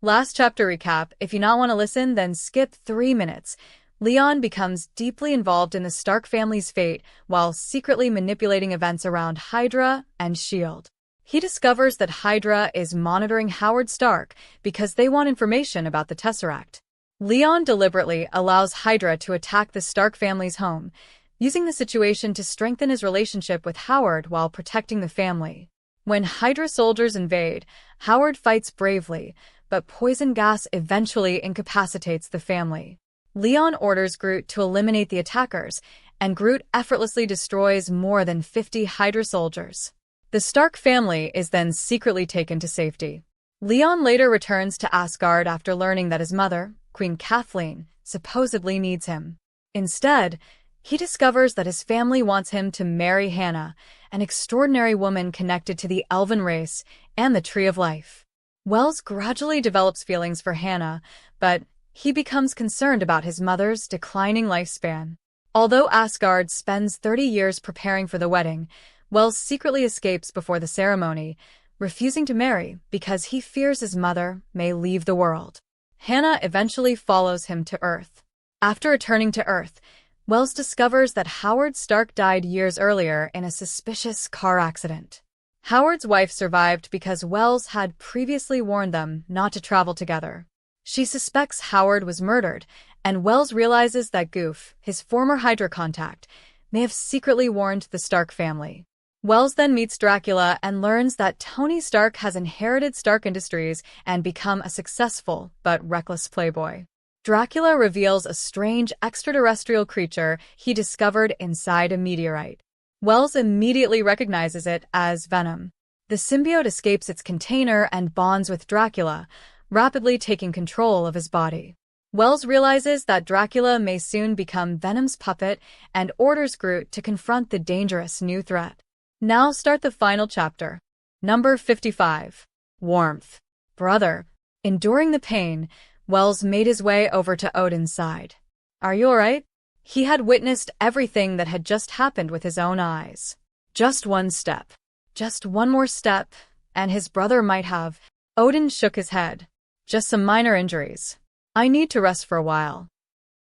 Last chapter recap. If you not want to listen, then skip 3 minutes. Leon becomes deeply involved in the Stark family's fate while secretly manipulating events around Hydra and S.H.I.E.L.D. He discovers that Hydra is monitoring Howard Stark because they want information about the Tesseract. Leon deliberately allows Hydra to attack the Stark family's home, using the situation to strengthen his relationship with Howard while protecting the family. When Hydra soldiers invade, Howard fights bravely, but poison gas eventually incapacitates the family. Leon orders Groot to eliminate the attackers, and Groot effortlessly destroys more than 50 Hydra soldiers. The Stark family is then secretly taken to safety. Leon later returns to Asgard after learning that his mother, Queen Kathleen, supposedly needs him. Instead, he discovers that his family wants him to marry Hannah, an extraordinary woman connected to the elven race and the Tree of Life. Wells gradually develops feelings for Hannah, but he becomes concerned about his mother's declining lifespan. Although Asgard spends 30 years preparing for the wedding, Wells secretly escapes before the ceremony, refusing to marry because he fears his mother may leave the world. Hannah eventually follows him to Earth. After returning to Earth, Wells discovers that Howard Stark died years earlier in a suspicious car accident. Howard's wife survived because Wells had previously warned them not to travel together. She suspects Howard was murdered, and Wells realizes that Goof, his former Hydra contact, may have secretly warned the Stark family. Wells then meets Dracula and learns that Tony Stark has inherited Stark Industries and become a successful but reckless playboy. Dracula reveals a strange extraterrestrial creature he discovered inside a meteorite. Wells immediately recognizes it as Venom. The symbiote escapes its container and bonds with Dracula, rapidly taking control of his body. Wells realizes that Dracula may soon become Venom's puppet and orders Groot to confront the dangerous new threat. Now start the final chapter. Number 55. Warmth. Brother. Enduring the pain, Wells made his way over to Odin's side. Are you alright? He had witnessed everything that had just happened with his own eyes. Just one step. Just one more step, and his brother might have. Odin shook his head. Just some minor injuries. I need to rest for a while.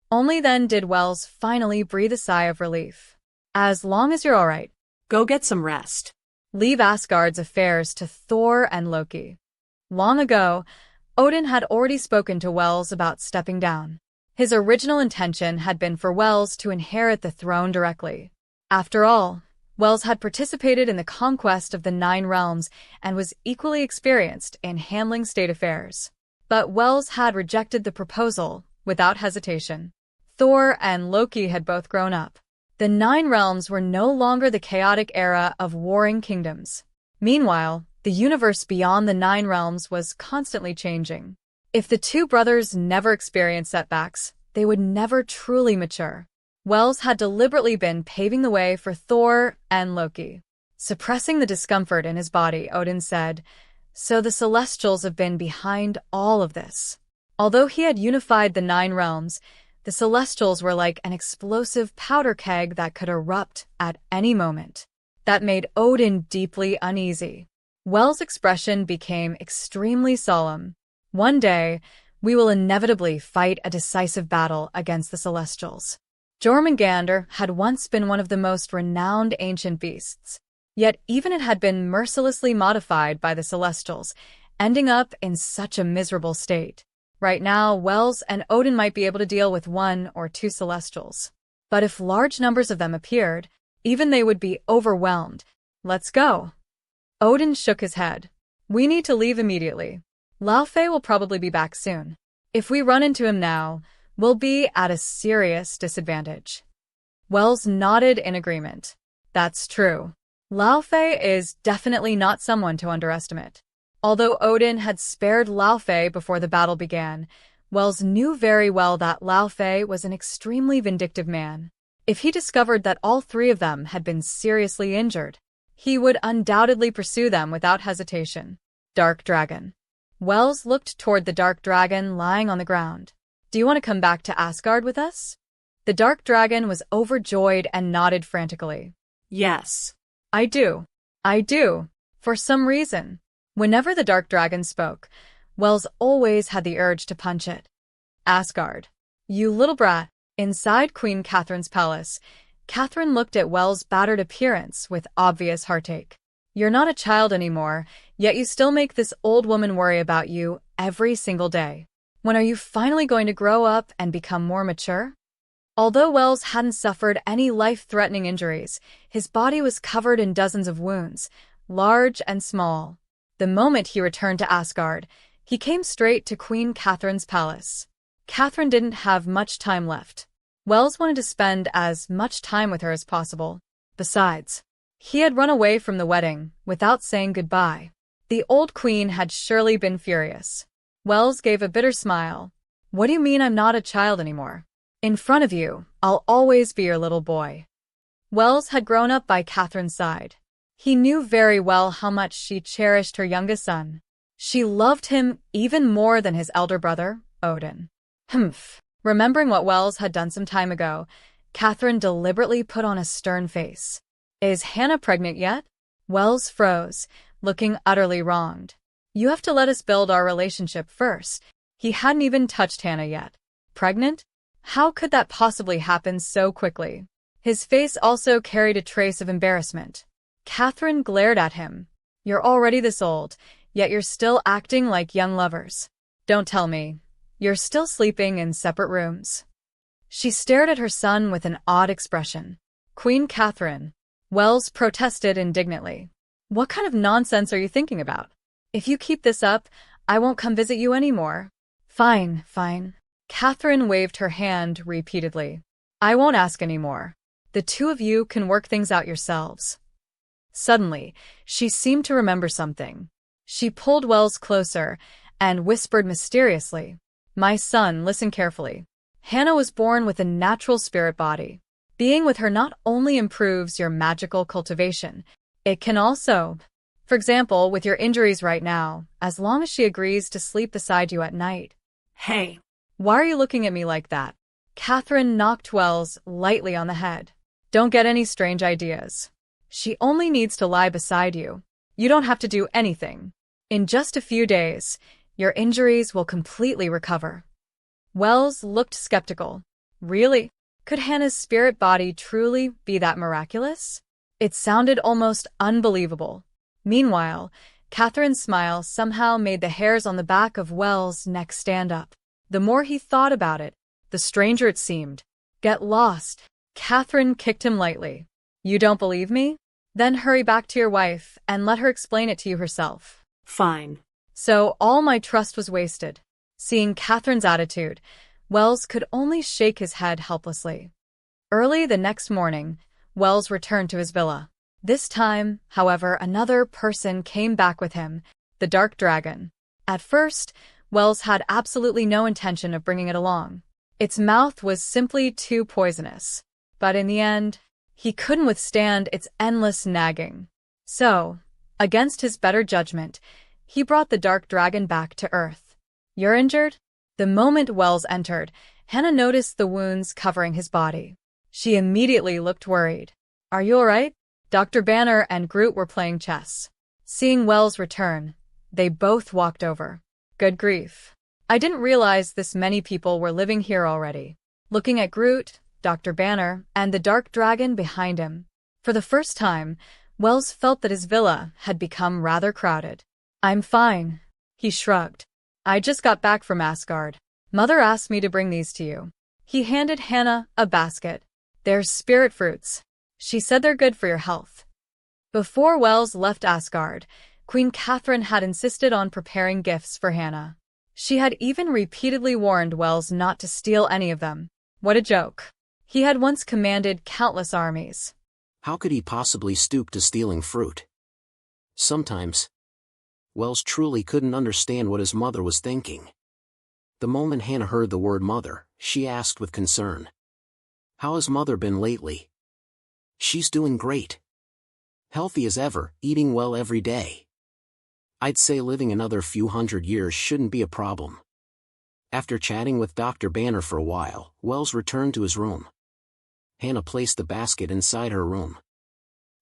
Only then did Wells finally breathe a sigh of relief. As long as you're alright. Go get some rest. Leave Asgard's affairs to Thor and Loki. Long ago, Odin had already spoken to Wells about stepping down. His original intention had been for Wells to inherit the throne directly. After all, Wells had participated in the conquest of the 9 realms and was equally experienced in handling state affairs. But Wells had rejected the proposal without hesitation. Thor and Loki had both grown up. The 9 realms were no longer the chaotic era of warring kingdoms. Meanwhile, the universe beyond the 9 realms was constantly changing. If the two brothers never experienced setbacks, they would never truly mature. Wells had deliberately been paving the way for Thor and Loki. Suppressing the discomfort in his body, Odin said, "So the Celestials have been behind all of this." Although he had unified the 9 realms, the Celestials were like an explosive powder keg that could erupt at any moment. That made Odin deeply uneasy. Wells' expression became extremely solemn. One day, we will inevitably fight a decisive battle against the Celestials. Jormungandr had once been one of the most renowned ancient beasts. Yet even it had been mercilessly modified by the Celestials, ending up in such a miserable state. Right now, Wells and Odin might be able to deal with 1 or 2 Celestials. But if large numbers of them appeared, even they would be overwhelmed. Let's go. Odin shook his head. We need to leave immediately. Laufey will probably be back soon. If we run into him now, we'll be at a serious disadvantage. Wells nodded in agreement. That's true. Laufey is definitely not someone to underestimate. Although Odin had spared Laufey before the battle began, Wells knew very well that Laufey was an extremely vindictive man. If he discovered that all 3 of them had been seriously injured, he would undoubtedly pursue them without hesitation. Dark Dragon. Wells looked toward the Dark Dragon lying on the ground. Do you want to come back to Asgard with us? The Dark Dragon was overjoyed and nodded frantically. Yes. I do. For some reason. Whenever the Dark Dragon spoke, Wells always had the urge to punch it. Asgard. You little brat. Inside Queen Catherine's palace, Catherine looked at Wells' battered appearance with obvious heartache. You're not a child anymore, yet you still make this old woman worry about you every single day. When are you finally going to grow up and become more mature? Although Wells hadn't suffered any life-threatening injuries, his body was covered in dozens of wounds, large and small. The moment he returned to Asgard, he came straight to Queen Catherine's palace. Catherine didn't have much time left. Wells wanted to spend as much time with her as possible. Besides, he had run away from the wedding without saying goodbye. The old queen had surely been furious. Wells gave a bitter smile. What do you mean I'm not a child anymore? In front of you, I'll always be your little boy. Wells had grown up by Catherine's side. He knew very well how much she cherished her youngest son. She loved him even more than his elder brother, Odin. Humph. Remembering what Wells had done some time ago, Catherine deliberately put on a stern face. Is Hannah pregnant yet? Wells froze, looking utterly wronged. You have to let us build our relationship first. He hadn't even touched Hannah yet. Pregnant? How could that possibly happen so quickly? His face also carried a trace of embarrassment. Catherine glared at him. You're already this old, yet you're still acting like young lovers. Don't tell me. You're still sleeping in separate rooms. She stared at her son with an odd expression. Queen Catherine. Wells protested indignantly. What kind of nonsense are you thinking about? If you keep this up, I won't come visit you anymore. Fine, fine. Catherine waved her hand repeatedly. I won't ask anymore. The two of you can work things out yourselves. Suddenly, she seemed to remember something. She pulled Wells closer and whispered mysteriously. My son, listen carefully. Hannah was born with a natural spirit body. Being with her not only improves your magical cultivation, it can also, for example, with your injuries right now, as long as she agrees to sleep beside you at night. Hey. Why are you looking at me like that? Catherine knocked Wells lightly on the head. Don't get any strange ideas. She only needs to lie beside you. You don't have to do anything. In just a few days, your injuries will completely recover. Wells looked skeptical. Really? Could Hannah's spirit body truly be that miraculous? It sounded almost unbelievable. Meanwhile, Catherine's smile somehow made the hairs on the back of Wells' neck stand up. The more he thought about it, the stranger it seemed. Get lost. Catherine kicked him lightly. You don't believe me? Then hurry back to your wife and let her explain it to you herself. Fine. So all my trust was wasted. Seeing Catherine's attitude, Wells could only shake his head helplessly. Early the next morning, Wells returned to his villa. This time, however, another person came back with him, the Dark Dragon. At first, Wells had absolutely no intention of bringing it along. Its mouth was simply too poisonous. But in the end, he couldn't withstand its endless nagging. So, against his better judgment, he brought the Dark Dragon back to Earth. You're injured? The moment Wells entered, Hannah noticed the wounds covering his body. She immediately looked worried. Are you alright? Dr. Banner and Groot were playing chess. Seeing Wells return, they both walked over. Good grief. I didn't realize this many people were living here already. Looking at Groot, Dr. Banner, and the Dark Dragon behind him. For the first time, Wells felt that his villa had become rather crowded. I'm fine. He shrugged. I just got back from Asgard. Mother asked me to bring these to you. He handed Hannah a basket. They're spirit fruits. She said they're good for your health. Before Wells left Asgard, Queen Catherine had insisted on preparing gifts for Hannah. She had even repeatedly warned Wells not to steal any of them. What a joke. He had once commanded countless armies. How could he possibly stoop to stealing fruit? Sometimes, Wells truly couldn't understand what his mother was thinking. The moment Hannah heard the word mother, she asked with concern. How has Mother been lately? She's doing great. Healthy as ever, eating well every day. I'd say living another few hundred years shouldn't be a problem. After chatting with Dr. Banner for a while, Wells returned to his room. Hannah placed the basket inside her room.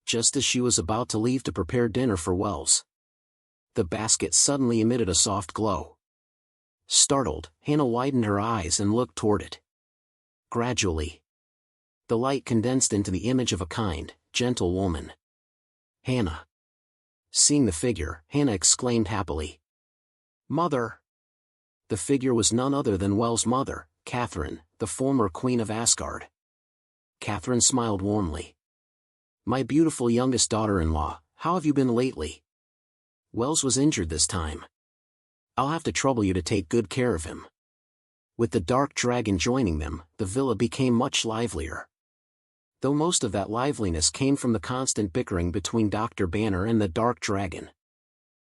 Just as she was about to leave to prepare dinner for Wells, the basket suddenly emitted a soft glow. Startled, Hannah widened her eyes and looked toward it. Gradually, the light condensed into the image of a kind, gentle woman. Hannah. Seeing the figure, Hannah exclaimed happily. Mother! The figure was none other than Wel's mother, Catherine, the former queen of Asgard. Catherine smiled warmly. My beautiful youngest daughter-in-law, how have you been lately? Wells was injured this time. I'll have to trouble you to take good care of him. With the dark dragon joining them, the villa became much livelier. Though most of that liveliness came from the constant bickering between Dr. Banner and the dark dragon.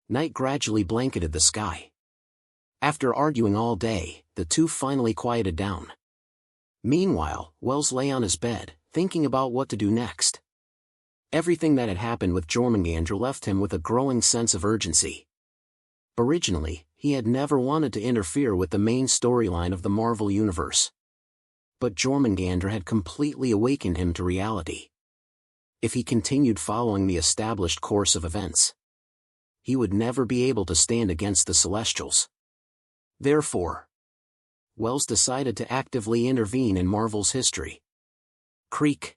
Night gradually blanketed the sky. After arguing all day, the two finally quieted down. Meanwhile, Wells lay on his bed, thinking about what to do next. Everything that had happened with Jormungandr left him with a growing sense of urgency. Originally, he had never wanted to interfere with the main storyline of the Marvel Universe. But Jormungandr had completely awakened him to reality. If he continued following the established course of events, he would never be able to stand against the Celestials. Therefore, Wells decided to actively intervene in Marvel's history. Creak.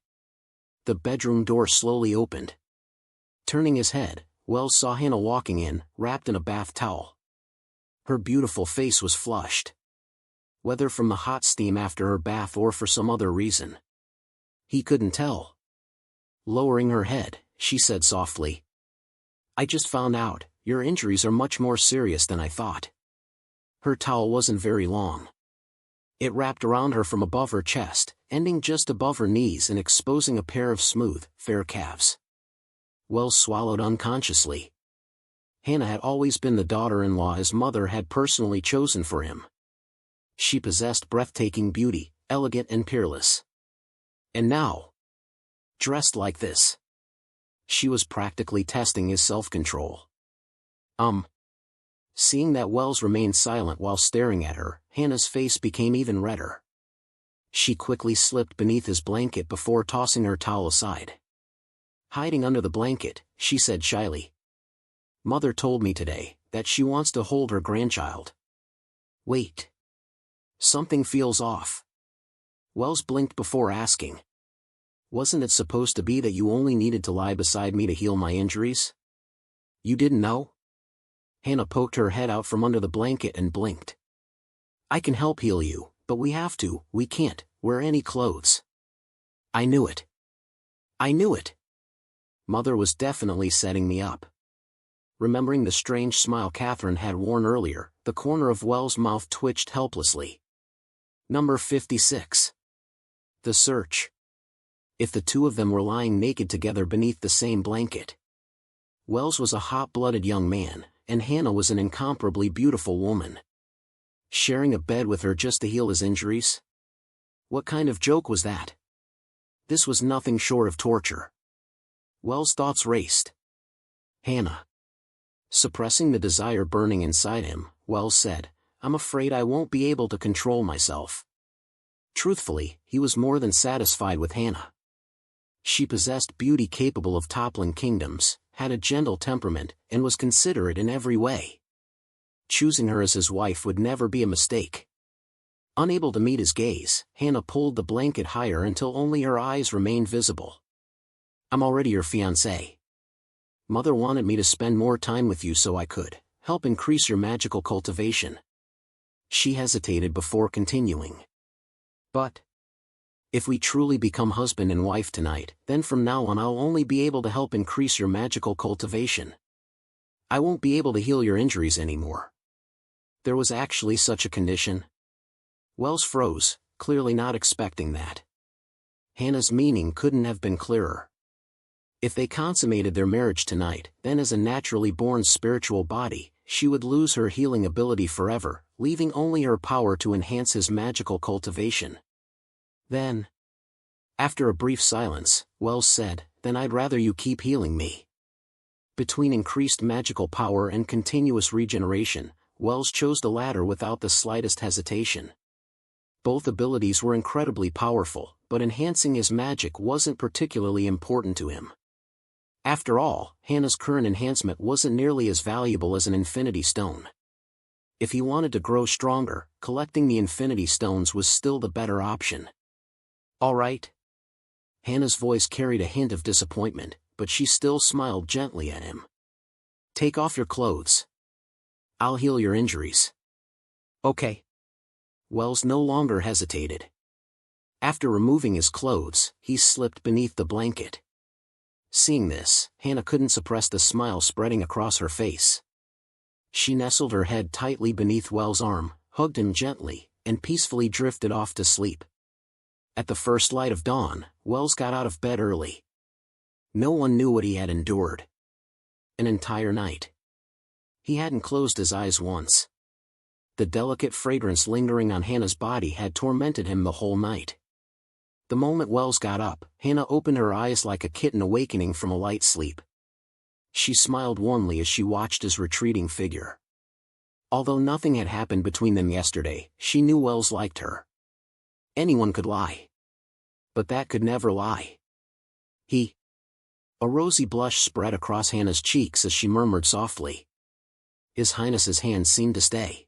The bedroom door slowly opened. Turning his head, Wells saw Hannah walking in, wrapped in a bath towel. Her beautiful face was flushed. Whether from the hot steam after her bath or for some other reason, he couldn't tell. Lowering her head, she said softly, I just found out, your injuries are much more serious than I thought. Her towel wasn't very long. It wrapped around her from above her chest, ending just above her knees and exposing a pair of smooth, fair calves. Wells swallowed unconsciously. Hannah had always been the daughter-in-law his mother had personally chosen for him. She possessed breathtaking beauty, elegant and peerless. And now, dressed like this, she was practically testing his self-control. Seeing that Wells remained silent while staring at her, Hannah's face became even redder. She quickly slipped beneath his blanket before tossing her towel aside. Hiding under the blanket, she said shyly, Mother told me today that she wants to hold her grandchild. Wait. Something feels off. Wells blinked before asking. Wasn't it supposed to be that you only needed to lie beside me to heal my injuries? You didn't know? Hannah poked her head out from under the blanket and blinked. I can help heal you, but we can't wear any clothes. I knew it. I knew it. Mother was definitely setting me up. Remembering the strange smile Catherine had worn earlier, the corner of Wells' mouth twitched helplessly. Number 56. The search. If the two of them were lying naked together beneath the same blanket. Wells was a hot-blooded young man, and Hannah was an incomparably beautiful woman. Sharing a bed with her just to heal his injuries? What kind of joke was that? This was nothing short of torture. Wells' thoughts raced. Hannah. Suppressing the desire burning inside him, Wells said, I'm afraid I won't be able to control myself. Truthfully, he was more than satisfied with Hannah. She possessed beauty capable of toppling kingdoms, had a gentle temperament, and was considerate in every way. Choosing her as his wife would never be a mistake. Unable to meet his gaze, Hannah pulled the blanket higher until only her eyes remained visible. I'm already your fiancé. Mother wanted me to spend more time with you so I could help increase your magical cultivation. She hesitated before continuing. But if we truly become husband and wife tonight, then from now on I'll only be able to help increase your magical cultivation. I won't be able to heal your injuries anymore. There was actually such a condition? Wells froze, clearly not expecting that. Hannah's meaning couldn't have been clearer. If they consummated their marriage tonight, then as a naturally born spiritual body, she would lose her healing ability forever, leaving only her power to enhance his magical cultivation. Then, after a brief silence, Wells said, then I'd rather you keep healing me. Between increased magical power and continuous regeneration, Wells chose the latter without the slightest hesitation. Both abilities were incredibly powerful, but enhancing his magic wasn't particularly important to him. After all, Hannah's current enhancement wasn't nearly as valuable as an infinity stone. If he wanted to grow stronger, collecting the Infinity Stones was still the better option. All right. Hannah's voice carried a hint of disappointment, but she still smiled gently at him. Take off your clothes. I'll heal your injuries. Okay. Wells no longer hesitated. After removing his clothes, he slipped beneath the blanket. Seeing this, Hannah couldn't suppress the smile spreading across her face. She nestled her head tightly beneath Wells' arm, hugged him gently, and peacefully drifted off to sleep. At the first light of dawn, Wells got out of bed early. No one knew what he had endured. An entire night. He hadn't closed his eyes once. The delicate fragrance lingering on Hannah's body had tormented him the whole night. The moment Wells got up, Hannah opened her eyes like a kitten awakening from a light sleep. She smiled warmly as she watched his retreating figure. Although nothing had happened between them yesterday, she knew Wells liked her. Anyone could lie. But that could never lie. A rosy blush spread across Hannah's cheeks as she murmured softly. His Highness's hand seemed to stay.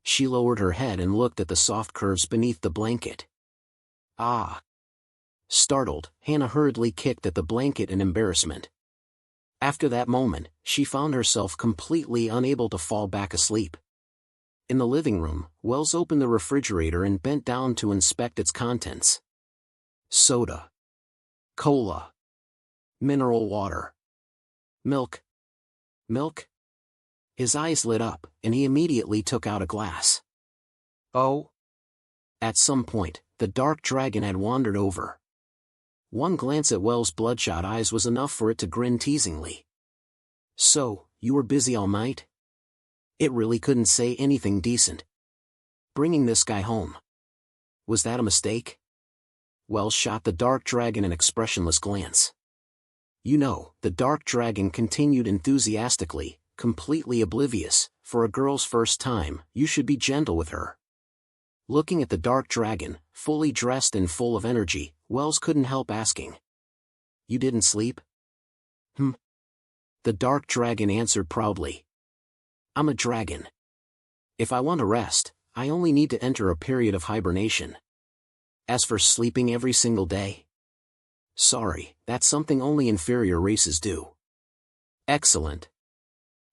She lowered her head and looked at the soft curves beneath the blanket. Ah! Startled, Hannah hurriedly kicked at the blanket in embarrassment. After that moment, she found herself completely unable to fall back asleep. In the living room, Wells opened the refrigerator and bent down to inspect its contents. Soda. Cola. Mineral water. Milk. Milk? His eyes lit up, and he immediately took out a glass. Oh? At some point, the dark dragon had wandered over. One glance at Wells' bloodshot eyes was enough for it to grin teasingly. So, you were busy all night? It really couldn't say anything decent. Bringing this guy home. Was that a mistake? Wells shot the dark dragon an expressionless glance. You know, the dark dragon continued enthusiastically, completely oblivious, for a girl's first time, you should be gentle with her. Looking at the dark dragon, fully dressed and full of energy, Wells couldn't help asking. You didn't sleep? The dark dragon answered proudly. I'm a dragon. If I want to rest, I only need to enter a period of hibernation. As for sleeping every single day? Sorry, that's something only inferior races do. Excellent.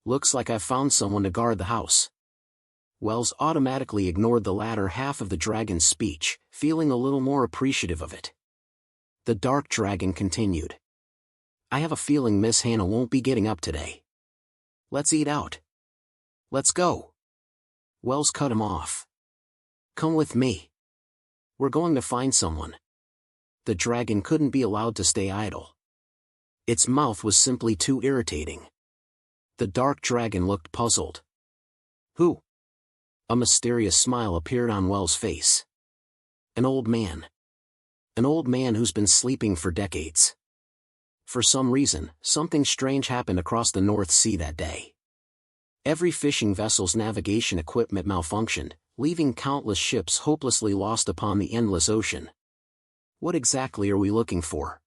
Looks like I've found someone to guard the house. Wells automatically ignored the latter half of the dragon's speech, feeling a little more appreciative of it. The dark dragon continued. I have a feeling Miss Hannah won't be getting up today. Let's eat out. Let's go. Wells cut him off. Come with me. We're going to find someone. The dragon couldn't be allowed to stay idle. Its mouth was simply too irritating. The dark dragon looked puzzled. Who? A mysterious smile appeared on Wells' face. An old man. An old man who's been sleeping for decades. For some reason, something strange happened across the North Sea that day. Every fishing vessel's navigation equipment malfunctioned, leaving countless ships hopelessly lost upon the endless ocean. What exactly are we looking for?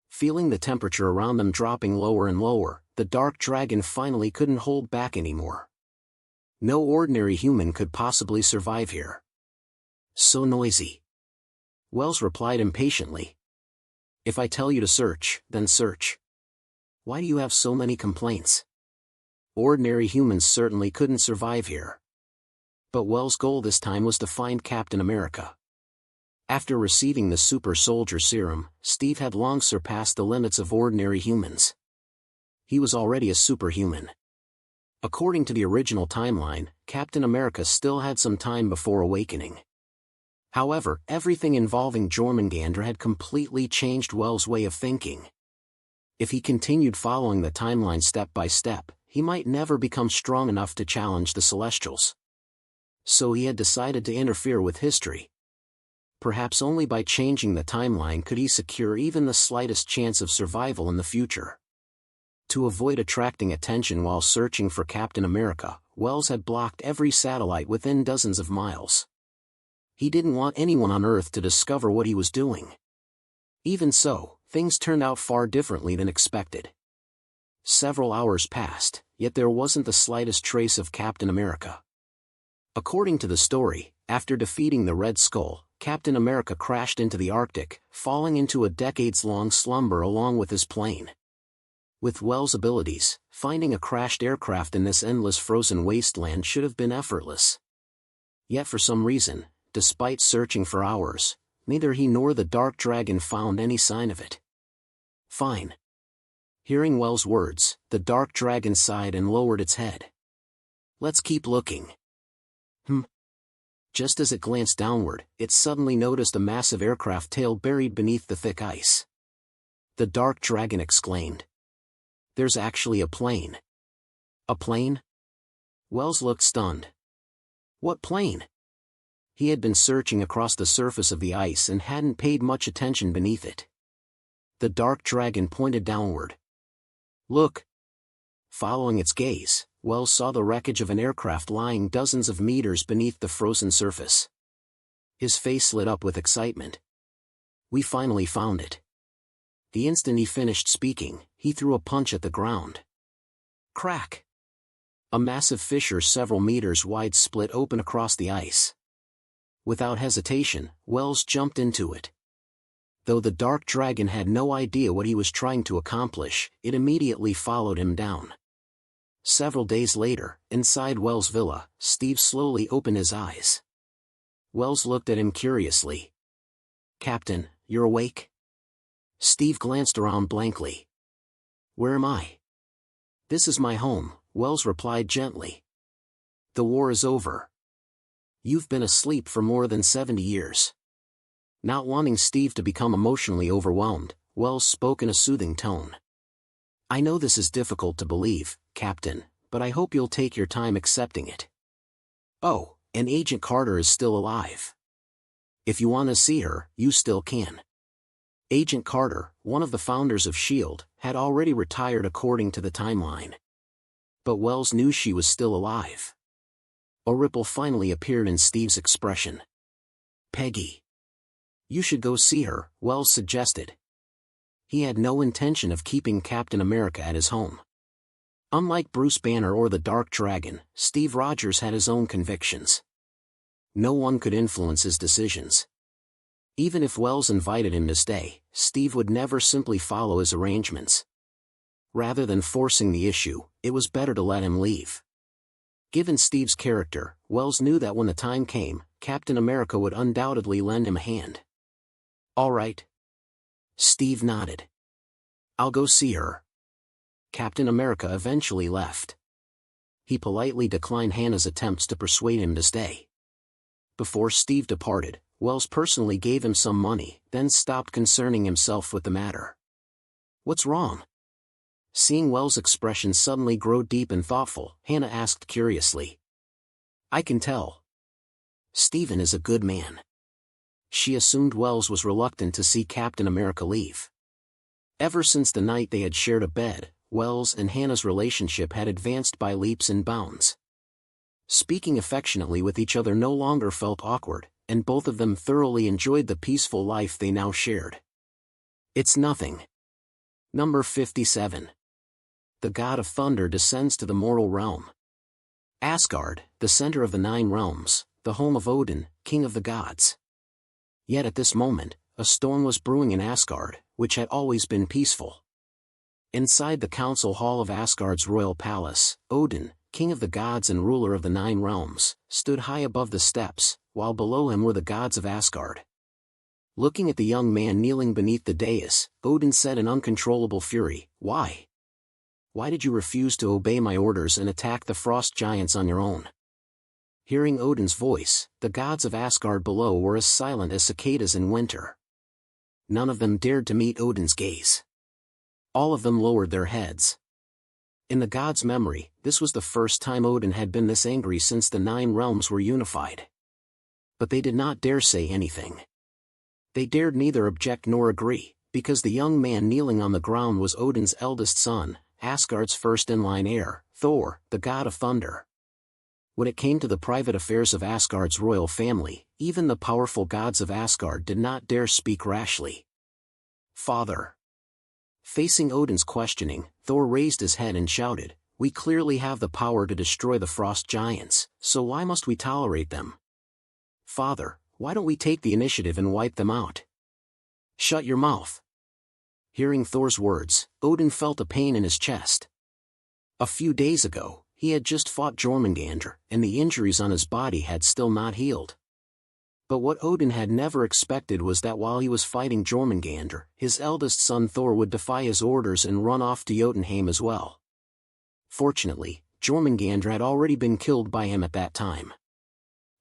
Feeling the temperature around them dropping lower and lower, the dark dragon finally couldn't hold back anymore. No ordinary human could possibly survive here. So noisy. Wells replied impatiently. If I tell you to search, then search. Why do you have so many complaints? Ordinary humans certainly couldn't survive here. But Wells' goal this time was to find Captain America. After receiving the super soldier serum, Steve had long surpassed the limits of ordinary humans. He was already a superhuman. According to the original timeline, Captain America still had some time before awakening. However, everything involving Jormungandr had completely changed Wells' way of thinking. If he continued following the timeline step by step, he might never become strong enough to challenge the Celestials. So he had decided to interfere with history. Perhaps only by changing the timeline could he secure even the slightest chance of survival in the future. To avoid attracting attention while searching for Captain America, Wells had blocked every satellite within dozens of miles. He didn't want anyone on Earth to discover what he was doing. Even so, things turned out far differently than expected. Several hours passed, yet there wasn't the slightest trace of Captain America. According to the story, after defeating the Red Skull, Captain America crashed into the Arctic, falling into a decades-long slumber along with his plane. With Wells' abilities, finding a crashed aircraft in this endless frozen wasteland should have been effortless. Yet for some reason, despite searching for hours, neither he nor the Dark Dragon found any sign of it. Fine. Hearing Wells' words, the Dark Dragon sighed and lowered its head. Let's keep looking. Just as it glanced downward, it suddenly noticed a massive aircraft tail buried beneath the thick ice. The Dark Dragon exclaimed. There's actually a plane. A plane? Wells looked stunned. What plane? He had been searching across the surface of the ice and hadn't paid much attention beneath it. The Dark Dragon pointed downward. Look. Following its gaze, Wells saw the wreckage of an aircraft lying dozens of meters beneath the frozen surface. His face lit up with excitement. We finally found it. The instant he finished speaking, he threw a punch at the ground. Crack! A massive fissure several meters wide split open across the ice. Without hesitation, Wells jumped into it. Though the Dark Dragon had no idea what he was trying to accomplish, it immediately followed him down. Several days later, inside Wells' villa, Steve slowly opened his eyes. Wells looked at him curiously. Captain, you're awake? Steve glanced around blankly. Where am I? This is my home, Wells replied gently. The war is over. You've been asleep for more than 70 years. Not wanting Steve to become emotionally overwhelmed, Wells spoke in a soothing tone. I know this is difficult to believe, Captain, but I hope you'll take your time accepting it. Oh, and Agent Carter is still alive. If you want to see her, you still can. Agent Carter, one of the founders of S.H.I.E.L.D., had already retired according to the timeline. But Wells knew she was still alive. A ripple finally appeared in Steve's expression. Peggy. You should go see her, Wells suggested. He had no intention of keeping Captain America at his home. Unlike Bruce Banner or the Dark Dragon, Steve Rogers had his own convictions. No one could influence his decisions. Even if Wells invited him to stay, Steve would never simply follow his arrangements. Rather than forcing the issue, it was better to let him leave. Given Steve's character, Wells knew that when the time came, Captain America would undoubtedly lend him a hand. All right. Steve nodded. I'll go see her. Captain America eventually left. He politely declined Hannah's attempts to persuade him to stay. Before Steve departed, Wells personally gave him some money, then stopped concerning himself with the matter. What's wrong? Seeing Wells' expression suddenly grow deep and thoughtful, Hannah asked curiously. I can tell. Stephen is a good man. She assumed Wells was reluctant to see Captain America leave. Ever since the night they had shared a bed, Wells and Hannah's relationship had advanced by leaps and bounds. Speaking affectionately with each other no longer felt awkward, and both of them thoroughly enjoyed the peaceful life they now shared. It's nothing. Number 57. The God of Thunder descends to the mortal realm. Asgard, the center of the 9 realms, the home of Odin, king of the gods. Yet at this moment, a storm was brewing in Asgard, which had always been peaceful. Inside the council hall of Asgard's royal palace, Odin, king of the gods and ruler of the 9 realms, stood high above the steps, while below him were the gods of Asgard. Looking at the young man kneeling beneath the dais, Odin said in uncontrollable fury, Why? Why did you refuse to obey my orders and attack the frost giants on your own? Hearing Odin's voice, the gods of Asgard below were as silent as cicadas in winter. None of them dared to meet Odin's gaze. All of them lowered their heads. In the gods' memory, this was the first time Odin had been this angry since the 9 realms were unified. But they did not dare say anything. They dared neither object nor agree, because the young man kneeling on the ground was Odin's eldest son, Asgard's first-in-line heir, Thor, the god of thunder. When it came to the private affairs of Asgard's royal family, even the powerful gods of Asgard did not dare speak rashly. Father. Facing Odin's questioning, Thor raised his head and shouted, We clearly have the power to destroy the frost giants, so why must we tolerate them? Father, why don't we take the initiative and wipe them out? Shut your mouth. Hearing Thor's words, Odin felt a pain in his chest. A few days ago, he had just fought Jormungandr, and the injuries on his body had still not healed. But what Odin had never expected was that while he was fighting Jormungandr, his eldest son Thor would defy his orders and run off to Jotunheim as well. Fortunately, Jormungandr had already been killed by him at that time.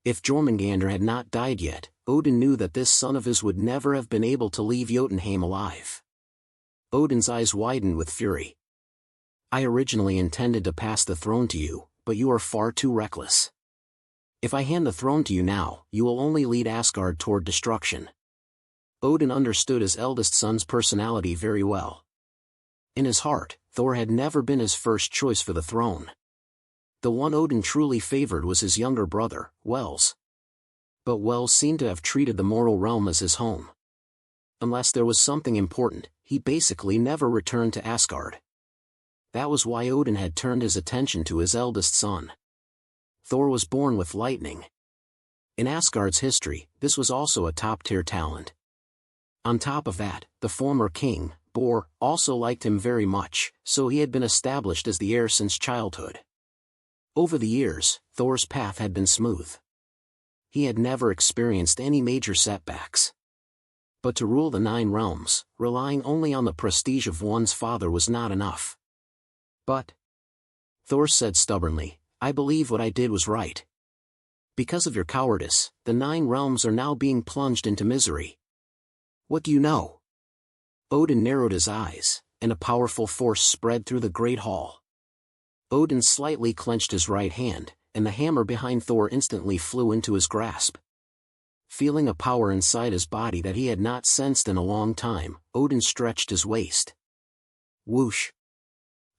If Jormungandr had not died yet, Odin knew that this son of his would never have been able to leave Jotunheim alive. Odin's eyes widened with fury. I originally intended to pass the throne to you, but you are far too reckless. If I hand the throne to you now, you will only lead Asgard toward destruction. Odin understood his eldest son's personality very well. In his heart, Thor had never been his first choice for the throne. The one Odin truly favored was his younger brother, Wels. But Wels seemed to have treated the mortal realm as his home. Unless there was something important, he basically never returned to Asgard. That was why Odin had turned his attention to his eldest son. Thor was born with lightning. In Asgard's history, this was also a top-tier talent. On top of that, the former king, Bor, also liked him very much, so he had been established as the heir since childhood. Over the years, Thor's path had been smooth. He had never experienced any major setbacks. But to rule the 9 realms, relying only on the prestige of one's father was not enough. But, Thor said stubbornly, I believe what I did was right. Because of your cowardice, the 9 realms are now being plunged into misery. What do you know? Odin narrowed his eyes, and a powerful force spread through the great hall. Odin slightly clenched his right hand, and the hammer behind Thor instantly flew into his grasp. Feeling a power inside his body that he had not sensed in a long time, Odin stretched his waist. Whoosh!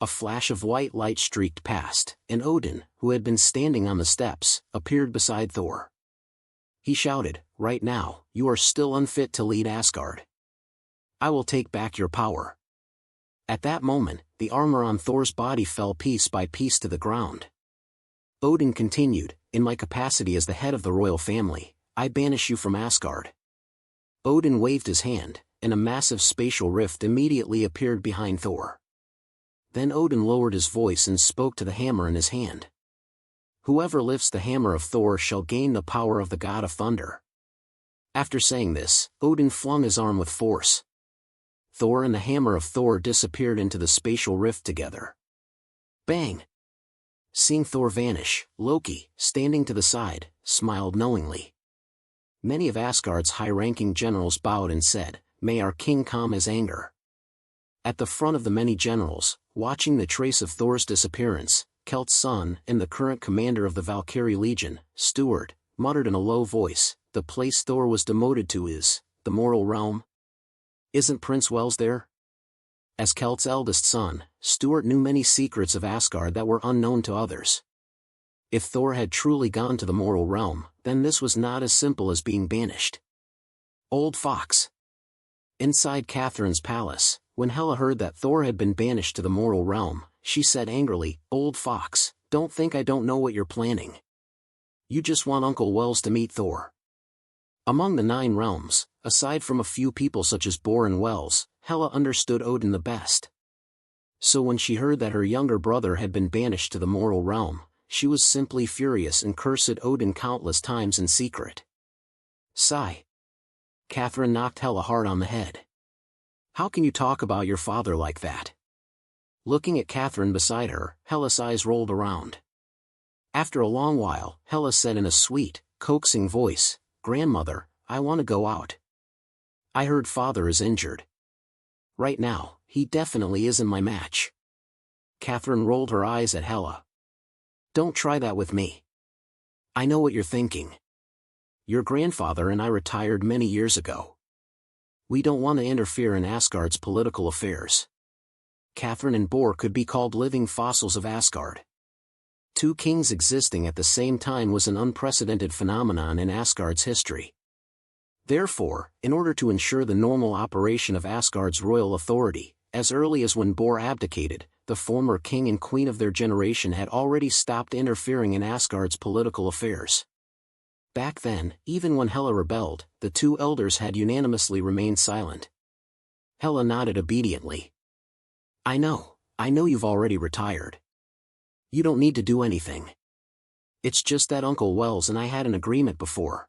A flash of white light streaked past, and Odin, who had been standing on the steps, appeared beside Thor. He shouted, Right now, you are still unfit to lead Asgard. I will take back your power. At that moment, the armor on Thor's body fell piece by piece to the ground. Odin continued, In my capacity as the head of the royal family, I banish you from Asgard. Odin waved his hand, and a massive spatial rift immediately appeared behind Thor. Then Odin lowered his voice and spoke to the hammer in his hand. Whoever lifts the hammer of Thor shall gain the power of the god of thunder. After saying this, Odin flung his arm with force. Thor and the hammer of Thor disappeared into the spatial rift together. Bang! Seeing Thor vanish, Loki, standing to the side, smiled knowingly. Many of Asgard's high-ranking generals bowed and said, May our king calm his anger. At the front of the many generals, watching the trace of Thor's disappearance, Kelt's son and the current commander of the Valkyrie Legion, Stuart, muttered in a low voice, The place Thor was demoted to is the mortal realm. Isn't Prince Wels there? As Kelt's eldest son, Stuart knew many secrets of Asgard that were unknown to others. If Thor had truly gone to the mortal realm, then this was not as simple as being banished. Old fox. Inside Catherine's palace, when Hela heard that Thor had been banished to the mortal realm, she said angrily, Old fox, don't think I don't know what you're planning. You just want Uncle Wels to meet Thor. Among the 9 realms, aside from a few people such as Bor and Wels, Hela understood Odin the best. So when she heard that her younger brother had been banished to the mortal realm, she was simply furious and cursed Odin countless times in secret. Sigh. Catherine knocked Hela hard on the head. How can you talk about your father like that? Looking at Catherine beside her, Hela's eyes rolled around. After a long while, Hela said in a sweet, coaxing voice, Grandmother, I want to go out. I heard father is injured. Right now, he definitely isn't my match. Catherine rolled her eyes at Hela. Don't try that with me. I know what you're thinking. Your grandfather and I retired many years ago. We don't want to interfere in Asgard's political affairs. Catherine and Bor could be called living fossils of Asgard. 2 kings existing at the same time was an unprecedented phenomenon in Asgard's history. Therefore, in order to ensure the normal operation of Asgard's royal authority, as early as when Bor abdicated, the former king and queen of their generation, had already stopped interfering in Asgard's political affairs. Back then, even when Hela rebelled, the two elders had unanimously remained silent. Hela nodded obediently. I know you've already retired. You don't need to do anything. It's just that Uncle Wells and I had an agreement before.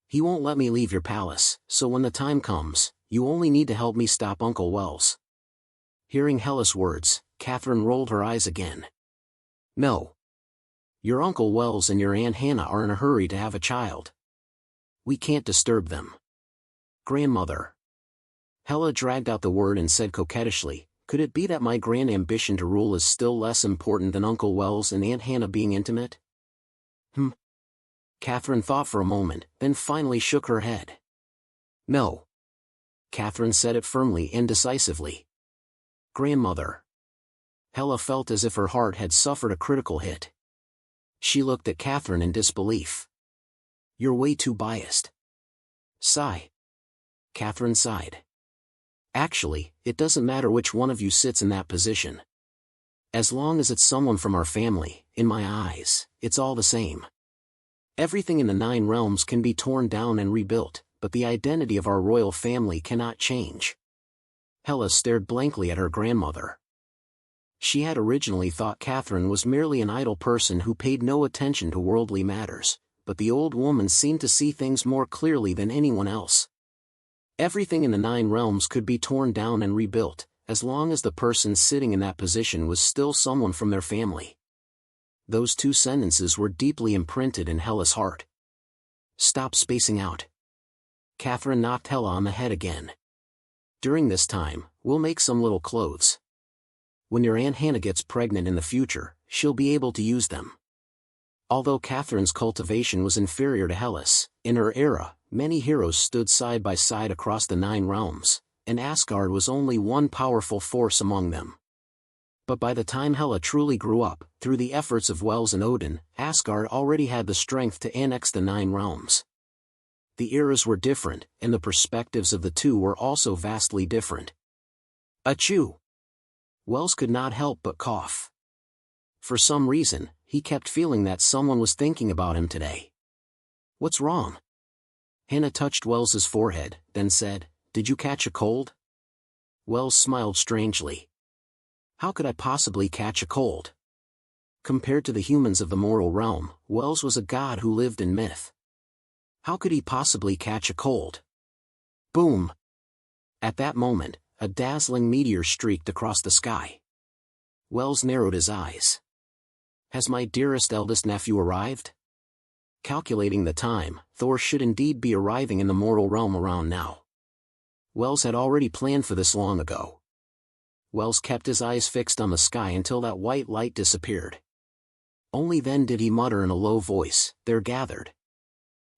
He won't let me leave your palace, so when the time comes, you only need to help me stop Uncle Wells. Hearing Hela's words, Catherine rolled her eyes again. No. Your Uncle Wells and your Aunt Hannah are in a hurry to have a child. We can't disturb them. Grandmother. Hela dragged out the word and said coquettishly, could it be that my grand ambition to rule is still less important than Uncle Wells and Aunt Hannah being intimate? Catherine thought for a moment, then finally shook her head. No. Catherine said it firmly and decisively. Grandmother. Hela felt as if her heart had suffered a critical hit. She looked at Catherine in disbelief. You're way too biased. Sigh. Catherine sighed. Actually, it doesn't matter which one of you sits in that position. As long as it's someone from our family, in my eyes, it's all the same. Everything in the 9 realms can be torn down and rebuilt, but the identity of our royal family cannot change. Hela stared blankly at her grandmother. She had originally thought Catherine was merely an idle person who paid no attention to worldly matters, but the old woman seemed to see things more clearly than anyone else. Everything in the 9 realms could be torn down and rebuilt, as long as the person sitting in that position was still someone from their family. Those 2 sentences were deeply imprinted in Hela's heart. Stop spacing out. Catherine knocked Hela on the head again. During this time, we'll make some little clothes. When your Aunt Hannah gets pregnant in the future, she'll be able to use them. Although Catherine's cultivation was inferior to Hela's, in her era, many heroes stood side by side across the 9 realms, and Asgard was only one powerful force among them. But by the time Hela truly grew up, through the efforts of Wells and Odin, Asgard already had the strength to annex the 9 realms. The eras were different, and the perspectives of the two were also vastly different. Achoo! Wells could not help but cough. For some reason, he kept feeling that someone was thinking about him today. What's wrong? Hannah touched Wells's forehead, then said, Did you catch a cold? Wells smiled strangely. How could I possibly catch a cold? Compared to the humans of the mortal realm, Wells was a god who lived in myth. How could he possibly catch a cold? Boom! At that moment, a dazzling meteor streaked across the sky. Wells narrowed his eyes. Has my dearest eldest nephew arrived? Calculating the time, Thor should indeed be arriving in the mortal realm around now. Wells had already planned for this long ago. Wells kept his eyes fixed on the sky until that white light disappeared. Only then did he mutter in a low voice, They're gathered.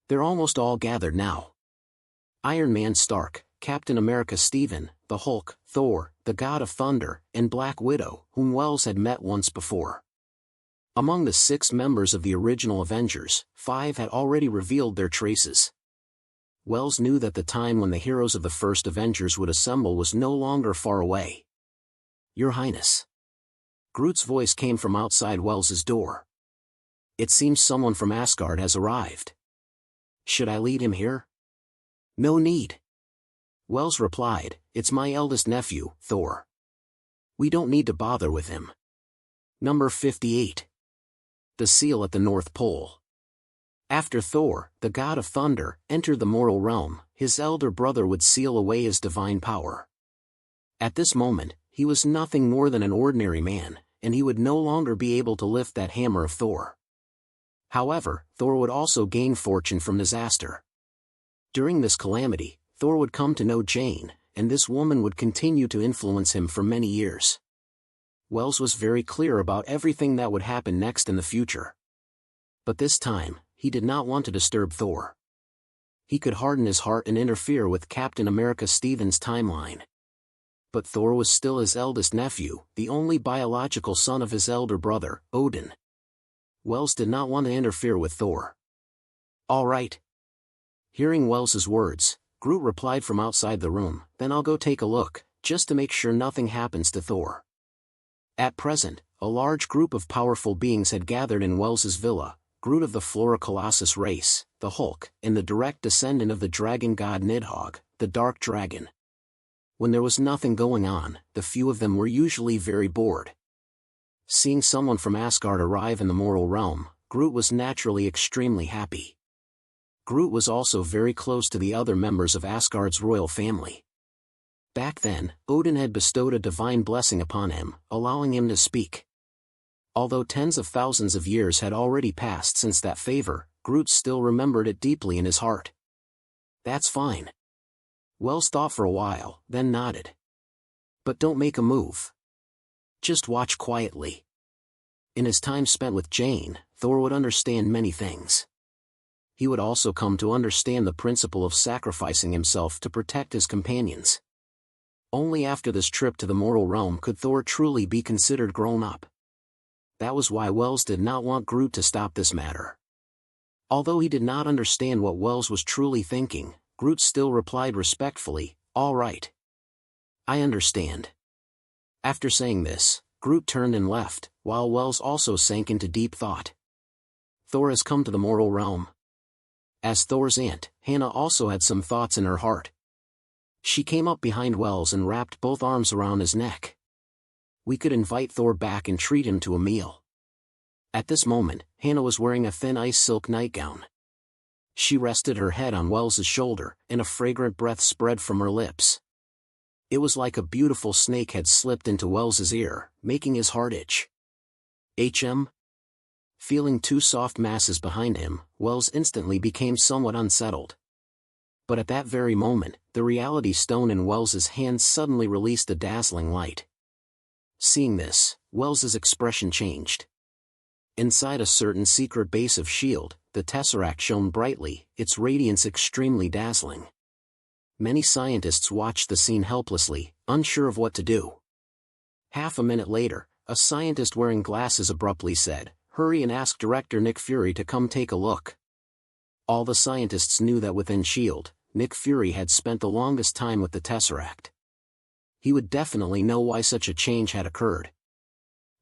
They're almost all gathered now. Iron Man Stark, Captain America Stephen, the Hulk, Thor, the God of Thunder, and Black Widow, whom Wells had met once before. Among the 6 members of the original Avengers, 5 had already revealed their traces. Wells knew that the time when the heroes of the first Avengers would assemble was no longer far away. Your Highness. Groot's voice came from outside Wells's door. It seems someone from Asgard has arrived. Should I lead him here? No need. Wells replied, It's my eldest nephew, Thor. We don't need to bother with him. Number 58. The Seal at the North Pole. After Thor, the god of thunder, entered the mortal realm, his elder brother would seal away his divine power. At this moment, he was nothing more than an ordinary man, and he would no longer be able to lift that hammer of Thor. However, Thor would also gain fortune from disaster. During this calamity, Thor would come to know Jane, and this woman would continue to influence him for many years. Wells was very clear about everything that would happen next in the future. But this time, he did not want to disturb Thor. He could harden his heart and interfere with Captain America Stephen's timeline. But Thor was still his eldest nephew, the only biological son of his elder brother, Odin. Wells did not want to interfere with Thor. All right. Hearing Wells's words, Groot replied from outside the room, Then I'll go take a look, just to make sure nothing happens to Thor. At present, a large group of powerful beings had gathered in Wells's villa, Groot of the Flora Colossus race, the Hulk, and the direct descendant of the Dragon God Nidhogg, the Dark Dragon. When there was nothing going on, the few of them were usually very bored. Seeing someone from Asgard arrive in the mortal realm, Groot was naturally extremely happy. Groot was also very close to the other members of Asgard's royal family. Back then, Odin had bestowed a divine blessing upon him, allowing him to speak. Although tens of thousands of years had already passed since that favor, Groot still remembered it deeply in his heart. That's fine. Wells thought for a while, then nodded. But don't make a move. Just watch quietly. In his time spent with Jane, Thor would understand many things. He would also come to understand the principle of sacrificing himself to protect his companions. Only after this trip to the mortal realm could Thor truly be considered grown up. That was why Wells did not want Groot to stop this matter. Although he did not understand what Wells was truly thinking, Groot still replied respectfully, "All right. I understand." After saying this, Groot turned and left, while Wells also sank into deep thought. Thor has come to the mortal realm. As Thor's aunt, Hannah also had some thoughts in her heart. She came up behind Wells and wrapped both arms around his neck. We could invite Thor back and treat him to a meal. At this moment, Hannah was wearing a thin ice silk nightgown. She rested her head on Wells's shoulder, and a fragrant breath spread from her lips. It was like a beautiful snake had slipped into Wells's ear, making his heart itch. Feeling two soft masses behind him, Wells instantly became somewhat unsettled. But at that very moment, the reality stone in Wells's hand suddenly released a dazzling light. Seeing this, Wells's expression changed. Inside a certain secret base of S.H.I.E.L.D., the Tesseract shone brightly, its radiance extremely dazzling. Many scientists watched the scene helplessly, unsure of what to do. Half a minute later, a scientist wearing glasses abruptly said, "Hurry and ask Director Nick Fury to come take a look." All the scientists knew that within S.H.I.E.L.D., Nick Fury had spent the longest time with the Tesseract. He would definitely know why such a change had occurred.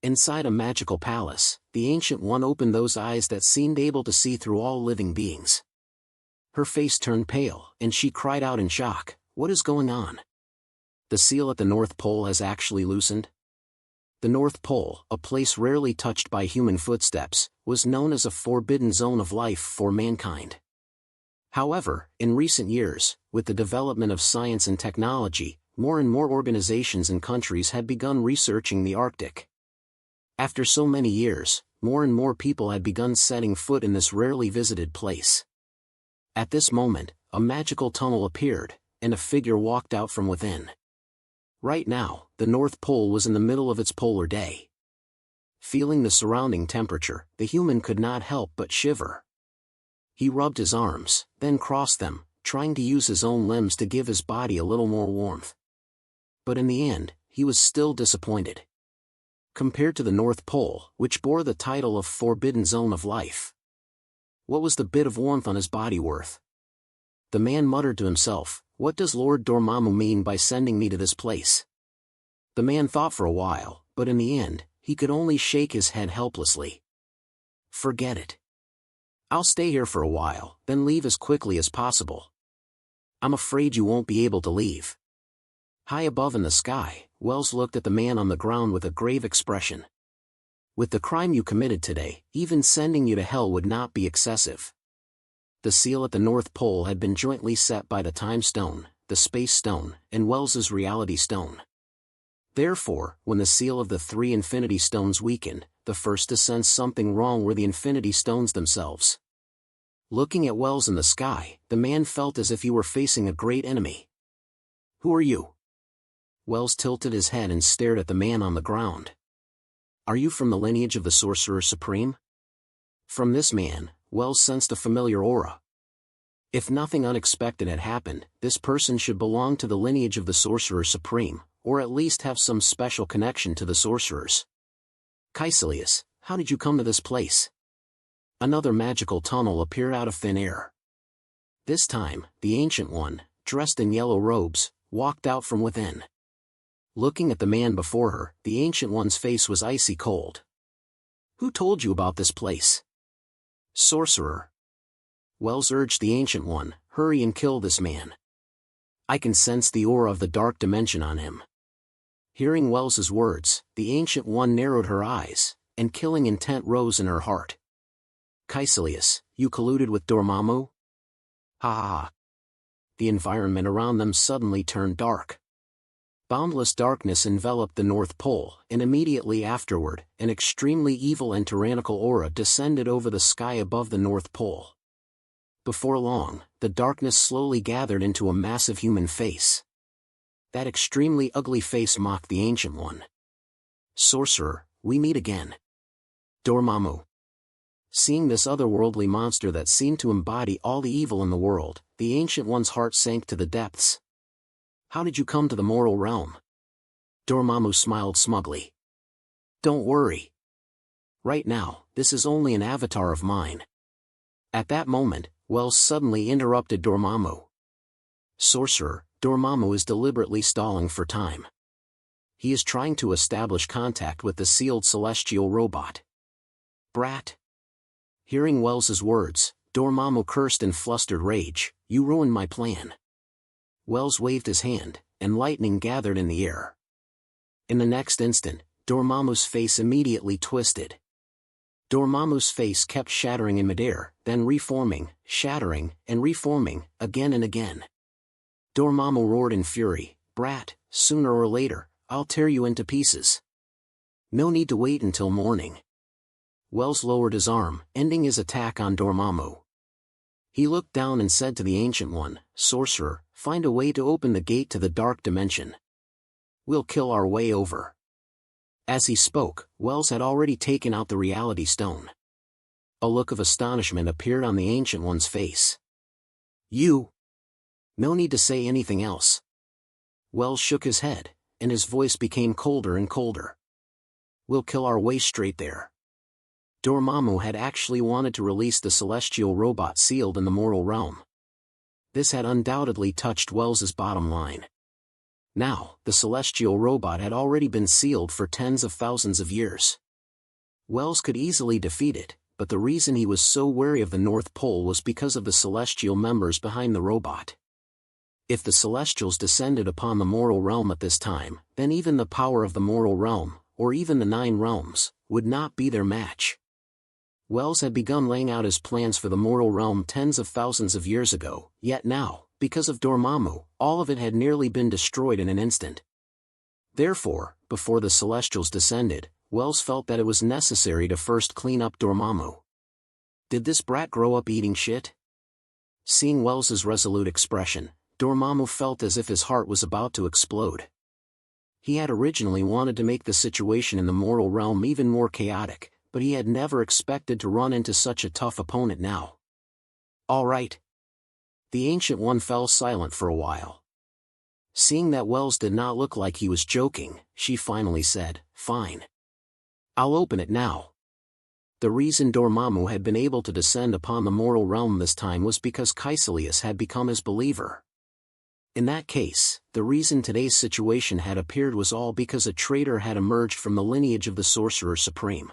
Inside a magical palace, the Ancient One opened those eyes that seemed able to see through all living beings. Her face turned pale, and she cried out in shock, "What is going on? The seal at the North Pole has actually loosened?" The North Pole, a place rarely touched by human footsteps, was known as a forbidden zone of life for mankind. However, in recent years, with the development of science and technology, more and more organizations and countries had begun researching the Arctic. After so many years, more and more people had begun setting foot in this rarely visited place. At this moment, a magical tunnel appeared, and a figure walked out from within. Right now, the North Pole was in the middle of its polar day. Feeling the surrounding temperature, the human could not help but shiver. He rubbed his arms, then crossed them, trying to use his own limbs to give his body a little more warmth. But in the end, he was still disappointed. Compared to the North Pole, which bore the title of Forbidden Zone of Life, what was the bit of warmth on his body worth? The man muttered to himself, "What does Lord Dormammu mean by sending me to this place?" The man thought for a while, but in the end, he could only shake his head helplessly. "Forget it. I'll stay here for a while, then leave as quickly as possible." "I'm afraid you won't be able to leave." High above in the sky, Wells looked at the man on the ground with a grave expression. "With the crime you committed today, even sending you to hell would not be excessive." The seal at the North Pole had been jointly set by the Time Stone, the Space Stone, and Wells's Reality Stone. Therefore, when the seal of the three Infinity Stones weakened, the first to sense something wrong were the Infinity Stones themselves. Looking at Wells in the sky, the man felt as if he were facing a great enemy. "Who are you?" Wells tilted his head and stared at the man on the ground. "Are you from the lineage of the Sorcerer Supreme?" From this man, Wells sensed a familiar aura. If nothing unexpected had happened, this person should belong to the lineage of the Sorcerer Supreme, or at least have some special connection to the sorcerers. "Caecilius, how did you come to this place?" Another magical tunnel appeared out of thin air. This time, the Ancient One, dressed in yellow robes, walked out from within. Looking at the man before her, the Ancient One's face was icy cold. "Who told you about this place?" "Sorcerer." Wells urged the Ancient One, "Hurry and kill this man. I can sense the aura of the dark dimension on him." Hearing Wells's words, the Ancient One narrowed her eyes, and killing intent rose in her heart. "Caecilius, you colluded with Dormammu?" Ha ha ha. The environment around them suddenly turned dark. Boundless darkness enveloped the North Pole, and immediately afterward, an extremely evil and tyrannical aura descended over the sky above the North Pole. Before long, the darkness slowly gathered into a massive human face. That extremely ugly face mocked the Ancient One. "Sorcerer, we meet again." Dormammu. Seeing this otherworldly monster that seemed to embody all the evil in the world, the Ancient One's heart sank to the depths. "How did you come to the mortal realm?" Dormammu smiled smugly. "Don't worry. Right now, this is only an avatar of mine." At that moment, Wells suddenly interrupted Dormammu. "Sorcerer, Dormammu is deliberately stalling for time. He is trying to establish contact with the sealed celestial robot." "Brat." Hearing Wells's words, Dormammu cursed in flustered rage, "You ruined my plan." Wells waved his hand, and lightning gathered in the air. In the next instant, Dormammu's face immediately twisted. Dormammu's face kept shattering in midair, then reforming, shattering, and reforming, again and again. Dormammu roared in fury, "Brat, sooner or later, I'll tear you into pieces. No need to wait until morning." Wells lowered his arm, ending his attack on Dormammu. He looked down and said to the Ancient One, "Sorcerer, find a way to open the gate to the dark dimension. We'll kill our way over." As he spoke, Wells had already taken out the reality stone. A look of astonishment appeared on the Ancient One's face. "You?" "No need to say anything else." Wells shook his head, and his voice became colder and colder. "We'll kill our way straight there." Dormammu had actually wanted to release the celestial robot sealed in the mortal realm. This had undoubtedly touched Wells's bottom line. Now, the celestial robot had already been sealed for tens of thousands of years. Wells could easily defeat it, but the reason he was so wary of the North Pole was because of the celestial members behind the robot. If the Celestials descended upon the mortal realm at this time, then even the power of the mortal realm, or even the 9 realms, would not be their match. Wells had begun laying out his plans for the mortal realm tens of thousands of years ago, yet now, because of Dormammu, all of it had nearly been destroyed in an instant. Therefore, before the Celestials descended, Wells felt that it was necessary to first clean up Dormammu. Did this brat grow up eating shit? Seeing Wells's resolute expression, Dormammu felt as if his heart was about to explode. He had originally wanted to make the situation in the mortal realm even more chaotic, but he had never expected to run into such a tough opponent now. "All right." The Ancient One fell silent for a while. Seeing that Wells did not look like he was joking, she finally said, "Fine. I'll open it now." The reason Dormammu had been able to descend upon the mortal realm this time was because Caecilius had become his believer. In that case, the reason today's situation had appeared was all because a traitor had emerged from the lineage of the Sorcerer Supreme.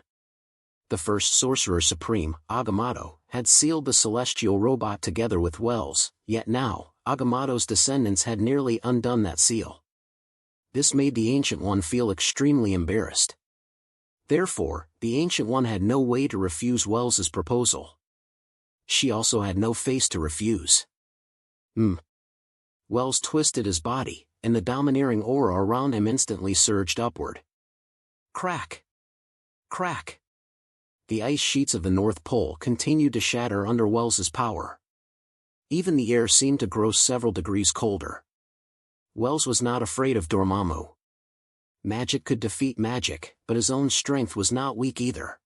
The first Sorcerer Supreme, Agamotto, had sealed the celestial robot together with Wells, yet now, Agamotto's descendants had nearly undone that seal. This made the Ancient One feel extremely embarrassed. Therefore, the Ancient One had no way to refuse Wells's proposal. She also had no face to refuse. Wells twisted his body, and the domineering aura around him instantly surged upward. Crack! Crack! The ice sheets of the North Pole continued to shatter under Wells's power. Even the air seemed to grow several degrees colder. Wells was not afraid of Dormammu. Magic could defeat magic, but his own strength was not weak either.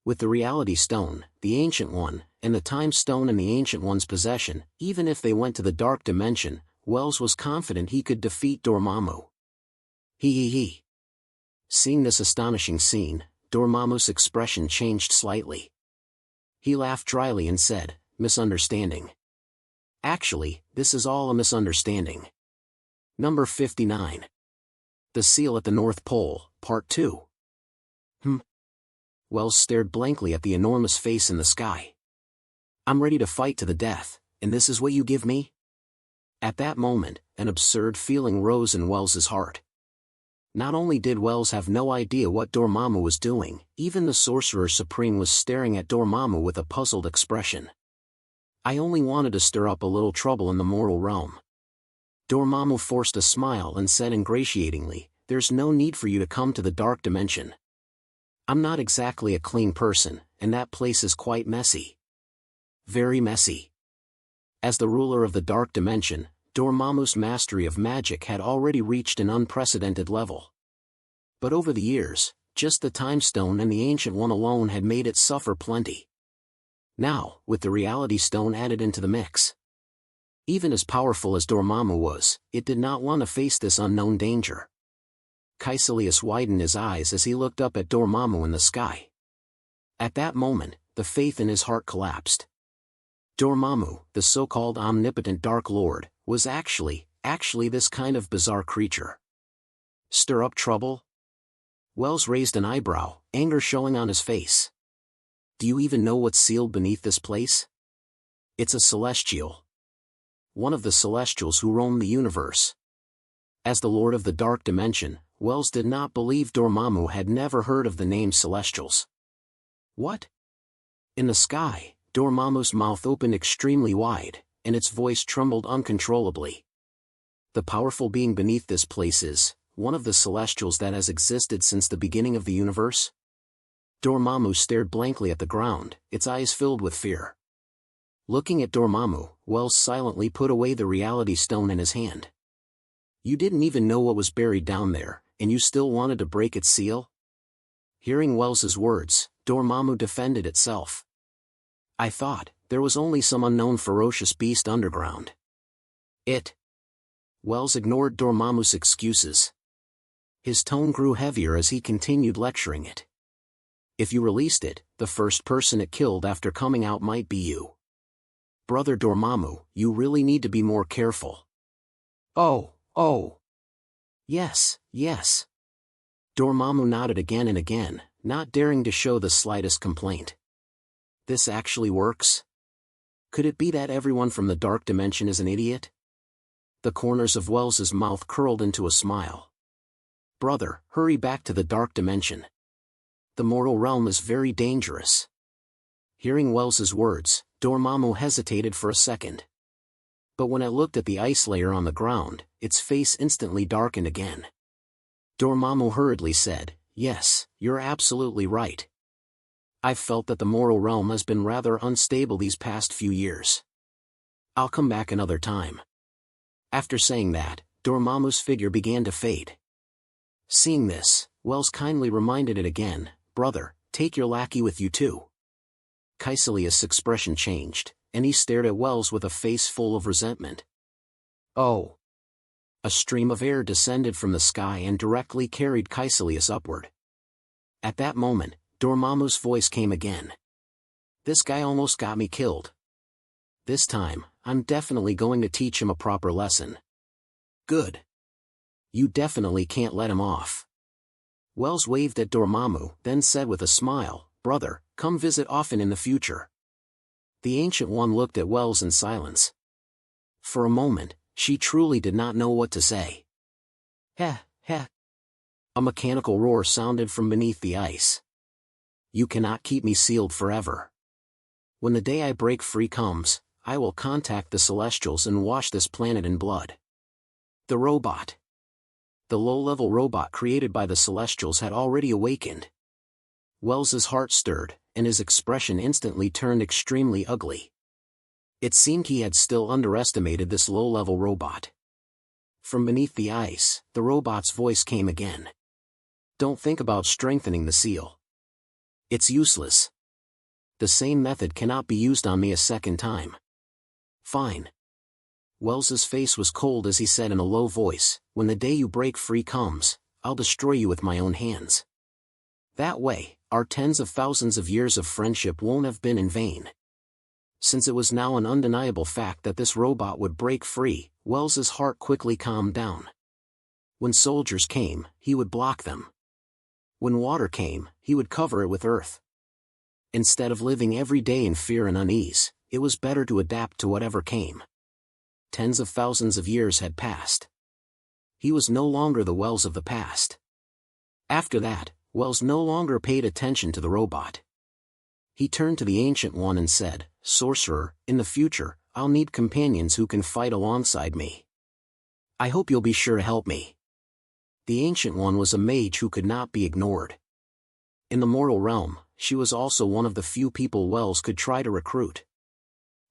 With the Reality Stone, the Ancient One, and the Time Stone in the Ancient One's possession, even if they went to the Dark Dimension, Wells was confident he could defeat Dormammu. He. Seeing this astonishing scene, Dormammu's expression changed slightly. He laughed dryly and said, "Misunderstanding. Actually, this is all a misunderstanding." Number 59. The Seal at the North Pole, Part 2. Wells stared blankly at the enormous face in the sky. I'm ready to fight to the death, and this is what you give me? At that moment, an absurd feeling rose in Wells's heart. Not only did Wells have no idea what Dormammu was doing, even the Sorcerer Supreme was staring at Dormammu with a puzzled expression. I only wanted to stir up a little trouble in the mortal realm. Dormammu forced a smile and said ingratiatingly, "There's no need for you to come to the dark dimension. I'm not exactly a clean person, and that place is quite messy. Very messy." As the ruler of the dark dimension, Dormammu's mastery of magic had already reached an unprecedented level. But over the years, just the Time Stone and the Ancient One alone had made it suffer plenty. Now, with the Reality Stone added into the mix. Even as powerful as Dormammu was, it did not want to face this unknown danger. Caecilius widened his eyes as he looked up at Dormammu in the sky. At that moment, the faith in his heart collapsed. Dormammu, the so-called omnipotent Dark Lord, was actually this kind of bizarre creature. Stir up trouble? Wells raised an eyebrow, anger showing on his face. Do you even know what's sealed beneath this place? It's a celestial. One of the celestials who roam the universe. As the Lord of the Dark Dimension, Wells did not believe Dormammu had never heard of the name Celestials. What? In the sky, Dormammu's mouth opened extremely wide, and its voice trembled uncontrollably. The powerful being beneath this place is one of the Celestials that has existed since the beginning of the universe? Dormammu stared blankly at the ground, its eyes filled with fear. Looking at Dormammu, Wells silently put away the Reality Stone in his hand. You didn't even know what was buried down there, and you still wanted to break its seal? Hearing Wells's words, Dormammu defended itself. I thought there was only some unknown ferocious beast underground. Wells ignored Dormammu's excuses. His tone grew heavier as he continued lecturing it. If you released it, the first person it killed after coming out might be you. Brother Dormammu, you really need to be more careful. Oh. Yes. Dormammu nodded again and again, not daring to show the slightest complaint. This actually works? Could it be that everyone from the dark dimension is an idiot? The corners of Wells's mouth curled into a smile. Brother, hurry back to the dark dimension. The mortal realm is very dangerous. Hearing Wells's words, Dormammu hesitated for a second. But when it looked at the ice layer on the ground, its face instantly darkened again. Dormammu hurriedly said, Yes, you're absolutely right. I've felt that the mortal realm has been rather unstable these past few years. I'll come back another time. After saying that, Dormammu's figure began to fade. Seeing this, Wells kindly reminded it again, Brother, take your lackey with you too. Caecilius' expression changed, and he stared at Wells with a face full of resentment. Oh! A stream of air descended from the sky and directly carried Caecilius upward. At that moment, Dormammu's voice came again. This guy almost got me killed. This time, I'm definitely going to teach him a proper lesson. Good. You definitely can't let him off. Wells waved at Dormammu, then said with a smile, Brother, come visit often in the future. The Ancient One looked at Wells in silence. For a moment, she truly did not know what to say. Heh. A mechanical roar sounded from beneath the ice. You cannot keep me sealed forever. When the day I break free comes, I will contact the Celestials and wash this planet in blood. The robot. The low-level robot created by the Celestials had already awakened. Wells's heart stirred, and his expression instantly turned extremely ugly. It seemed he had still underestimated this low-level robot. From beneath the ice, the robot's voice came again. Don't think about strengthening the seal. It's useless. The same method cannot be used on me a second time. Fine. Wells's face was cold as he said in a low voice, When the day you break free comes, I'll destroy you with my own hands. That way, our tens of thousands of years of friendship won't have been in vain. Since it was now an undeniable fact that this robot would break free, Wells's heart quickly calmed down. When soldiers came, he would block them. When water came, he would cover it with earth. Instead of living every day in fear and unease, it was better to adapt to whatever came. Tens of thousands of years had passed. He was no longer the Wells of the past. After that, Wells no longer paid attention to the robot. He turned to the Ancient One and said, "Sorcerer, in the future, I'll need companions who can fight alongside me. I hope you'll be sure to help me." The Ancient One was a mage who could not be ignored. In the mortal realm, she was also one of the few people Wells could try to recruit.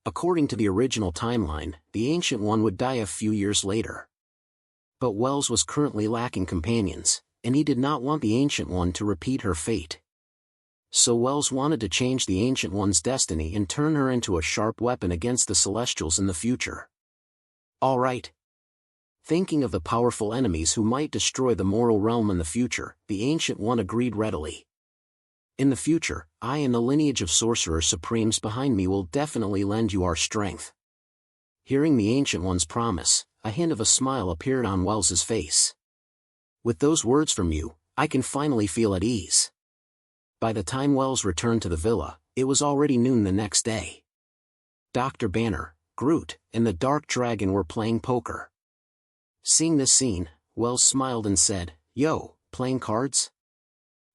According to the original timeline, the Ancient One would die a few years later. But Wells was currently lacking companions, and he did not want the Ancient One to repeat her fate. So Wells wanted to change the Ancient One's destiny and turn her into a sharp weapon against the Celestials in the future. All right. Thinking of the powerful enemies who might destroy the mortal realm in the future, the Ancient One agreed readily. "In the future, I and the lineage of Sorcerer Supremes behind me will definitely lend you our strength." Hearing the Ancient One's promise, a hint of a smile appeared on Wells's face. "With those words from you, I can finally feel at ease." By the time Wells returned to the villa, it was already noon the next day. Dr. Banner, Groot, and the Dark Dragon were playing poker. Seeing this scene, Wells smiled and said, "Yo, playing cards?"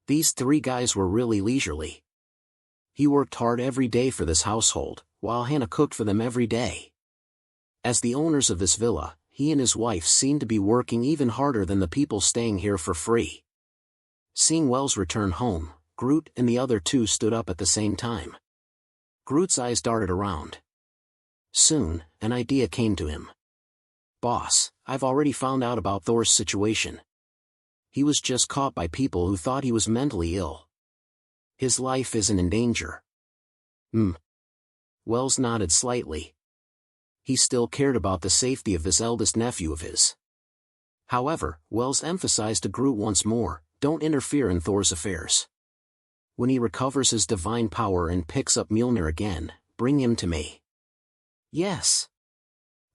These three guys were really leisurely. He worked hard every day for this household, while Hannah cooked for them every day. As the owners of this villa, he and his wife seemed to be working even harder than the people staying here for free. Seeing Wells return home, Groot and the other two stood up at the same time. Groot's eyes darted around. Soon, an idea came to him. "Boss, I've already found out about Thor's situation. He was just caught by people who thought he was mentally ill. His life isn't in danger." Wells nodded slightly. He still cared about the safety of this eldest nephew of his. However, Wells emphasized to Groot once more, "Don't interfere in Thor's affairs. When he recovers his divine power and picks up Mjolnir again, bring him to me." "Yes."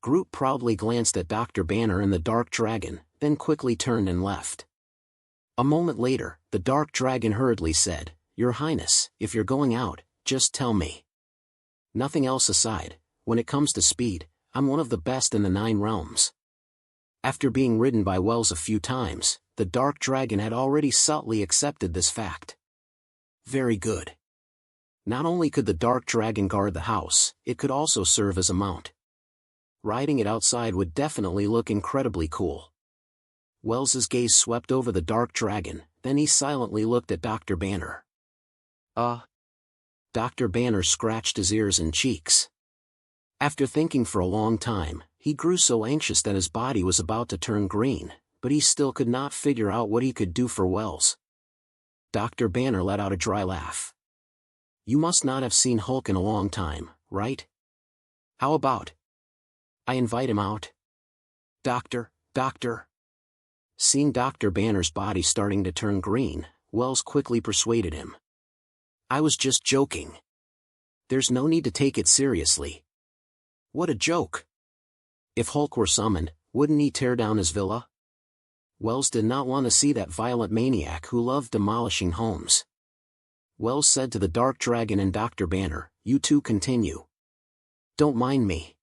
Groot proudly glanced at Dr. Banner and the Dark Dragon, then quickly turned and left. A moment later, the Dark Dragon hurriedly said, "Your Highness, if you're going out, just tell me. Nothing else aside, when it comes to speed, I'm one of the best in the 9 realms." After being ridden by Wells a few times, the Dark Dragon had already subtly accepted this fact. Very good. Not only could the Dark Dragon guard the house, it could also serve as a mount. Riding it outside would definitely look incredibly cool. Wells's gaze swept over the Dark Dragon, then he silently looked at Dr. Banner. Dr. Banner scratched his ears and cheeks. After thinking for a long time, he grew so anxious that his body was about to turn green, but he still could not figure out what he could do for Wells. Dr. Banner let out a dry laugh. "You must not have seen Hulk in a long time, right? How about I invite him out? Doctor. Seeing Dr. Banner's body starting to turn green, Wells quickly persuaded him. "I was just joking. There's no need to take it seriously." "What a joke. If Hulk were summoned, wouldn't he tear down his villa?" Wells did not want to see that violent maniac who loved demolishing homes. Wells said to the Dark Dragon and Dr. Banner, "You two continue. Don't mind me."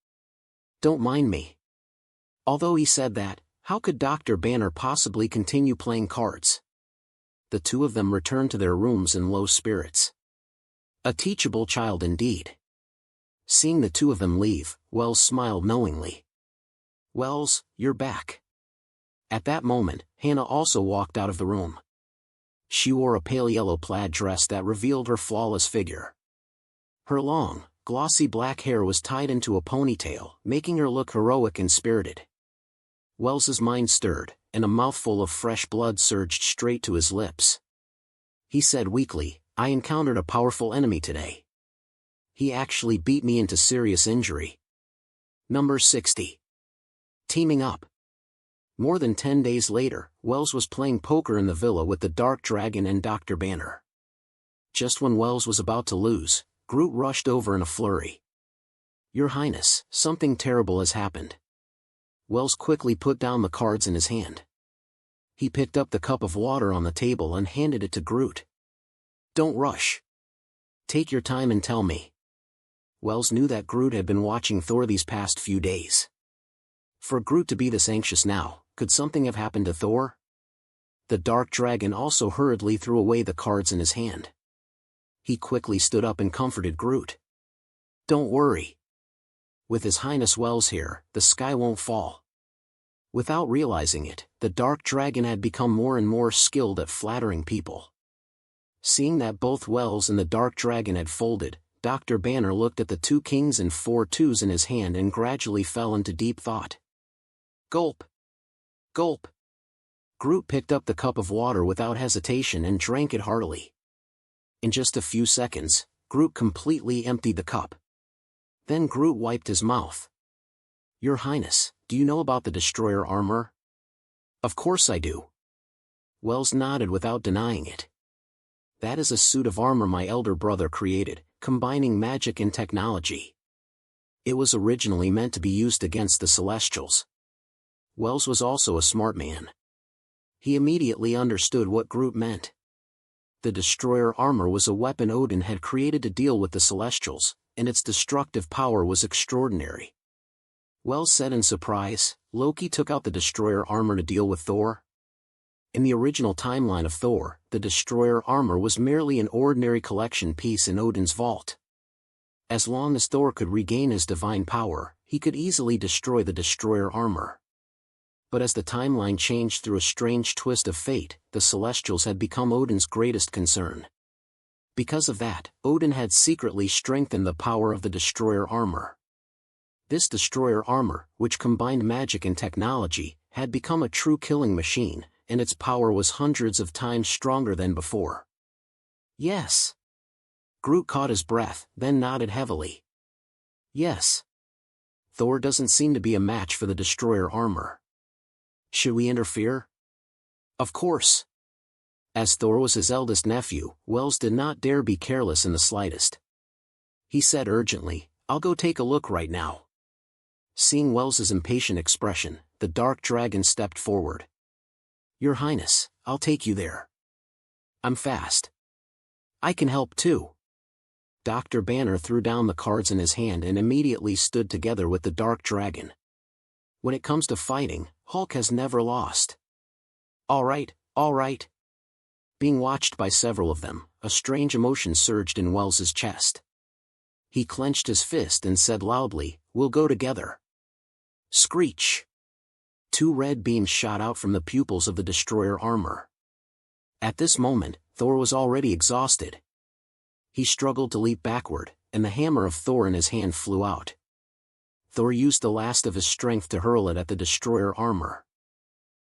Although he said that, how could Dr. Banner possibly continue playing cards? The two of them returned to their rooms in low spirits. A teachable child indeed. Seeing the two of them leave, Wells smiled knowingly. "Wells, you're back." At that moment, Hannah also walked out of the room. She wore a pale yellow plaid dress that revealed her flawless figure. Her long, glossy black hair was tied into a ponytail, making her look heroic and spirited. Wells's mind stirred, and a mouthful of fresh blood surged straight to his lips. He said weakly, "I encountered a powerful enemy today. He actually beat me into serious injury." Number 60. Teaming up. More than 10 days later, Wells was playing poker in the villa with the Dark Dragon and Dr. Banner. Just when Wells was about to lose, Groot rushed over in a flurry. "Your Highness, something terrible has happened." Wells quickly put down the cards in his hand. He picked up the cup of water on the table and handed it to Groot. "Don't rush. Take your time and tell me." Wells knew that Groot had been watching Thor these past few days. For Groot to be this anxious now, could something have happened to Thor? The dark dragon also hurriedly threw away the cards in his hand. He quickly stood up and comforted Groot. "Don't worry. With His Highness Wells here, the sky won't fall." Without realizing it, the dark dragon had become more and more skilled at flattering people. Seeing that both Wells and the dark dragon had folded, Dr. Banner looked at the 2 kings and 4 twos in his hand and gradually fell into deep thought. Gulp! Gulp! Groot picked up the cup of water without hesitation and drank it heartily. In just a few seconds, Groot completely emptied the cup. Then Groot wiped his mouth. "Your Highness, do you know about the Destroyer armor?" "Of course I do." Wells nodded without denying it. "That is a suit of armor my elder brother created, combining magic and technology. It was originally meant to be used against the Celestials." Wells was also a smart man. He immediately understood what Groot meant. The Destroyer armor was a weapon Odin had created to deal with the Celestials, and its destructive power was extraordinary. Wells said in surprise, "Loki took out the Destroyer armor to deal with Thor?" In the original timeline of Thor, the Destroyer armor was merely an ordinary collection piece in Odin's vault. As long as Thor could regain his divine power, he could easily destroy the Destroyer armor. But as the timeline changed through a strange twist of fate, the Celestials had become Odin's greatest concern. Because of that, Odin had secretly strengthened the power of the Destroyer armor. This Destroyer armor, which combined magic and technology, had become a true killing machine, and its power was hundreds of times stronger than before. "Yes." Groot caught his breath, then nodded heavily. "Yes. Thor doesn't seem to be a match for the Destroyer armor. Should we interfere?" "Of course." As Thor was his eldest nephew, Wells did not dare be careless in the slightest. He said urgently, "I'll go take a look right now." Seeing Wells's impatient expression, the dark dragon stepped forward. "Your Highness, I'll take you there. I'm fast. I can help too." Dr. Banner threw down the cards in his hand and immediately stood together with the dark dragon. When it comes to fighting, Hulk has never lost. All right. Being watched by several of them, a strange emotion surged in Wells's chest. He clenched his fist and said loudly, "We'll go together." Screech! 2 red beams shot out from the pupils of the Destroyer armor. At this moment, Thor was already exhausted. He struggled to leap backward, and the hammer of Thor in his hand flew out. Thor used the last of his strength to hurl it at the Destroyer armor.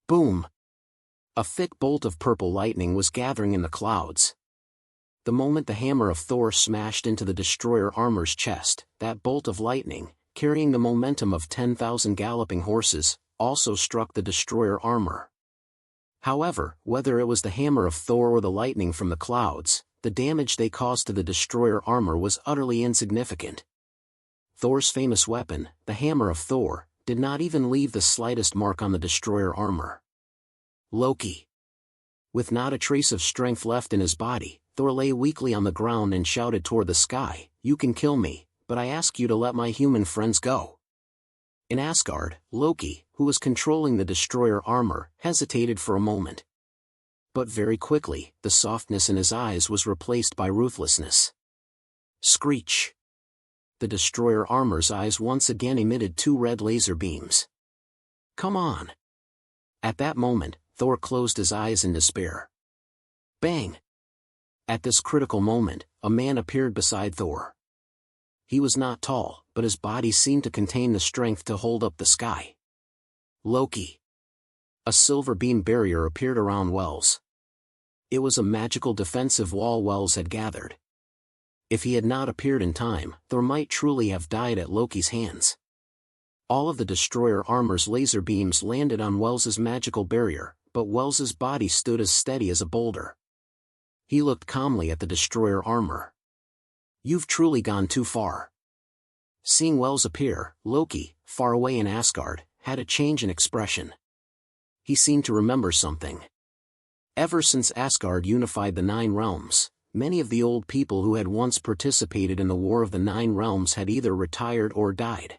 Boom! A thick bolt of purple lightning was gathering in the clouds. The moment the hammer of Thor smashed into the Destroyer armor's chest, that bolt of lightning, carrying the momentum of 10,000 galloping horses, also struck the Destroyer armor. However, whether it was the hammer of Thor or the lightning from the clouds, the damage they caused to the Destroyer armor was utterly insignificant. Thor's famous weapon, the hammer of Thor, did not even leave the slightest mark on the Destroyer armor. Loki! With not a trace of strength left in his body, Thor lay weakly on the ground and shouted toward the sky, "You can kill me, but I ask you to let my human friends go." In Asgard, Loki, who was controlling the Destroyer armor, hesitated for a moment. But very quickly, the softness in his eyes was replaced by ruthlessness. Screech! The Destroyer armor's eyes once again emitted 2 red laser beams. "Come on!" At that moment, Thor closed his eyes in despair. Bang! At this critical moment, a man appeared beside Thor. He was not tall, but his body seemed to contain the strength to hold up the sky. Loki! A silver beam barrier appeared around Wells. It was a magical defensive wall Wells had gathered. If he had not appeared in time, Thor might truly have died at Loki's hands. All of the Destroyer armor's laser beams landed on Wells's magical barrier, but Wells's body stood as steady as a boulder. He looked calmly at the Destroyer armor. "You've truly gone too far." Seeing Wells appear, Loki, far away in Asgard, had a change in expression. he seemed to remember something. Ever since Asgard unified the Nine Realms, many of the old people who had once participated in the War of the Nine Realms had either retired or died.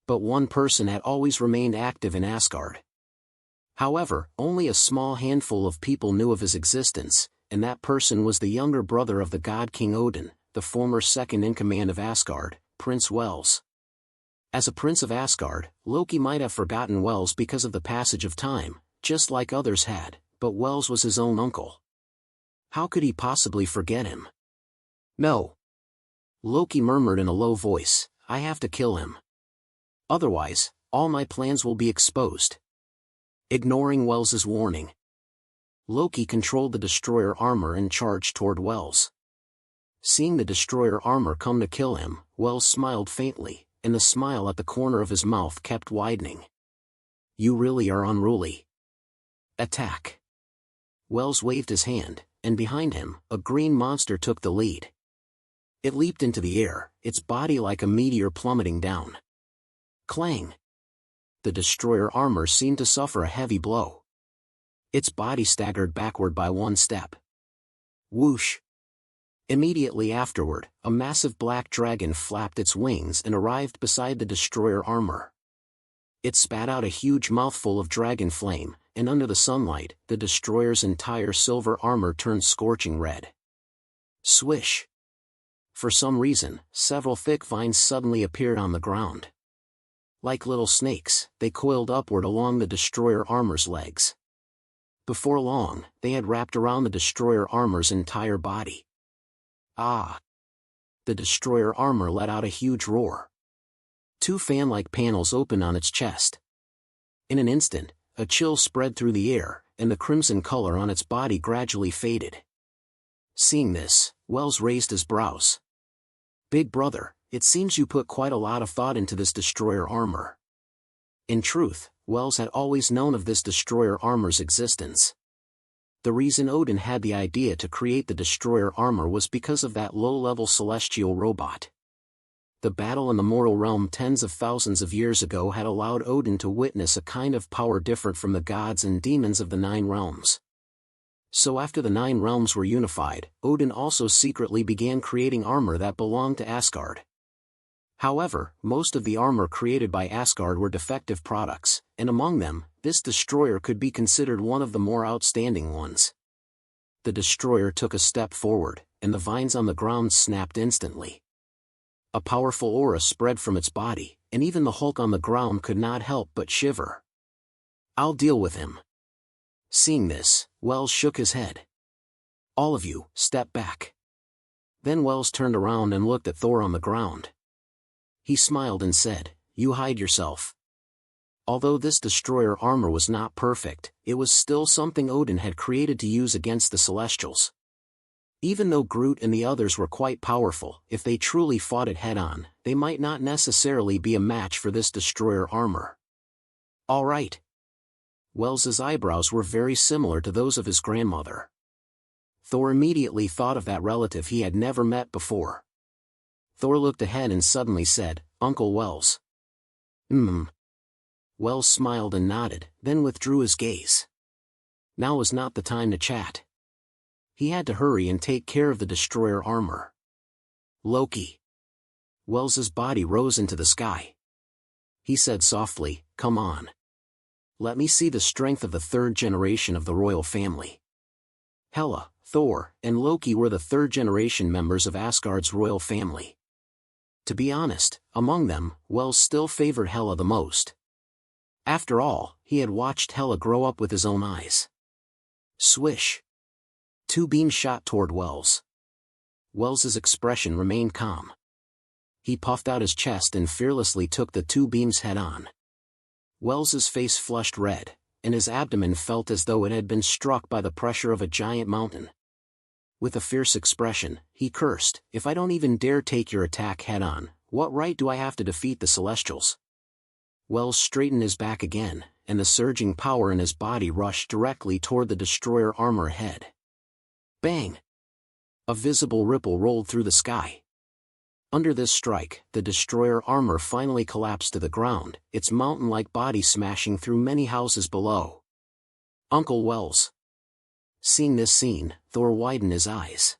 But one person had always remained active in Asgard. However, only a small handful of people knew of his existence, and that person was the younger brother of the god King Odin, the former second-in-command of Asgard, Prince Wels. As a prince of Asgard, Loki might have forgotten Wels because of the passage of time, just like others had, but Wels was his own uncle. How could he possibly forget him? No. Loki murmured in a low voice, I have to kill him. Otherwise, all my plans will be exposed. Ignoring Wels's warning, Loki controlled the destroyer armor and charged toward Wels. Seeing the destroyer armor come to kill him, Wels smiled faintly, and the smile at the corner of his mouth kept widening. You really are unruly. Attack. Wels waved his hand, and behind him, a green monster took the lead. It leaped into the air, its body like a meteor plummeting down. Clang. The destroyer armor seemed to suffer a heavy blow. Its body staggered backward by one step. Whoosh! Immediately afterward, a massive black dragon flapped its wings and arrived beside the destroyer armor. It spat out a huge mouthful of dragon flame, and under the sunlight, the destroyer's entire silver armor turned scorching red. Swish! For some reason, several thick vines suddenly appeared on the ground. Like little snakes, they coiled upward along the destroyer armor's legs. Before long, they had wrapped around the destroyer armor's entire body. Ah! The destroyer armor let out a huge roar. Two fan-like panels opened on its chest. In an instant, a chill spread through the air, and the crimson color on its body gradually faded. Seeing this, Wels raised his brows. Big brother, it seems you put quite a lot of thought into this destroyer armor. In truth, Wels had always known of this destroyer armor's existence. The reason Odin had the idea to create the destroyer armor was because of that low-level celestial robot. The battle in the mortal realm tens of thousands of years ago had allowed Odin to witness a kind of power different from the gods and demons of the Nine Realms. So after the Nine Realms were unified, Odin also secretly began creating armor that belonged to Asgard. However, most of the armor created by Asgard were defective products, and among them, this destroyer could be considered one of the more outstanding ones. The destroyer took a step forward, and the vines on the ground snapped instantly. A powerful aura spread from its body, and even the Hulk on the ground could not help but shiver. I'll deal with him. Seeing this, Wels shook his head. All of you, step back. Then Wels turned around and looked at Thor on the ground. He smiled and said, You hide yourself. Although this destroyer armor was not perfect, it was still something Odin had created to use against the Celestials. Even though Groot and the others were quite powerful, if they truly fought it head-on, they might not necessarily be a match for this destroyer armor. All right. Wels's eyebrows were very similar to those of his grandmother. Thor immediately thought of that relative he had never met before. Thor looked ahead and suddenly said, Uncle Wels. Wels smiled and nodded, then withdrew his gaze. Now was not the time to chat. He had to hurry and take care of the destroyer armor. Loki. Wels's body rose into the sky. He said softly, Come on. Let me see the strength of the third generation of the royal family. Hela, Thor, and Loki were the third-generation members of Asgard's royal family. To be honest, among them, Wels still favored Hela the most. After all, he had watched Hela grow up with his own eyes. Swish! Two beams shot toward Wels. Wels's expression remained calm. He puffed out his chest and fearlessly took the two beams head-on. Wels's face flushed red, and his abdomen felt as though it had been struck by the pressure of a giant mountain. With a fierce expression, he cursed, If I don't even dare take your attack head-on, what right do I have to defeat the Celestials? Wels straightened his back again, and the surging power in his body rushed directly toward the destroyer armor ahead. Bang! A visible ripple rolled through the sky. Under this strike, the destroyer armor finally collapsed to the ground, its mountain-like body smashing through many houses below. Uncle Wells. Seeing this scene, Thor widened his eyes.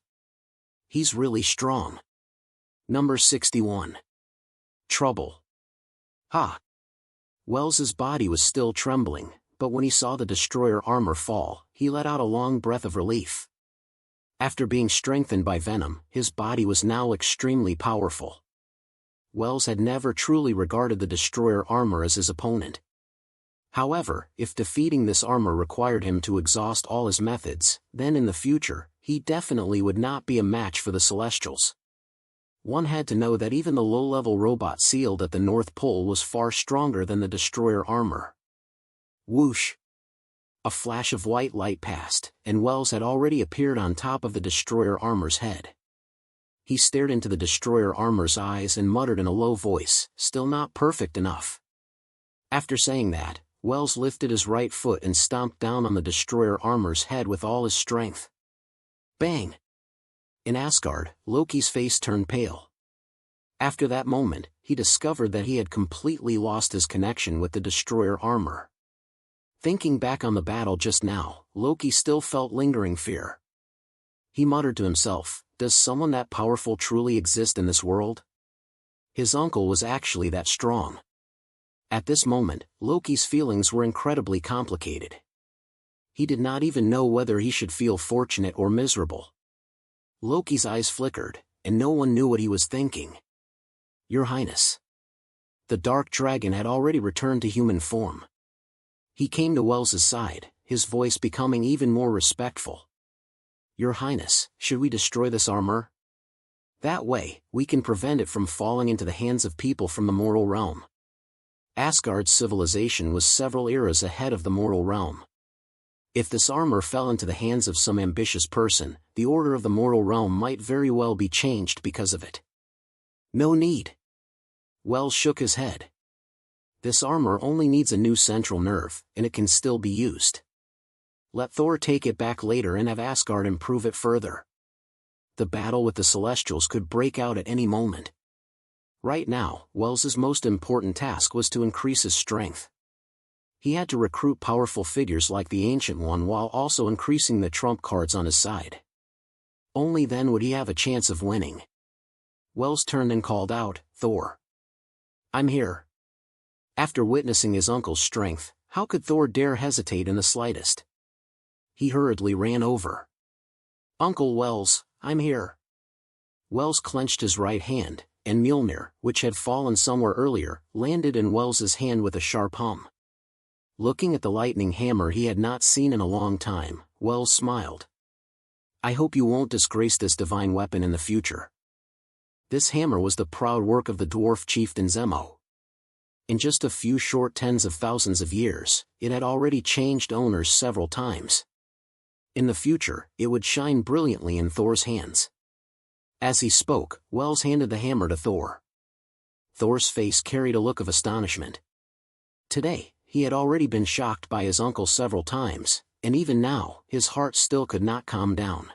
He's really strong. Number 61. Trouble. Ha! Wells's body was still trembling, but when he saw the destroyer armor fall, he let out a long breath of relief. After being strengthened by venom, his body was now extremely powerful. Wells had never truly regarded the destroyer armor as his opponent. However, if defeating this armor required him to exhaust all his methods, then in the future, he definitely would not be a match for the Celestials. One had to know that even the low-level robot sealed at the North Pole was far stronger than the destroyer armor. Whoosh! A flash of white light passed, and Wells had already appeared on top of the destroyer armor's head. He stared into the destroyer armor's eyes and muttered in a low voice, "Still not perfect enough." After saying that, Wells lifted his right foot and stomped down on the destroyer armor's head with all his strength. Bang! In Asgard, Loki's face turned pale. After that moment, he discovered that he had completely lost his connection with the destroyer armor. Thinking back on the battle just now, Loki still felt lingering fear. He muttered to himself, "Does someone that powerful truly exist in this world?" His uncle was actually that strong. At this moment, Loki's feelings were incredibly complicated. He did not even know whether he should feel fortunate or miserable. Loki's eyes flickered, and no one knew what he was thinking. "Your Highness." The dark dragon had already returned to human form. He came to Wells's side, his voice becoming even more respectful. "Your Highness, should we destroy this armor? That way, we can prevent it from falling into the hands of people from the mortal realm." Asgard's civilization was several eras ahead of the mortal realm. If this armor fell into the hands of some ambitious person, the order of the mortal realm might very well be changed because of it. "No need." Wells shook his head. "This armor only needs a new central nerve, and it can still be used. Let Thor take it back later and have Asgard improve it further. The battle with the Celestials could break out at any moment. Right now, Wells's most important task was to increase his strength. He had to recruit powerful figures like the Ancient One while also increasing the trump cards on his side. Only then would he have a chance of winning. Wells turned and called out, "Thor. I'm here." After witnessing his uncle's strength, how could Thor dare hesitate in the slightest? He hurriedly ran over. "Uncle Wells, I'm here." Wells clenched his right hand, and Mjolnir, which had fallen somewhere earlier, landed in Wells's hand with a sharp hum. Looking at the lightning hammer he had not seen in a long time, Wells smiled. "I hope you won't disgrace this divine weapon in the future." This hammer was the proud work of the dwarf chieftain Zemo. In just a few short tens of thousands of years, it had already changed owners several times. In the future, it would shine brilliantly in Thor's hands. As he spoke, Wells handed the hammer to Thor. Thor's face carried a look of astonishment. Today, he had already been shocked by his uncle several times, and even now, his heart still could not calm down.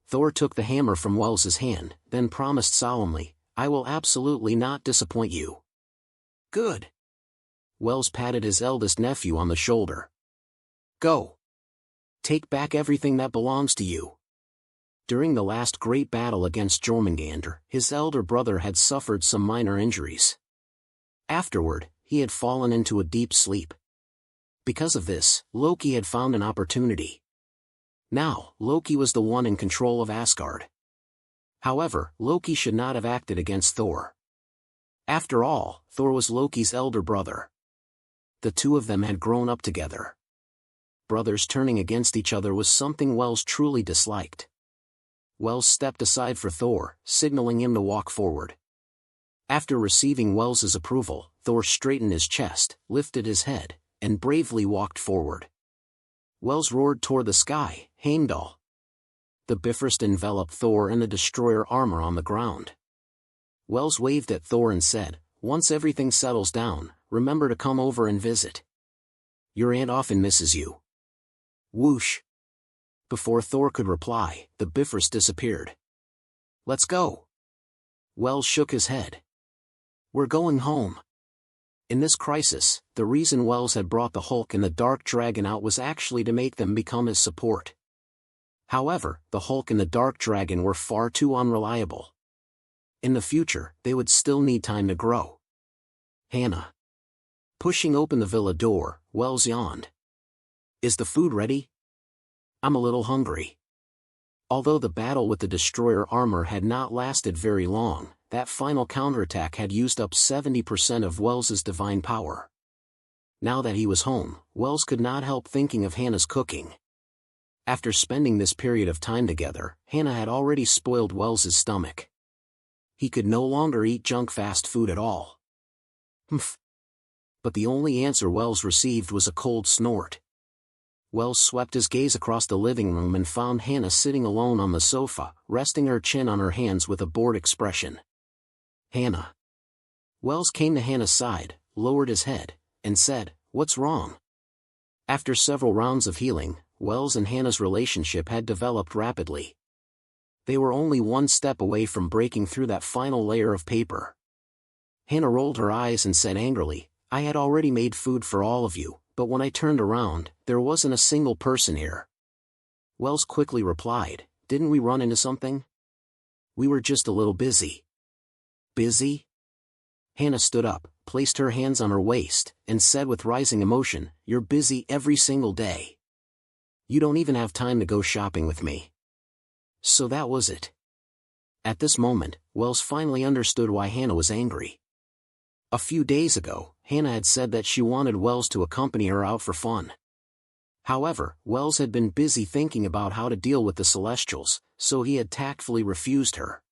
Thor took the hammer from Wells's hand, then promised solemnly, "I will absolutely not disappoint you." "Good." Wells patted his eldest nephew on the shoulder. "Go. Take back everything that belongs to you." During the last great battle against Jormungandr, his elder brother had suffered some minor injuries. Afterward, he had fallen into a deep sleep. Because of this, Loki had found an opportunity. Now, Loki was the one in control of Asgard. However, Loki should not have acted against Thor. After all, Thor was Loki's elder brother. The two of them had grown up together. Brothers turning against each other was something Wells truly disliked. Wells stepped aside for Thor, signaling him to walk forward. After receiving Wells's approval, Thor straightened his chest, lifted his head, and bravely walked forward. Wells roared toward the sky, "Heimdall!" The Bifrost enveloped Thor and the destroyer armor on the ground. Wells waved at Thor and said, "Once everything settles down, remember to come over and visit. Your aunt often misses you." Whoosh! Before Thor could reply, the Bifrost disappeared. "Let's go." Wells shook his head. "We're going home." In this crisis, the reason Wells had brought the Hulk and the Dark Dragon out was actually to make them become his support. However, the Hulk and the Dark Dragon were far too unreliable. In the future, they would still need time to grow. Hannah. Pushing open the villa door, Wells yawned. Is the food ready? I'm a little hungry. Although the battle with the destroyer armor had not lasted very long, that final counterattack had used up 70% of Wells's divine power. Now that he was home, Wells could not help thinking of Hannah's cooking. After spending this period of time together, Hannah had already spoiled Wells's stomach. He could no longer eat junk fast food at all. Humph. But the only answer Wells received was a cold snort. Wells swept his gaze across the living room and found Hannah sitting alone on the sofa, resting her chin on her hands with a bored expression. Hannah. Wells came to Hannah's side, lowered his head, and said, "What's wrong?" After several rounds of healing, Wells and Hannah's relationship had developed rapidly. They were only one step away from breaking through that final layer of paper. Hannah rolled her eyes and said angrily, "I had already made food for all of you, but when I turned around, there wasn't a single person here." Wells quickly replied, "Didn't we run into something? We were just a little busy." Busy? Hannah stood up, placed her hands on her waist, and said with rising emotion, "You're busy every single day. You don't even have time to go shopping with me." So that was it. At this moment, Wells finally understood why Hannah was angry. A few days ago, Hannah had said that she wanted Wells to accompany her out for fun. However, Wells had been busy thinking about how to deal with the Celestials, so he had tactfully refused her.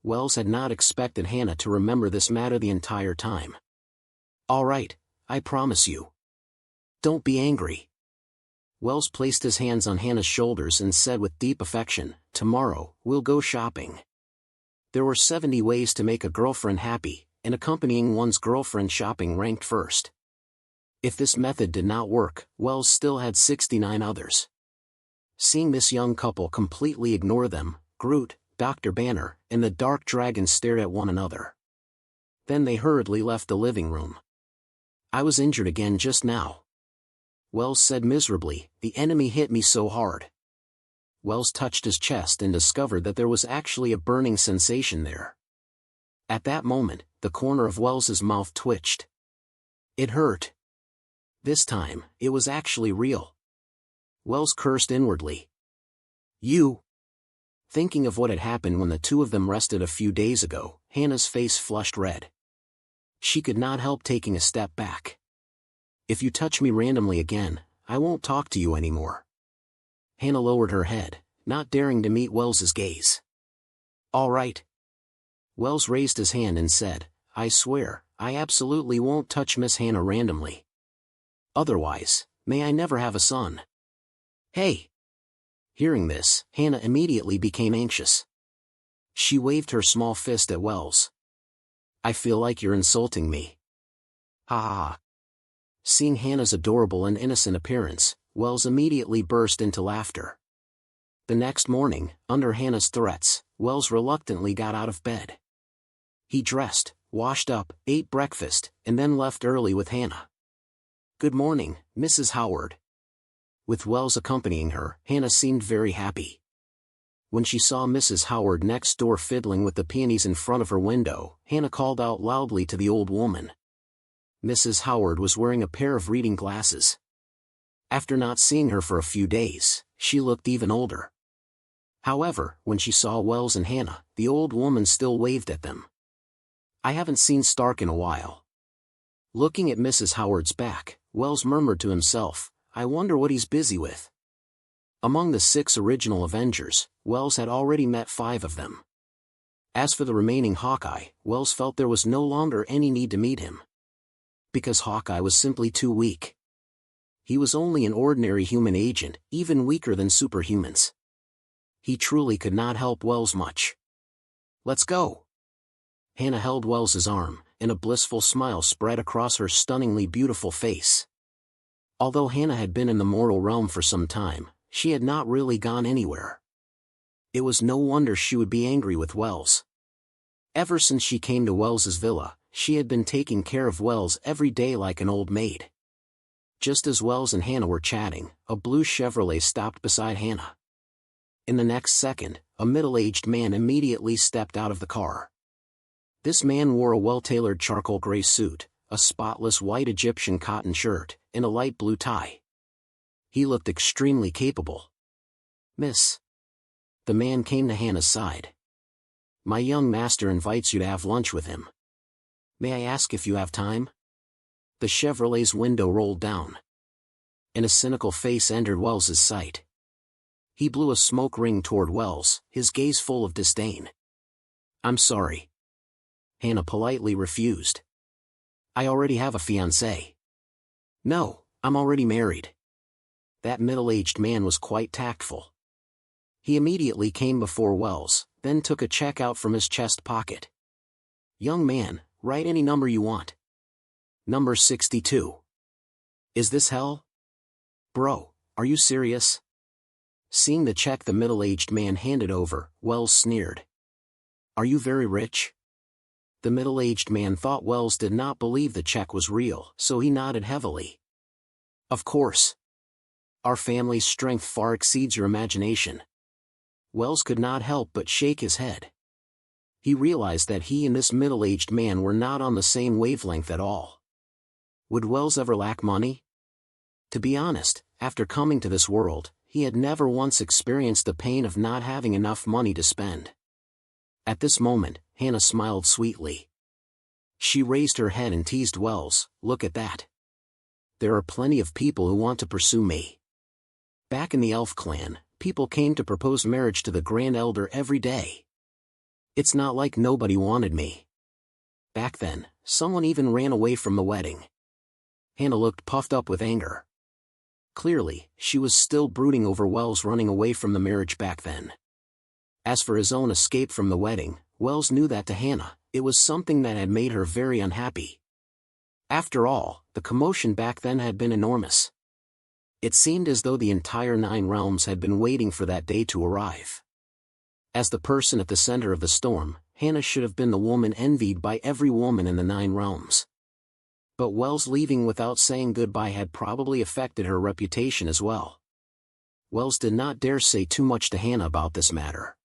Wells had not expected Hannah to remember this matter the entire time. "All right, I promise you. Don't be angry." Wells placed his hands on Hannah's shoulders and said with deep affection, "Tomorrow, we'll go shopping." There were 70 ways to make a girlfriend happy, and accompanying one's girlfriend shopping ranked first. If this method did not work, Wells still had 69 others. Seeing this young couple completely ignore them, Groot, Dr. Banner, and the Dark Dragon stared at one another. Then they hurriedly left the living room. "I was injured again just now," Wells said miserably. "The enemy hit me so hard." Wells touched his chest and discovered that there was actually a burning sensation there. At that moment, the corner of Wells's mouth twitched. It hurt. This time, it was actually real. Wells cursed inwardly. "You!" Thinking of what had happened when the two of them rested a few days ago, Hannah's face flushed red. She could not help taking a step back. "If you touch me randomly again, I won't talk to you anymore." Hannah lowered her head, not daring to meet Wells's gaze. "All right." Wells raised his hand and said, "I swear, I absolutely won't touch Miss Hannah randomly. Otherwise, may I never have a son." "Hey!" Hearing this, Hannah immediately became anxious. She waved her small fist at Wells. "I feel like you're insulting me." Ha ha ha. Seeing Hannah's adorable and innocent appearance, Wells immediately burst into laughter. The next morning, under Hannah's threats, Wells reluctantly got out of bed. He dressed, washed up, ate breakfast, and then left early with Hannah. "Good morning, Mrs. Howard." With Wells accompanying her, Hannah seemed very happy. When she saw Mrs. Howard next door fiddling with the peonies in front of her window, Hannah called out loudly to the old woman. Mrs. Howard was wearing a pair of reading glasses. After not seeing her for a few days, she looked even older. However, when she saw Wells and Hannah, the old woman still waved at them. "I haven't seen Stark in a while." Looking at Mrs. Howard's back, Wells murmured to himself, "I wonder what he's busy with." Among the 6 original Avengers, Wells had already met 5 of them. As for the remaining Hawkeye, Wells felt there was no longer any need to meet him. Because Hawkeye was simply too weak. He was only an ordinary human agent, even weaker than superhumans. He truly could not help Wells much. "Let's go." Hannah held Wells's arm, and a blissful smile spread across her stunningly beautiful face. Although Hannah had been in the mortal realm for some time, she had not really gone anywhere. It was no wonder she would be angry with Wells. Ever since she came to Wells's villa, she had been taking care of Wells every day like an old maid. Just as Wells and Hannah were chatting, a blue Chevrolet stopped beside Hannah. In the next second, a middle-aged man immediately stepped out of the car. This man wore a well-tailored charcoal gray suit, a spotless white Egyptian cotton shirt, and a light blue tie. He looked extremely capable. "Miss." The man came to Hannah's side. "My young master invites you to have lunch with him. May I ask if you have time?" The Chevrolet's window rolled down, and a cynical face entered Wells's sight. He blew a smoke ring toward Wells, his gaze full of disdain. "I'm sorry." Hannah politely refused. "I already have a fiancé." "No, I'm already married." That middle-aged man was quite tactful. He immediately came before Wells, then took a check out from his chest pocket. "Young man, write any number you want." "Number 62. Is this hell?" "Bro, are you serious?" Seeing the check the middle-aged man handed over, Wells sneered. "Are you very rich?" The middle-aged man thought Wells did not believe the check was real, so he nodded heavily. "Of course. Our family's strength far exceeds your imagination." Wells could not help but shake his head. He realized that he and this middle-aged man were not on the same wavelength at all. Would Wells ever lack money? To be honest, after coming to this world, he had never once experienced the pain of not having enough money to spend. At this moment, Hannah smiled sweetly. She raised her head and teased Wells, "Look at that. There are plenty of people who want to pursue me. Back in the Elf clan, people came to propose marriage to the Grand Elder every day. It's not like nobody wanted me. Back then, someone even ran away from the wedding." Hannah looked puffed up with anger. Clearly, she was still brooding over Wells running away from the marriage back then. As for his own escape from the wedding, Wells knew that to Hannah, it was something that had made her very unhappy. After all, the commotion back then had been enormous. It seemed as though the entire 9 realms had been waiting for that day to arrive. As the person at the center of the storm, Hannah should have been the woman envied by every woman in the 9 realms. But Wells leaving without saying goodbye had probably affected her reputation as well. Wells did not dare say too much to Hannah about this matter.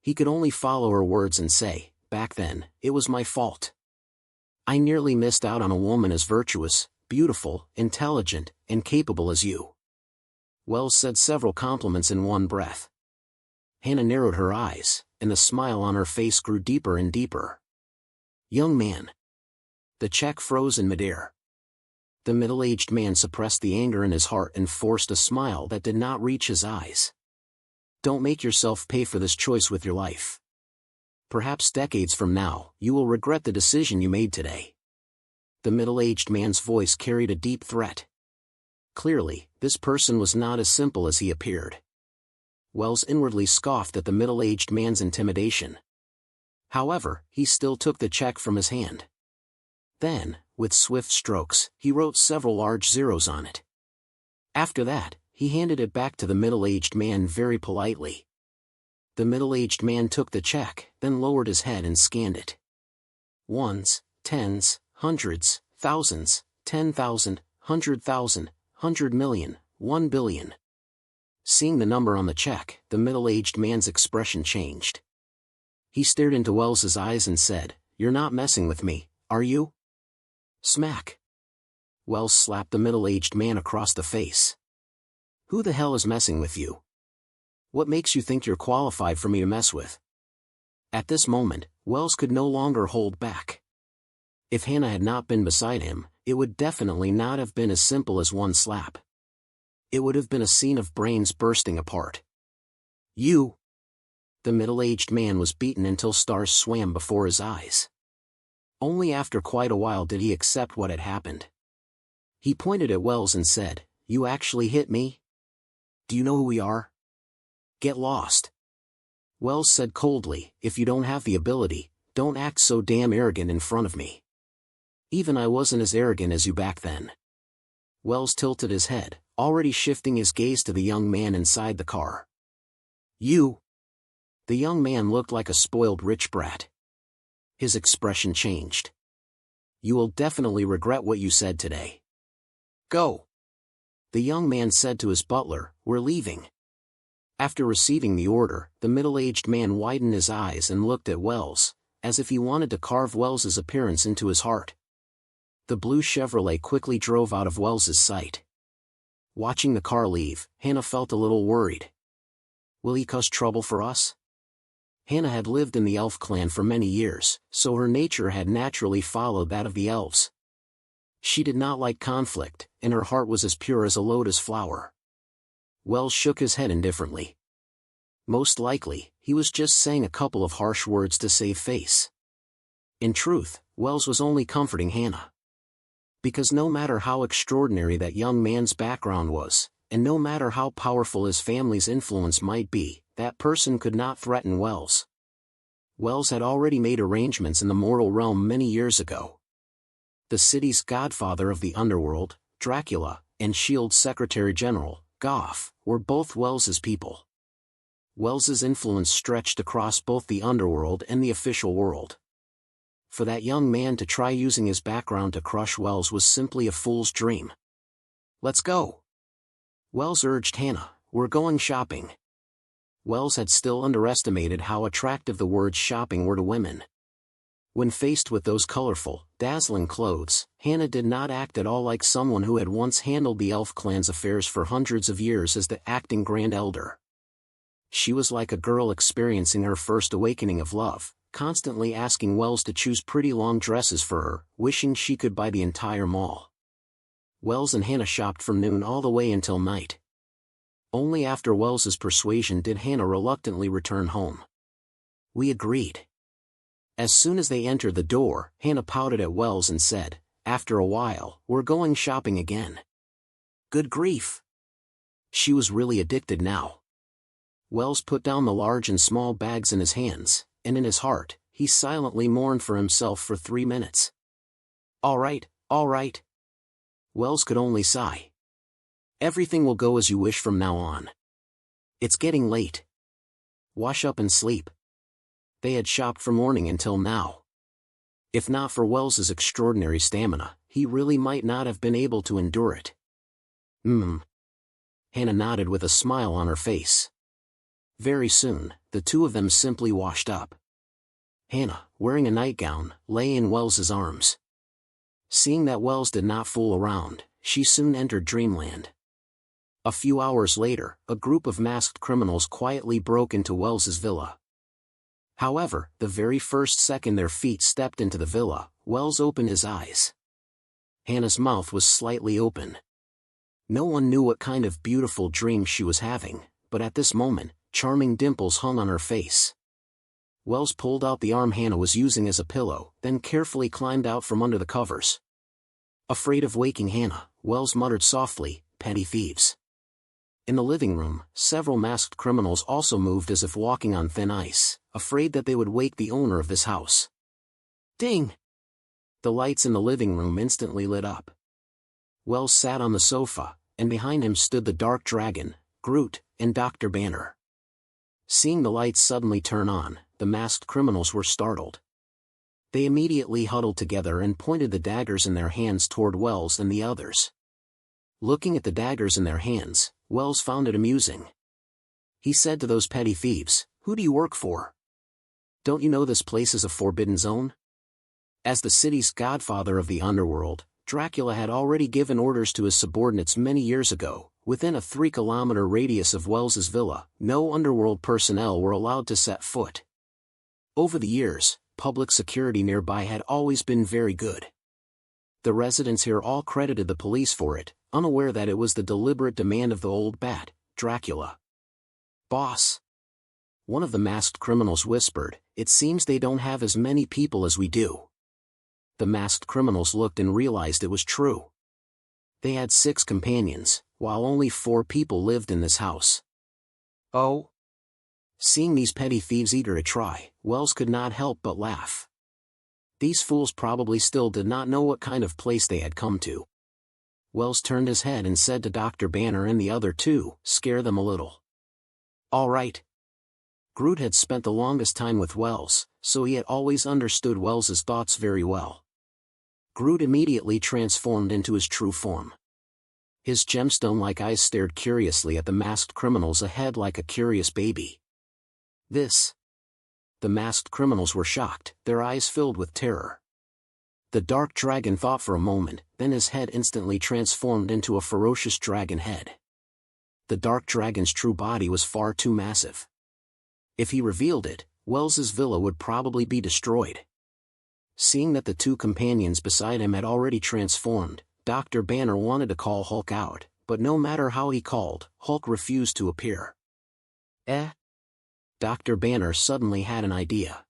He could only follow her words and say, "Back then, it was my fault. I nearly missed out on a woman as virtuous, beautiful, intelligent, and capable as you." Wells said several compliments in one breath. Hannah narrowed her eyes, and the smile on her face grew deeper and deeper. "Young man." The check froze in midair. The middle-aged man suppressed the anger in his heart and forced a smile that did not reach his eyes. "Don't make yourself pay for this choice with your life. Perhaps decades from now, you will regret the decision you made today." The middle-aged man's voice carried a deep threat. Clearly, this person was not as simple as he appeared. Wells inwardly scoffed at the middle-aged man's intimidation. However, he still took the check from his hand. Then, with swift strokes, he wrote several large zeros on it. After that, he handed it back to the middle-aged man very politely. The middle-aged man took the check, then lowered his head and scanned it. Ones, tens, hundreds, thousands, 10,000, 100,000, 100,000,000, 1,000,000,000. Seeing the number on the check, the middle-aged man's expression changed. He stared into Wells's eyes and said, "You're not messing with me, are you?" Smack. Wells slapped the middle-aged man across the face. "Who the hell is messing with you? What makes you think you're qualified for me to mess with?" At this moment, Wells could no longer hold back. If Hannah had not been beside him, it would definitely not have been as simple as one slap. It would have been a scene of brains bursting apart. "You!" The middle-aged man was beaten until stars swam before his eyes. Only after quite a while did he accept what had happened. He pointed at Wells and said, "You actually hit me? Do you know who we are? Get lost." Wells said coldly, "If you don't have the ability, don't act so damn arrogant in front of me. Even I wasn't as arrogant as you back then." Wells tilted his head, already shifting his gaze to the young man inside the car. "You!" The young man looked like a spoiled rich brat. His expression changed. You will definitely regret what you said today. Go. The young man said to his butler, "We're leaving." After receiving the order, the middle-aged man widened his eyes and looked at Wells, as if he wanted to carve Wells's appearance into his heart. The blue Chevrolet quickly drove out of Wells's sight. Watching the car leave, Hannah felt a little worried. Will he cause trouble for us? Hannah had lived in the elf clan for many years, so her nature had naturally followed that of the elves. She did not like conflict, and her heart was as pure as a lotus flower. Wells shook his head indifferently. Most likely, he was just saying a couple of harsh words to save face. In truth, Wells was only comforting Hannah. Because no matter how extraordinary that young man's background was, and no matter how powerful his family's influence might be, that person could not threaten Wells. Wells had already made arrangements in the mortal realm many years ago. The city's godfather of the underworld, Dracula, and S.H.I.E.L.D. Secretary General, Goff, were both Wells's people. Wells's influence stretched across both the underworld and the official world. For that young man to try using his background to crush Wells was simply a fool's dream. Let's go. Wells urged Hannah, "We're going shopping." Wells had still underestimated how attractive the words shopping were to women. When faced with those colorful, dazzling clothes, Hannah did not act at all like someone who had once handled the elf clan's affairs for hundreds of years as the acting Grand Elder. She was like a girl experiencing her first awakening of love, constantly asking Wells to choose pretty long dresses for her, wishing she could buy the entire mall. Wells and Hannah shopped from noon all the way until night. Only after Wells's persuasion did Hannah reluctantly return home. We agreed. As soon as they entered the door, Hannah pouted at Wells and said, "After a while, we're going shopping again." Good grief! She was really addicted now. Wells put down the large and small bags in his hands, and in his heart, he silently mourned for himself for 3 minutes. All right. Wells could only sigh. Everything will go as you wish from now on. It's getting late. Wash up and sleep. They had shopped from morning until now. If not for Wells's extraordinary stamina, he really might not have been able to endure it. Hannah nodded with a smile on her face. Very soon, the two of them simply washed up. Hannah, wearing a nightgown, lay in Wells's arms. Seeing that Wells did not fool around, she soon entered dreamland. A few hours later, a group of masked criminals quietly broke into Wells's villa. However, the very first second their feet stepped into the villa, Wells opened his eyes. Hannah's mouth was slightly open. No one knew what kind of beautiful dream she was having, but at this moment, charming dimples hung on her face. Wells pulled out the arm Hannah was using as a pillow, then carefully climbed out from under the covers. Afraid of waking Hannah, Wells muttered softly, "Petty thieves." In the living room, several masked criminals also moved as if walking on thin ice, afraid that they would wake the owner of this house. Ding! The lights in the living room instantly lit up. Wells sat on the sofa, and behind him stood the Dark Dragon, Groot, and Dr. Banner. Seeing the lights suddenly turn on, the masked criminals were startled. They immediately huddled together and pointed the daggers in their hands toward Wells and the others. Looking at the daggers in their hands, Wells found it amusing. He said to those petty thieves, "Who do you work for? Don't you know this place is a forbidden zone?" As the city's godfather of the underworld, Dracula had already given orders to his subordinates many years ago. Within a 3-kilometer radius of Wells's villa, no underworld personnel were allowed to set foot. Over the years, public security nearby had always been very good. The residents here all credited the police for it, unaware that it was the deliberate demand of the old bat, Dracula. "Boss," one of the masked criminals whispered, "it seems they don't have as many people as we do." The masked criminals looked and realized it was true. They had 6 companions, while only 4 people lived in this house. Oh? Seeing these petty thieves eager to try, Wells could not help but laugh. These fools probably still did not know what kind of place they had come to. Wells turned his head and said to Dr. Banner and the other 2, "Scare them a little." All right. Groot had spent the longest time with Wells, so he had always understood Wells's thoughts very well. Groot immediately transformed into his true form. His gemstone-like eyes stared curiously at the masked criminals ahead like a curious baby. This. The masked criminals were shocked, their eyes filled with terror. The dark dragon thought for a moment, then his head instantly transformed into a ferocious dragon head. The dark dragon's true body was far too massive. If he revealed it, Wells's villa would probably be destroyed. Seeing that the two companions beside him had already transformed, Dr. Banner wanted to call Hulk out, but no matter how he called, Hulk refused to appear. Dr. Banner suddenly had an idea.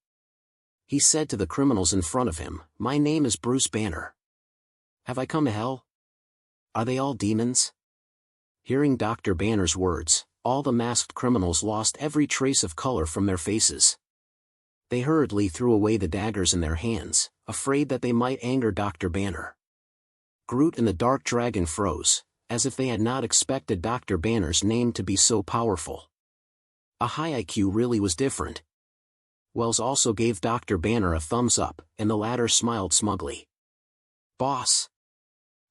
He said to the criminals in front of him, "My name is Bruce Banner. Have I come to hell? Are they all demons?" Hearing Dr. Banner's words, all the masked criminals lost every trace of color from their faces. They hurriedly threw away the daggers in their hands, afraid that they might anger Dr. Banner. Groot and the Dark Dragon froze, as if they had not expected Dr. Banner's name to be so powerful. A high IQ really was different. Wells also gave Dr. Banner a thumbs up, and the latter smiled smugly. "Boss!"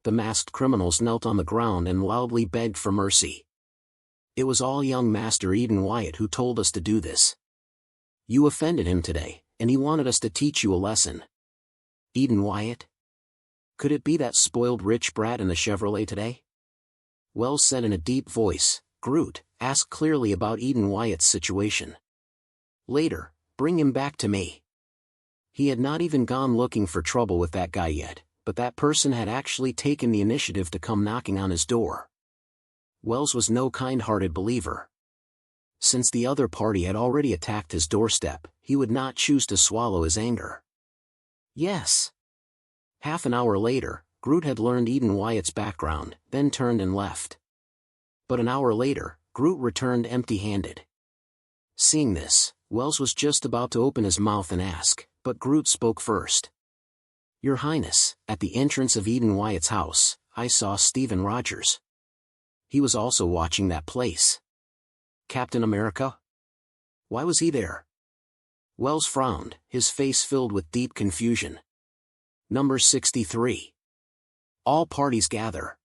The masked criminals knelt on the ground and loudly begged for mercy. "It was all young Master Eden Wyatt who told us to do this. You offended him today, and he wanted us to teach you a lesson." Eden Wyatt? Could it be that spoiled rich brat in the Chevrolet today? Wells said in a deep voice. Groot, ask clearly about Eden Wyatt's situation. Later, bring him back to me. He had not even gone looking for trouble with that guy yet, but that person had actually taken the initiative to come knocking on his door. Wells was no kind-hearted believer. Since the other party had already attacked his doorstep, he would not choose to swallow his anger. Yes. Half an hour later, Groot had learned Eden Wyatt's background, then turned and left. But an hour later, Groot returned empty-handed. Seeing this, Wells was just about to open his mouth and ask, but Groot spoke first. "Your Highness, at the entrance of Eden Wyatt's house, I saw Stephen Rogers. He was also watching that place." "Captain America? Why was he there?" Wells frowned, his face filled with deep confusion. Number 63. All parties gather.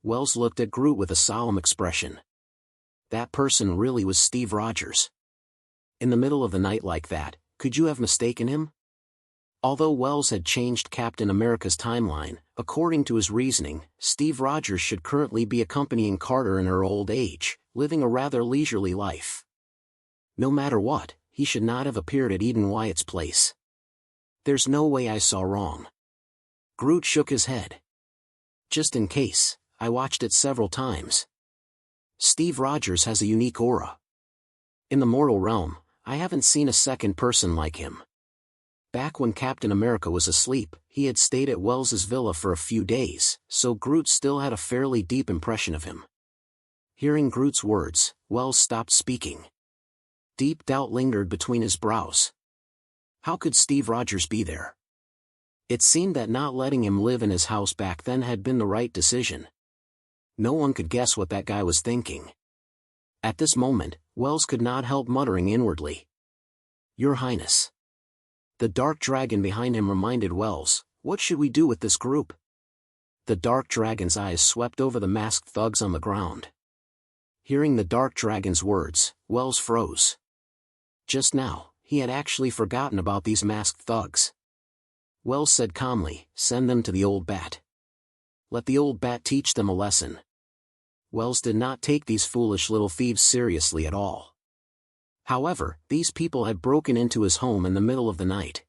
Wells looked at Groot with a solemn expression. That person really was Steve Rogers. In the middle of the night like that, could you have mistaken him? Although Wells had changed Captain America's timeline, according to his reasoning, Steve Rogers should currently be accompanying Carter in her old age, living a rather leisurely life. No matter what, he should not have appeared at Eden Wyatt's place. There's no way I saw wrong. Groot shook his head. Just in case, I watched it several times. Steve Rogers has a unique aura. In the mortal realm, I haven't seen a second person like him. Back when Captain America was asleep, he had stayed at Wells's villa for a few days, so Groot still had a fairly deep impression of him. Hearing Groot's words, Wells stopped speaking. Deep doubt lingered between his brows. How could Steve Rogers be there? It seemed that not letting him live in his house back then had been the right decision. No one could guess what that guy was thinking. At this moment, Wells could not help muttering inwardly. Your Highness. The dark dragon behind him reminded Wells, what should we do with this group? The dark dragon's eyes swept over the masked thugs on the ground. Hearing the dark dragon's words, Wells froze. Just now, he had actually forgotten about these masked thugs. Wells said calmly, send them to the old bat. Let the old bat teach them a lesson. Wells did not take these foolish little thieves seriously at all. However, these people had broken into his home in the middle of the night.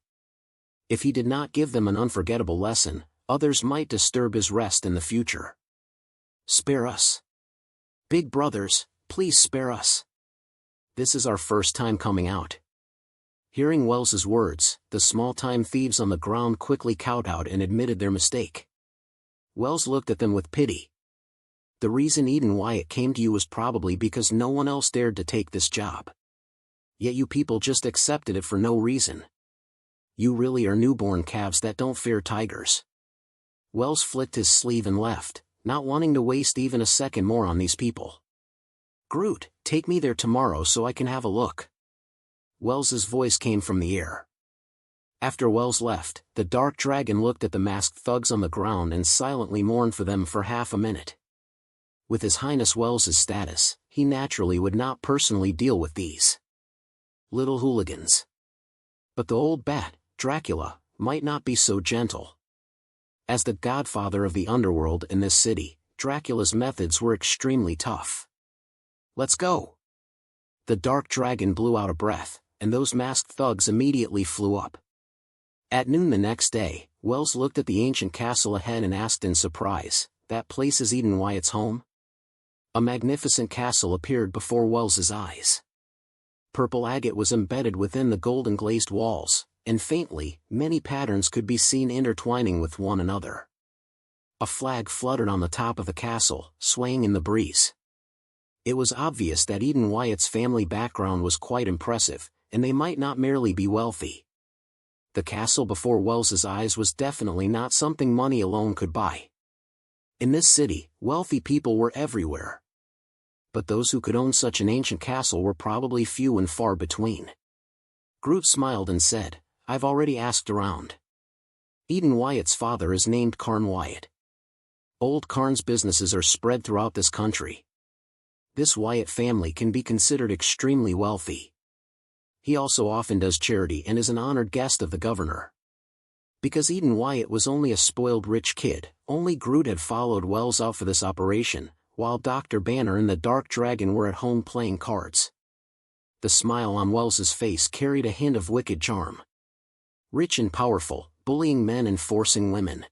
If he did not give them an unforgettable lesson, others might disturb his rest in the future. Spare us. Big brothers, please spare us. This is our first time coming out. Hearing Wells's words, the small-time thieves on the ground quickly kowtowed and admitted their mistake. Wells looked at them with pity. The reason Eden Wyatt came to you was probably because no one else dared to take this job. Yet you people just accepted it for no reason. You really are newborn calves that don't fear tigers. Wells flicked his sleeve and left, not wanting to waste even a second more on these people. Groot, take me there tomorrow so I can have a look. Wells's voice came from the air. After Wells left, the Dark Dragon looked at the masked thugs on the ground and silently mourned for them for half a minute. With His Highness Wells's status, he naturally would not personally deal with these little hooligans. But the old bat, Dracula, might not be so gentle. As the godfather of the underworld in this city, Dracula's methods were extremely tough. "Let's go!" The Dark Dragon blew out a breath, and those masked thugs immediately flew up. At noon the next day, Wells looked at the ancient castle ahead and asked in surprise, "That place is Eden Wyatt's home?" A magnificent castle appeared before Wells's eyes. Purple agate was embedded within the golden glazed walls, and faintly, many patterns could be seen intertwining with one another. A flag fluttered on the top of the castle, swaying in the breeze. It was obvious that Eden Wyatt's family background was quite impressive, and they might not merely be wealthy. The castle before Wells's eyes was definitely not something money alone could buy. In this city, wealthy people were everywhere. But those who could own such an ancient castle were probably few and far between. Groot smiled and said, "I've already asked around. Eden Wyatt's father is named Karn Wyatt. Old Karn's businesses are spread throughout this country. This Wyatt family can be considered extremely wealthy. He also often does charity and is an honored guest of the governor." Because Eden Wyatt was only a spoiled rich kid, only Groot had followed Wells out for this operation, while Dr. Banner and the Dark Dragon were at home playing cards. The smile on Wells's face carried a hint of wicked charm. Rich and powerful, bullying men and forcing women.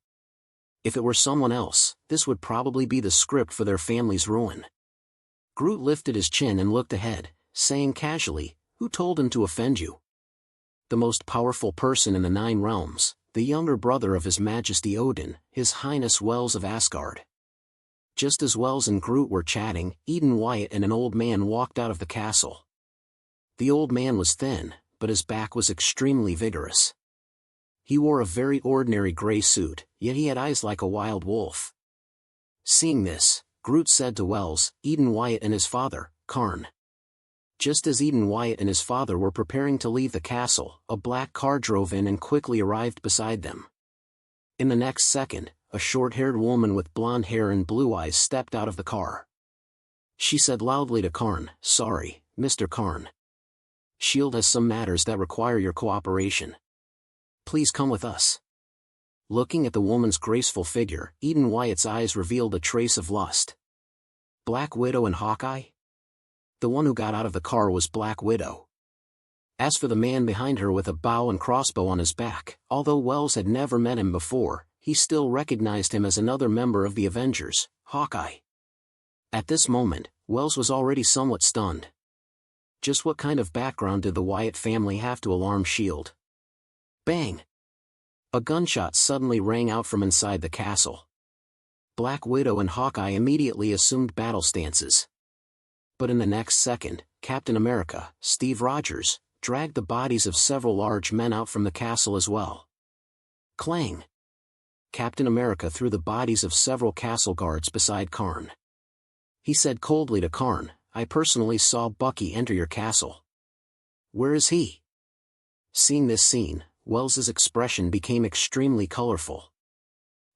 If it were someone else, this would probably be the script for their family's ruin. Groot lifted his chin and looked ahead, saying casually, "Who told him to offend you?" "The most powerful person in the 9 realms, the younger brother of His Majesty Odin, His Highness Wells of Asgard." Just as Wells and Groot were chatting, Eden Wyatt and an old man walked out of the castle. The old man was thin, but his back was extremely vigorous. He wore a very ordinary gray suit, yet he had eyes like a wild wolf. Seeing this, Groot said to Wells, "Eden Wyatt and his father, Karn." Just as Eden Wyatt and his father were preparing to leave the castle, a black car drove in and quickly arrived beside them. In the next second, a short-haired woman with blonde hair and blue eyes stepped out of the car. She said loudly to Karn, "Sorry, Mr. Karn. S.H.I.E.L.D. has some matters that require your cooperation. Please come with us." Looking at the woman's graceful figure, Eden Wyatt's eyes revealed a trace of lust. Black Widow and Hawkeye? The one who got out of the car was Black Widow. As for the man behind her with a bow and crossbow on his back, although Wells had never met him before, he still recognized him as another member of the Avengers, Hawkeye. At this moment, Wells was already somewhat stunned. Just what kind of background did the Wyatt family have to alarm S.H.I.E.L.D.? Bang! A gunshot suddenly rang out from inside the castle. Black Widow and Hawkeye immediately assumed battle stances. But in the next second, Captain America, Steve Rogers, dragged the bodies of several large men out from the castle as well. Clang! Captain America threw the bodies of several castle guards beside Karn. He said coldly to Karn, "I personally saw Bucky enter your castle. Where is he?" Seeing this scene, Wells's expression became extremely colorful.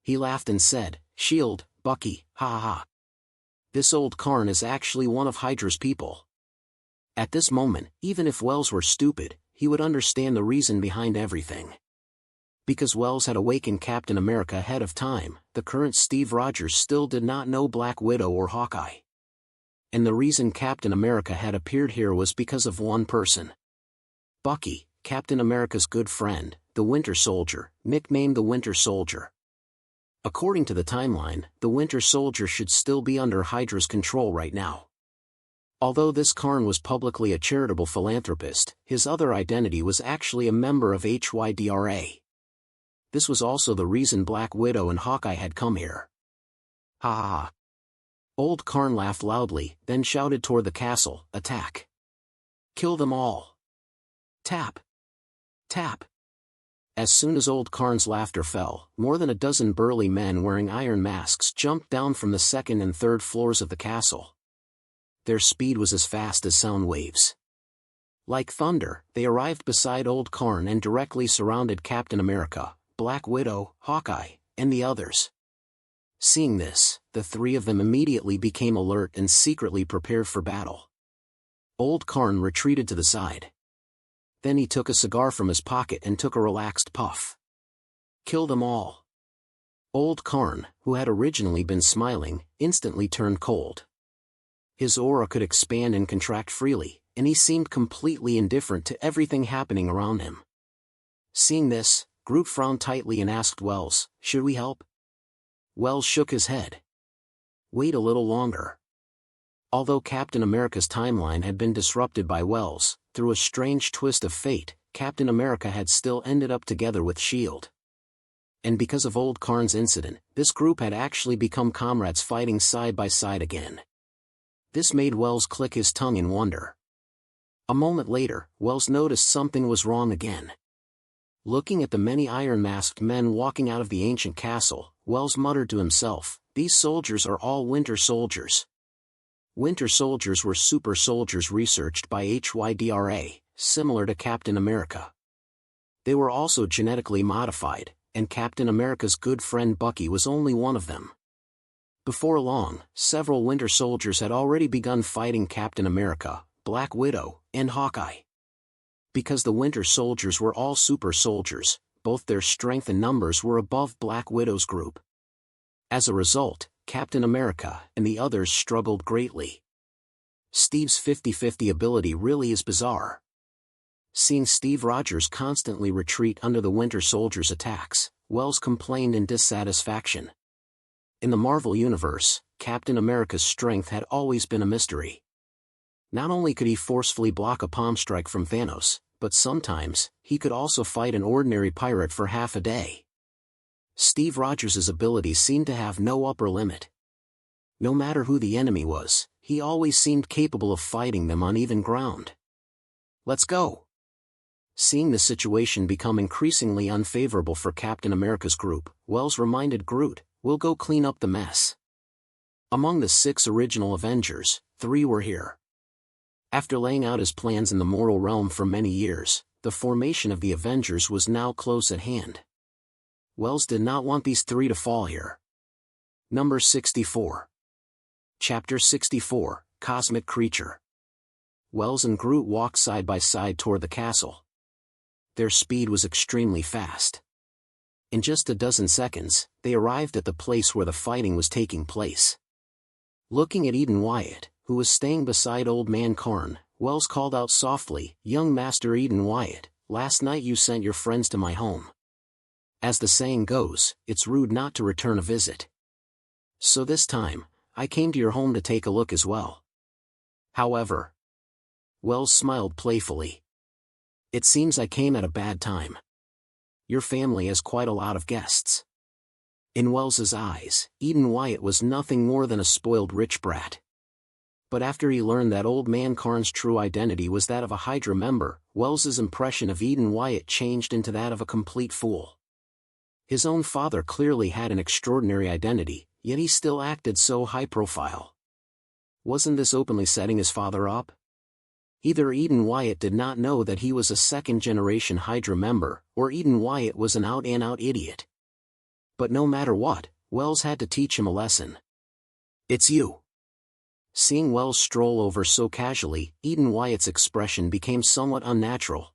He laughed and said, "S.H.I.E.L.D., Bucky, ha ha ha. This old Karn is actually one of Hydra's people." At this moment, even if Wells were stupid, he would understand the reason behind everything. Because Wells had awakened Captain America ahead of time, the current Steve Rogers still did not know Black Widow or Hawkeye. And the reason Captain America had appeared here was because of one person. Bucky, Captain America's good friend, the Winter Soldier, nicknamed the Winter Soldier. According to the timeline, the Winter Soldier should still be under Hydra's control right now. Although this Karn was publicly a charitable philanthropist, his other identity was actually a member of HYDRA. This was also the reason Black Widow and Hawkeye had come here. Ha ha ha. Old Karn laughed loudly, then shouted toward the castle, "Attack! Kill them all! Tap! Tap!" As soon as Old Karn's laughter fell, more than a dozen burly men wearing iron masks jumped down from the second and third floors of the castle. Their speed was as fast as sound waves. Like thunder, they arrived beside Old Karn and directly surrounded Captain America, Black Widow, Hawkeye, and the others. Seeing this, the three of them immediately became alert and secretly prepared for battle. Old Karn retreated to the side. Then he took a cigar from his pocket and took a relaxed puff. Kill them all. Old Karn, who had originally been smiling, instantly turned cold. His aura could expand and contract freely, and he seemed completely indifferent to everything happening around him. Seeing this, Groot frowned tightly and asked Wells, "Should we help?" Wells shook his head. Wait a little longer. Although Captain America's timeline had been disrupted by Wells, through a strange twist of fate, Captain America had still ended up together with S.H.I.E.L.D. And because of Old Karn's incident, this group had actually become comrades fighting side by side again. This made Wells click his tongue in wonder. A moment later, Wells noticed something was wrong again. Looking at the many iron-masked men walking out of the ancient castle, Wells muttered to himself, "These soldiers are all Winter Soldiers." Winter Soldiers were super soldiers researched by HYDRA, similar to Captain America. They were also genetically modified, and Captain America's good friend Bucky was only one of them. Before long, several Winter Soldiers had already begun fighting Captain America, Black Widow, and Hawkeye. Because the Winter Soldiers were all super soldiers, both their strength and numbers were above Black Widow's group. As a result, Captain America and the others struggled greatly. Steve's 50-50 ability really is bizarre. Seeing Steve Rogers constantly retreat under the Winter Soldiers' attacks, Wells complained in dissatisfaction. In the Marvel Universe, Captain America's strength had always been a mystery. Not only could he forcefully block a palm strike from Thanos, but sometimes, he could also fight an ordinary pirate for half a day. Steve Rogers' abilities seemed to have no upper limit. No matter who the enemy was, he always seemed capable of fighting them on even ground. "Let's go." Seeing the situation become increasingly unfavorable for Captain America's group, Wells reminded Groot, "We'll go clean up the mess." Among the 6 original Avengers, 3 were here. After laying out his plans in the mortal realm for many years, the formation of the Avengers was now close at hand. Wells did not want these 3 to fall here. Number 64. Chapter 64, Cosmic Creature. Wells and Groot walked side by side toward the castle. Their speed was extremely fast. In just a dozen seconds, they arrived at the place where the fighting was taking place. Looking at Eden Wyatt, who was staying beside Old Man Karn, Wells called out softly, "Young Master Eden Wyatt, last night you sent your friends to my home. As the saying goes, it's rude not to return a visit. So this time, I came to your home to take a look as well." However, Wells smiled playfully. "It seems I came at a bad time. Your family has quite a lot of guests." In Wells's eyes, Eden Wyatt was nothing more than a spoiled rich brat. But after he learned that Old Man Karn's true identity was that of a Hydra member, Wells's impression of Eden Wyatt changed into that of a complete fool. His own father clearly had an extraordinary identity, yet he still acted so high-profile. Wasn't this openly setting his father up? Either Eden Wyatt did not know that he was a second-generation Hydra member, or Eden Wyatt was an out-and-out idiot. But no matter what, Wells had to teach him a lesson. "It's you." Seeing Wells stroll over so casually, Eden Wyatt's expression became somewhat unnatural.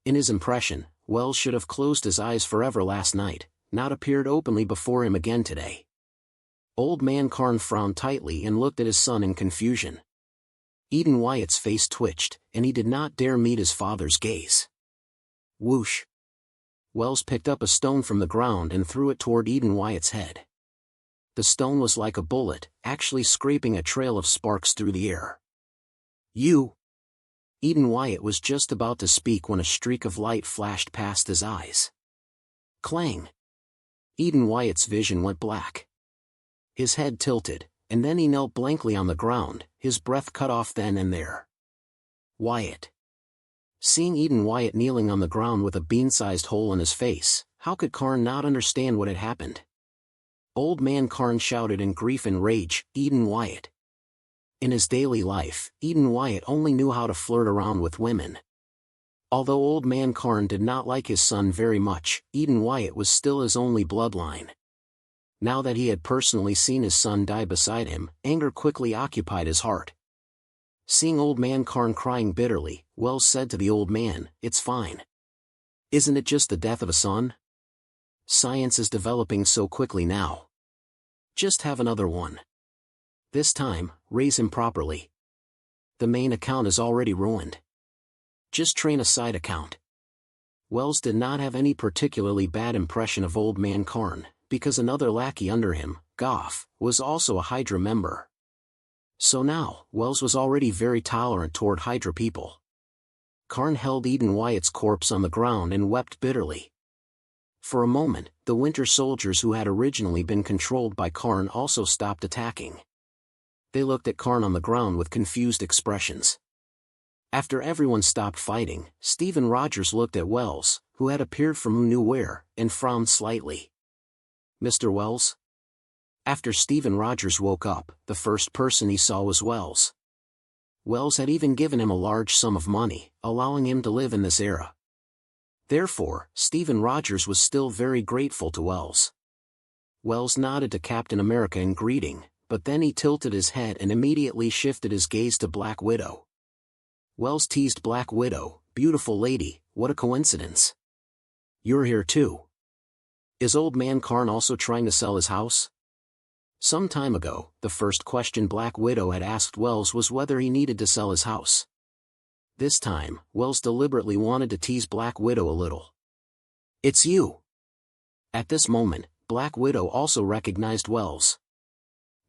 In his impression, Wells should have closed his eyes forever last night, not appeared openly before him again today. Old Man Karn frowned tightly and looked at his son in confusion. Eden Wyatt's face twitched, and he did not dare meet his father's gaze. Whoosh! Wells picked up a stone from the ground and threw it toward Eden Wyatt's head. The stone was like a bullet, actually scraping a trail of sparks through the air. "You!" Eden Wyatt was just about to speak when a streak of light flashed past his eyes. Clang! Eden Wyatt's vision went black. His head tilted, and then he knelt blankly on the ground, his breath cut off then and there. Wyatt. Seeing Eden Wyatt kneeling on the ground with a bean-sized hole in his face, how could Karn not understand what had happened? Old Man Karn shouted in grief and rage, "Eden Wyatt! In his daily life, Eden Wyatt only knew how to flirt around with women. Although Old Man Karn did not like his son very much, Eden Wyatt was still his only bloodline. Now that he had personally seen his son die beside him, anger quickly occupied his heart. Seeing Old Man Karn crying bitterly, Wells said to the old man, "It's fine. Isn't it just the death of a son? Science is developing so quickly now. Just have another one. This time, raise him properly. The main account is already ruined. Just train a side account." Wells did not have any particularly bad impression of Old Man Karn, because another lackey under him, Goff, was also a Hydra member. So now, Wells was already very tolerant toward Hydra people. Karn held Eden Wyatt's corpse on the ground and wept bitterly. For a moment, the Winter Soldiers who had originally been controlled by Karn also stopped attacking. They looked at Karn on the ground with confused expressions. After everyone stopped fighting, Stephen Rogers looked at Wells, who had appeared from who knew where, and frowned slightly. "Mr. Wells?" After Stephen Rogers woke up, the first person he saw was Wells. Wells had even given him a large sum of money, allowing him to live in this era. Therefore, Stephen Rogers was still very grateful to Wells. Wells nodded to Captain America in greeting, but then he tilted his head and immediately shifted his gaze to Black Widow. Wells teased Black Widow, "Beautiful lady, what a coincidence. You're here too. Is Old Man Karn also trying to sell his house?" Some time ago, the first question Black Widow had asked Wells was whether he needed to sell his house. This time, Wells deliberately wanted to tease Black Widow a little. "It's you." At this moment, Black Widow also recognized Wells.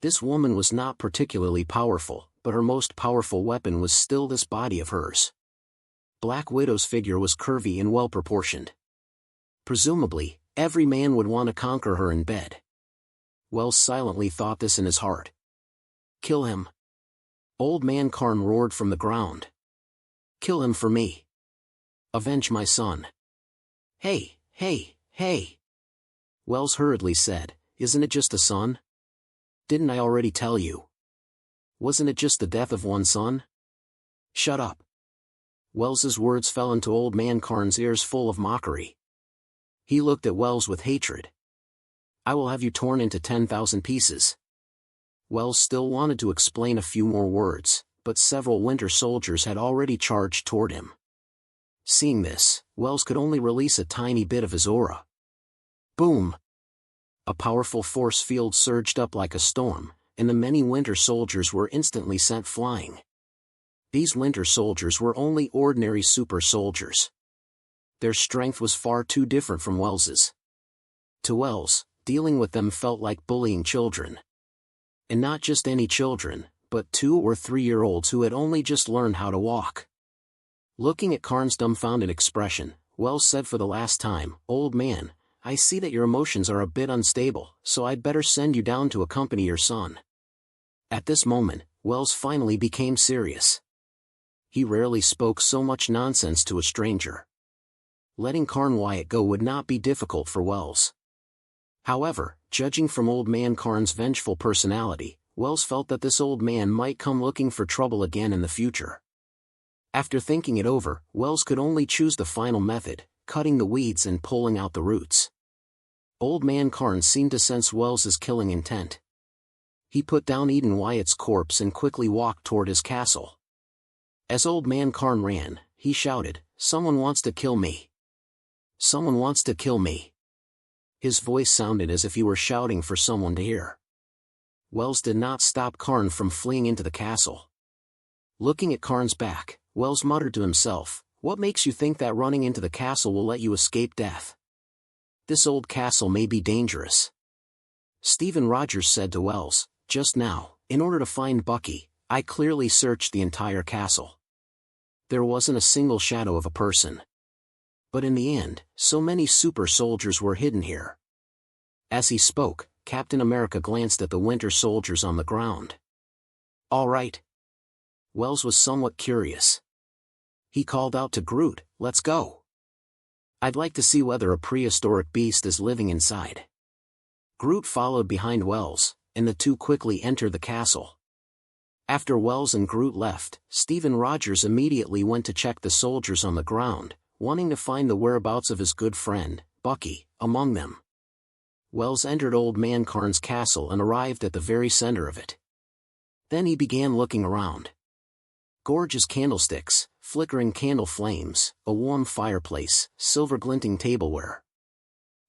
This woman was not particularly powerful, but her most powerful weapon was still this body of hers. Black Widow's figure was curvy and well-proportioned. Presumably, every man would want to conquer her in bed. Wells silently thought this in his heart. "Kill him." Old Man Karn roared from the ground. "Kill him for me. Avenge my son." "Hey, hey, hey," Wells hurriedly said, "isn't it just a son? Didn't I already tell you? Wasn't it just the death of one son?" "Shut up." Wells's words fell into Old Man Karn's ears full of mockery. He looked at Wells with hatred. "I will have you torn into 10,000 pieces." Wells still wanted to explain a few more words, but several Winter Soldiers had already charged toward him. Seeing this, Wells could only release a tiny bit of his aura. Boom! A powerful force field surged up like a storm, and the many Winter Soldiers were instantly sent flying. These Winter Soldiers were only ordinary super soldiers. Their strength was far too different from Wells's. To Wells, dealing with them felt like bullying children. And not just any children, but 2- or 3-year-olds who had only just learned how to walk. Looking at Karn's dumbfounded expression, Wells said for the last time, "Old man, I see that your emotions are a bit unstable, so I'd better send you down to accompany your son." At this moment, Wells finally became serious. He rarely spoke so much nonsense to a stranger. Letting Karn Wyatt go would not be difficult for Wells. However, judging from Old Man Karn's vengeful personality, Wells felt that this old man might come looking for trouble again in the future. After thinking it over, Wells could only choose the final method, cutting the weeds and pulling out the roots. Old Man Karn seemed to sense Wells's killing intent. He put down Eden Wyatt's corpse and quickly walked toward his castle. As Old Man Karn ran, he shouted, "Someone wants to kill me. Someone wants to kill me." His voice sounded as if he were shouting for someone to hear. Wells did not stop Karn from fleeing into the castle. Looking at Karn's back, Wells muttered to himself, "What makes you think that running into the castle will let you escape death? This old castle may be dangerous." Stephen Rogers said to Wells, "Just now, in order to find Bucky, I clearly searched the entire castle. There wasn't a single shadow of a person. But in the end, so many super soldiers were hidden here." As he spoke, Captain America glanced at the Winter Soldiers on the ground. "All right." Wells was somewhat curious. He called out to Groot, "Let's go. I'd like to see whether a prehistoric beast is living inside." Groot followed behind Wells, and the two quickly entered the castle. After Wells and Groot left, Stephen Rogers immediately went to check the soldiers on the ground, wanting to find the whereabouts of his good friend, Bucky, among them. Wells entered Old Man Karn's castle and arrived at the very center of it. Then he began looking around. Gorgeous candlesticks, flickering candle flames, a warm fireplace, silver-glinting tableware.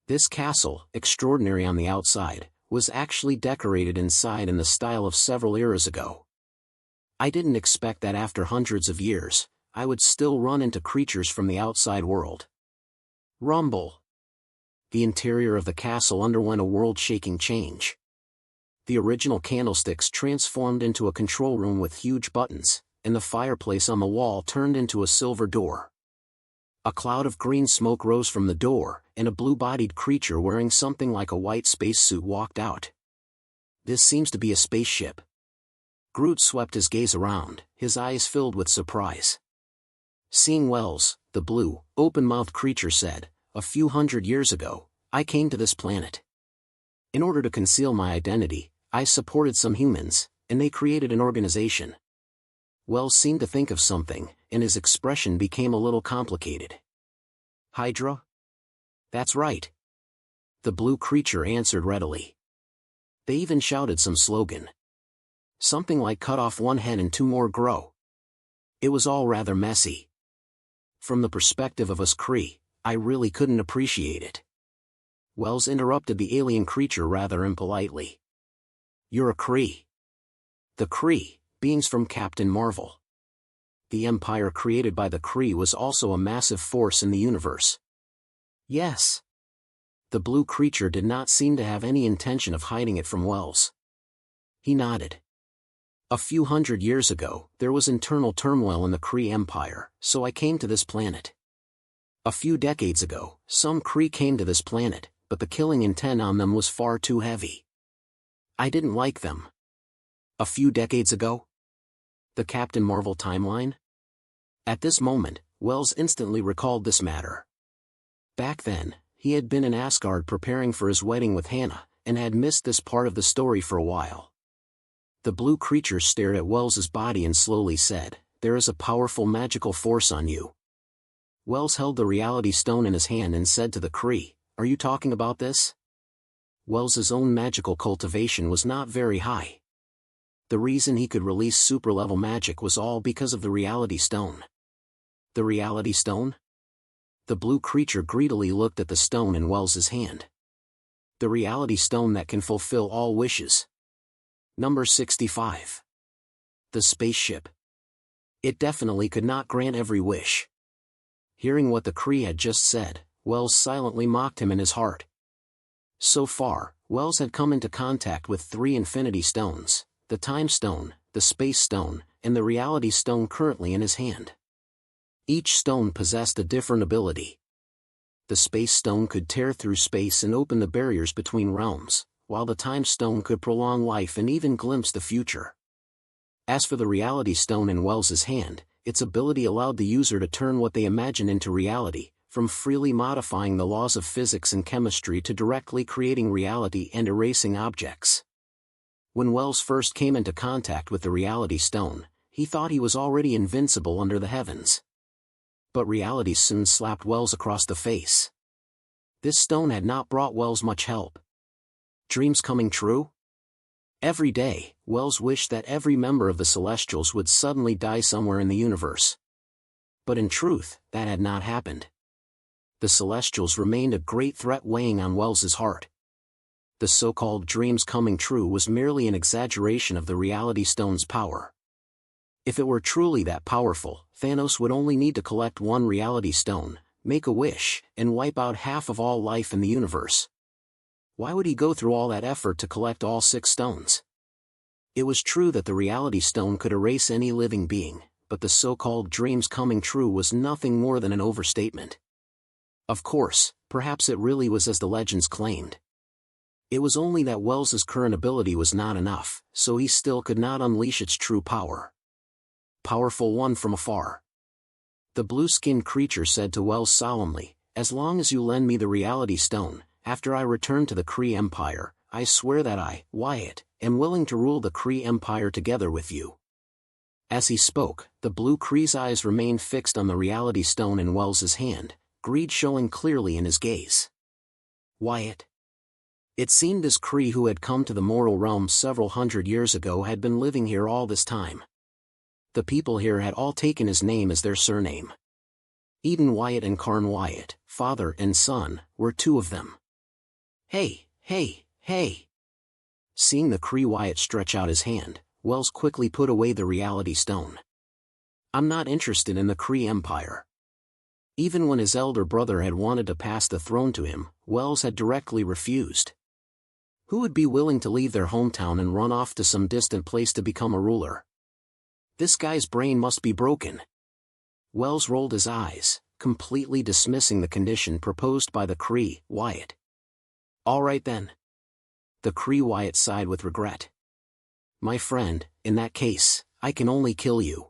This castle, extraordinary on the outside, was actually decorated inside in the style of several eras ago. I didn't expect that after hundreds of years, I would still run into creatures from the outside world. Rumble. The interior of the castle underwent a world-shaking change. The original candlesticks transformed into a control room with huge buttons, and the fireplace on the wall turned into a silver door. A cloud of green smoke rose from the door, and a blue-bodied creature wearing something like a white spacesuit walked out. This seems to be a spaceship. Groot swept his gaze around, his eyes filled with surprise. Seeing Wells, the blue, open-mouthed creature said, "A few hundred years ago, I came to this planet. In order to conceal my identity, I supported some humans, and they created an organization." Wells seemed to think of something, and his expression became a little complicated. "Hydra?" "That's right." The blue creature answered readily. They even shouted some slogan. Something like "cut off one head and two more grow." It was all rather messy. From the perspective of us Kree, I really couldn't appreciate it. Wells interrupted the alien creature rather impolitely. "You're a Kree." The Kree, beings from Captain Marvel. The empire created by the Kree was also a massive force in the universe. "Yes." The blue creature did not seem to have any intention of hiding it from Wells. He nodded. "A few hundred years ago, there was internal turmoil in the Kree Empire, so I came to this planet. A few decades ago, some Kree came to this planet, but the killing intent on them was far too heavy. I didn't like them." "A few decades ago?" The Captain Marvel timeline? At this moment, Wells instantly recalled this matter. Back then, he had been in Asgard preparing for his wedding with Hannah, and had missed this part of the story for a while. The blue creature stared at Wells's body and slowly said, "There is a powerful magical force on you." Wells held the reality stone in his hand and said to the Kree, "Are you talking about this?" Wells's own magical cultivation was not very high. The reason he could release super-level magic was all because of the reality stone. The reality stone? The blue creature greedily looked at the stone in Wells's hand. The reality stone that can fulfill all wishes. Number 65. The spaceship. It definitely could not grant every wish. Hearing what the Kree had just said, Wells silently mocked him in his heart. So far, Wells had come into contact with 3 Infinity Stones, the Time Stone, the Space Stone, and the Reality Stone currently in his hand. Each stone possessed a different ability. The Space Stone could tear through space and open the barriers between realms, while the Time Stone could prolong life and even glimpse the future. As for the Reality Stone in Wells's hand, its ability allowed the user to turn what they imagine into reality, from freely modifying the laws of physics and chemistry to directly creating reality and erasing objects. When Wells first came into contact with the Reality Stone, he thought he was already invincible under the heavens. But reality soon slapped Wells across the face. This stone had not brought Wells much help. Dreams coming true? Every day, Wells wished that every member of the Celestials would suddenly die somewhere in the universe. But in truth, that had not happened. The Celestials remained a great threat weighing on Wells's heart. The so-called dreams coming true was merely an exaggeration of the Reality Stone's power. If it were truly that powerful, Thanos would only need to collect one Reality Stone, make a wish, and wipe out half of all life in the universe. Why would he go through all that effort to collect all 6 stones? It was true that the Reality Stone could erase any living being, but the so-called dreams coming true was nothing more than an overstatement. Of course, perhaps it really was as the legends claimed. It was only that Wells's current ability was not enough, so he still could not unleash its true power. Powerful one from afar. The blue-skinned creature said to Wells solemnly, "As long as you lend me the Reality Stone, after I return to the Kree Empire, I swear that I, Wyatt, am willing to rule the Kree Empire together with you." As he spoke, the blue Kree's eyes remained fixed on the reality stone in Wells's hand, greed showing clearly in his gaze. Wyatt. It seemed this Kree who had come to the mortal realm several hundred years ago had been living here all this time. The people here had all taken his name as their surname. Eden Wyatt and Karn Wyatt, father and son, were two of them. Hey, hey, hey! Seeing the Kree Wyatt stretch out his hand, Wells quickly put away the reality stone. I'm not interested in the Kree Empire. Even when his elder brother had wanted to pass the throne to him, Wells had directly refused. Who would be willing to leave their hometown and run off to some distant place to become a ruler? This guy's brain must be broken. Wells rolled his eyes, completely dismissing the condition proposed by the Kree Wyatt. All right then. The Kree Wyatt sighed with regret. My friend, in that case, I can only kill you.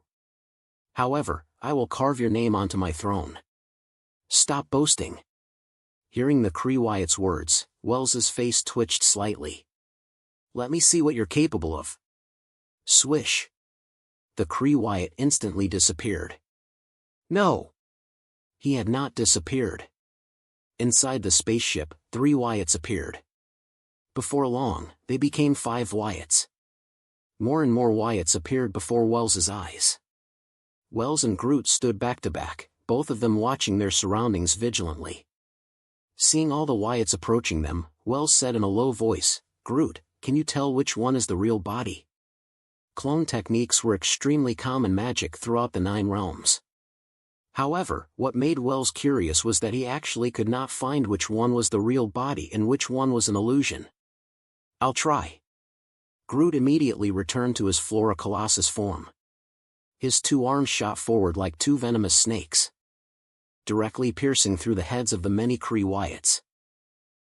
However, I will carve your name onto my throne. Stop boasting. Hearing the Kree Wyatt's words, Wells's face twitched slightly. Let me see what you're capable of. Swish. The Kree Wyatt instantly disappeared. No. He had not disappeared. Inside the spaceship, 3 Wyatts appeared. Before long, they became 5 Wyatts. More and more Wyatts appeared before Wells's eyes. Wells and Groot stood back to back, both of them watching their surroundings vigilantly. Seeing all the Wyatts approaching them, Wells said in a low voice, Groot, can you tell which one is the real body? Clone techniques were extremely common magic throughout the 9 realms. However, what made Wells curious was that he actually could not find which one was the real body and which one was an illusion. I'll try. Groot immediately returned to his Flora Colossus form. His 2 arms shot forward like 2 venomous snakes, directly piercing through the heads of the many Kree Wyatts.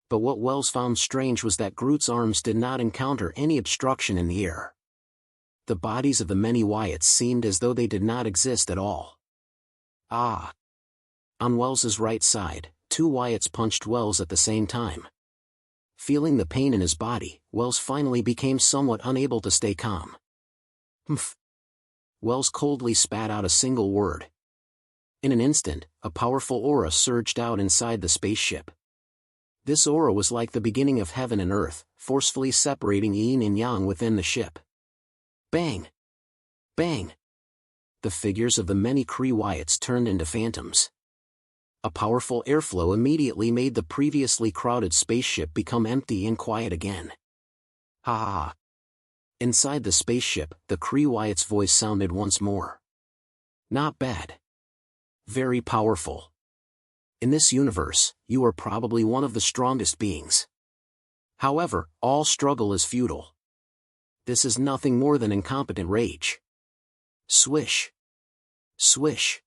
But what Wells found strange was that Groot's arms did not encounter any obstruction in the air. The bodies of the many Wyatts seemed as though they did not exist at all. Ah! On Wells's right side, 2 Wyatts punched Wells at the same time. Feeling the pain in his body, Wells finally became somewhat unable to stay calm. Humph! Wells coldly spat out a single word. In an instant, a powerful aura surged out inside the spaceship. This aura was like the beginning of heaven and earth, forcefully separating yin and yang within the ship. Bang! Bang! The figures of the many Kree Wyatts turned into phantoms. A powerful airflow immediately made the previously crowded spaceship become empty and quiet again. Ha ha ha! Inside the spaceship, the Kree Wyatt's voice sounded once more. Not bad. Very powerful. In this universe, you are probably one of the strongest beings. However, all struggle is futile. This is nothing more than incompetent rage. Swish. Swish.